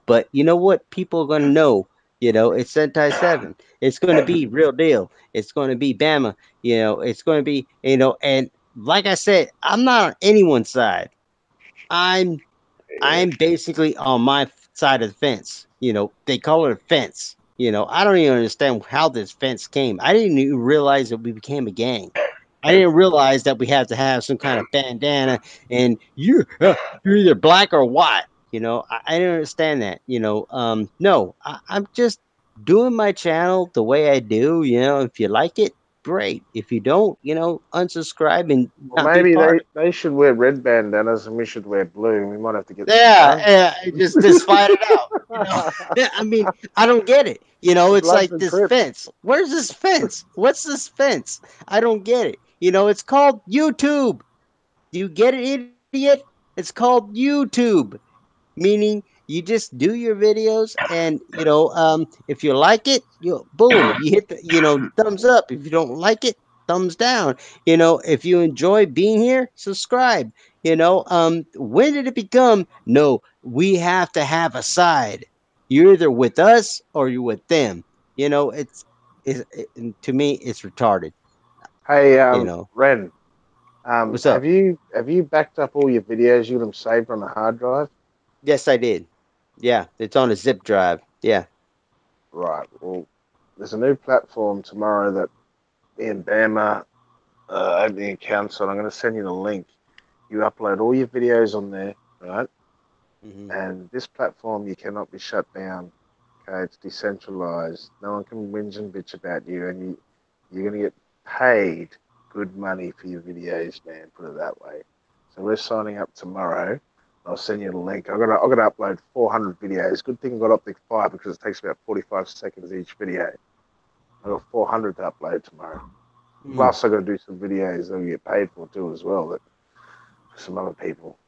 but you know what? People are going to know, it's Sentai 7. It's going to be Real Deal. It's going to be Bama, it's going to be, and like I said, I'm not on anyone's side. I'm I'm basically on my side of the fence. They call it a fence. I don't even understand how this fence came. I didn't even realize that we became a gang. I didn't realize that we had to have some kind of bandana and you're either black or white. I didn't understand that. No, I'm just doing my channel the way I do. If you like it, great. If you don't, unsubscribe and Well, not be maybe part of it. they should wear red bandanas and we should wear blue. We might have to get some Yeah, guns. yeah, just fight it out. Yeah, I mean, I don't get it. The It's Bloods like and this Crips. fence. Where's this fence? What's this fence? I don't get it. It's called YouTube. Do you get it, idiot? It's called YouTube, meaning you just do your videos and if you like it, boom, you hit the thumbs up. If you don't like it, thumbs down. If you enjoy being here, subscribe. When did it become no, we have to have a side? You're either with us or you're with them. To me it's retarded. Hey, you know Ren, what's up? have you backed up all your videos you got them saved on a hard drive? Yes, I did. Yeah, it's on a zip drive. Yeah. Right. Well, there's a new platform tomorrow that me and Bama opening accounts on. I'm going to send you the link. You upload all your videos on there, right? Hmm. And this platform, you cannot be shut down. Okay, it's decentralized. No one can whinge and bitch about you, and you're going to get paid good money for your videos, man. Put it that way. So we're signing up tomorrow. I'll send you the link. I got to upload 400 videos. Good thing I got up to 5 because it takes about 45 seconds each video. I got 400 to upload tomorrow. Mm. Plus, I got to do some videos that I get paid for too as well. That for some other people.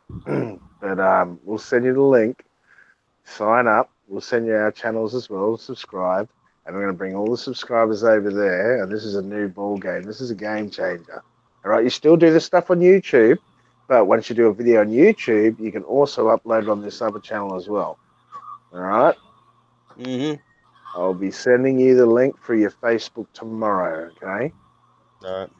But we'll send you the link. Sign up. We'll send you our channels as well. Subscribe, and we're going to bring all the subscribers over there. And this is a new ball game. This is a game changer. All right, you still do this stuff on YouTube, but once you do a video on YouTube, you can also upload it on this other channel as well. All right. Hmm. I'll be sending you the link for your Facebook tomorrow. Okay. All right.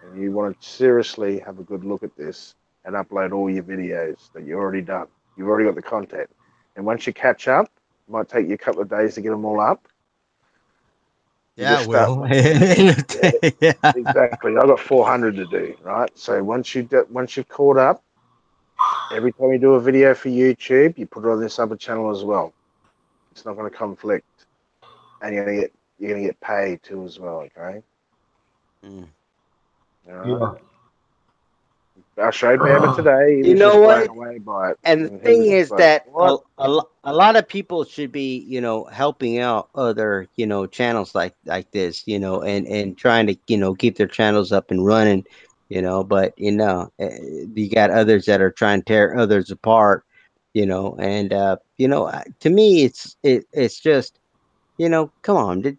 And you want to seriously have a good look at this and upload all your videos that you've already done. You've already got the content. And once you catch up, it might take you a couple of days to get them all up. You Yeah, just it start. will. Yeah, Yeah. exactly. I've got 400 to do, right? So once you've caught up, every time you do a video for YouTube, you put it on this other channel as well. It's not going to conflict, and you're gonna get paid too as well. Okay. Mm. All right. Yeah. I showed Bama today. He You was know just blown what? away by it. And the And he thing was just is like, that what? a lot of people should be, helping out other, channels like this, and trying to, keep their channels up and running, but you got others that are trying to tear others apart, and to me it's just, come on,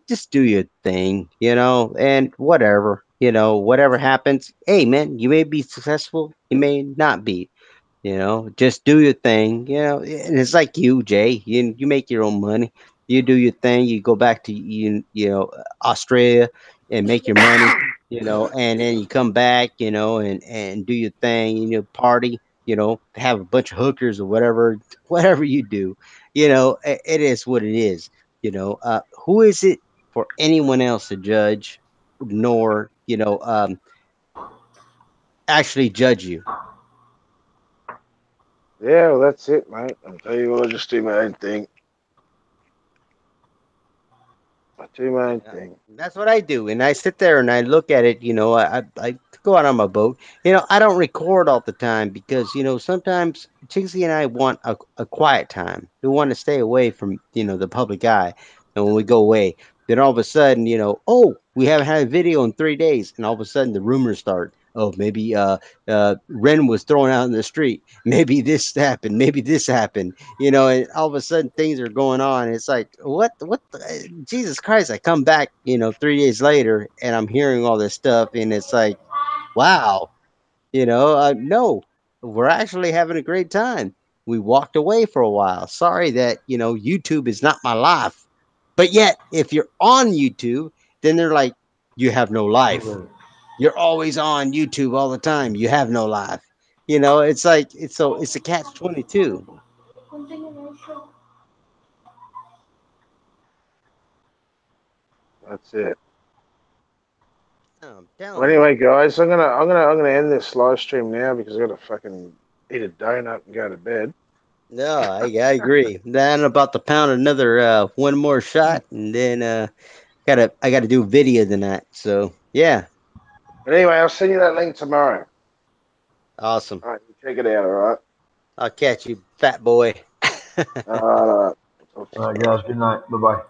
just do your thing, and whatever happens, hey man, you may be successful, you may not be. Just do your thing. And it's like you, Jay. You make your own money. You do your thing. You go back to Australia and make your money. And then you come back. And do your thing. Party. Have a bunch of hookers or whatever. Whatever you do. It is what it is. Who is it for anyone else to judge, nor actually judge you? Yeah, well, that's it, mate. I'll tell you what, I just do my own thing. I do my own Yeah, thing. that's what I do, and I sit there and I look at it. I go out on my boat. I don't record all the time because sometimes Chicksy and I want a quiet time. We want to stay away from the public eye, and when we go away, then all of a sudden oh, we haven't had a video in 3 days, and all of a sudden the rumors start. Oh, maybe Ren was thrown out in the street. Maybe this happened. Maybe this happened. And all of a sudden things are going on. It's like, what Jesus Christ. I come back, 3 days later and I'm hearing all this stuff. And it's like, wow, no, we're actually having a great time. We walked away for a while. Sorry that, YouTube is not my life. But yet, if you're on YouTube, then they're like, you have no life. You're always on YouTube all the time. You have no life. It's like, it's a catch 22. That's it. I'm Well, telling you. anyway, guys, I'm gonna end this live stream now because I gotta fucking eat a donut and go to bed. No, I agree. Then I'm about to pound another one more shot, and then I gotta do video tonight. So yeah, But anyway, I'll send you that link tomorrow. awesome. All right, you check it out. All right. I'll catch you, fat boy. All right. Talk to All you right, guys. guys. Good night. Bye bye.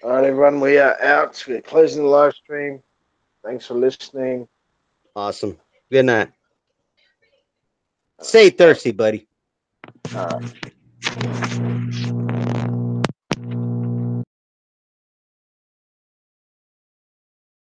All right, everyone. We are out. We're closing the live stream. Thanks for listening. Awesome. Good night. All Stay right. thirsty, buddy. All right.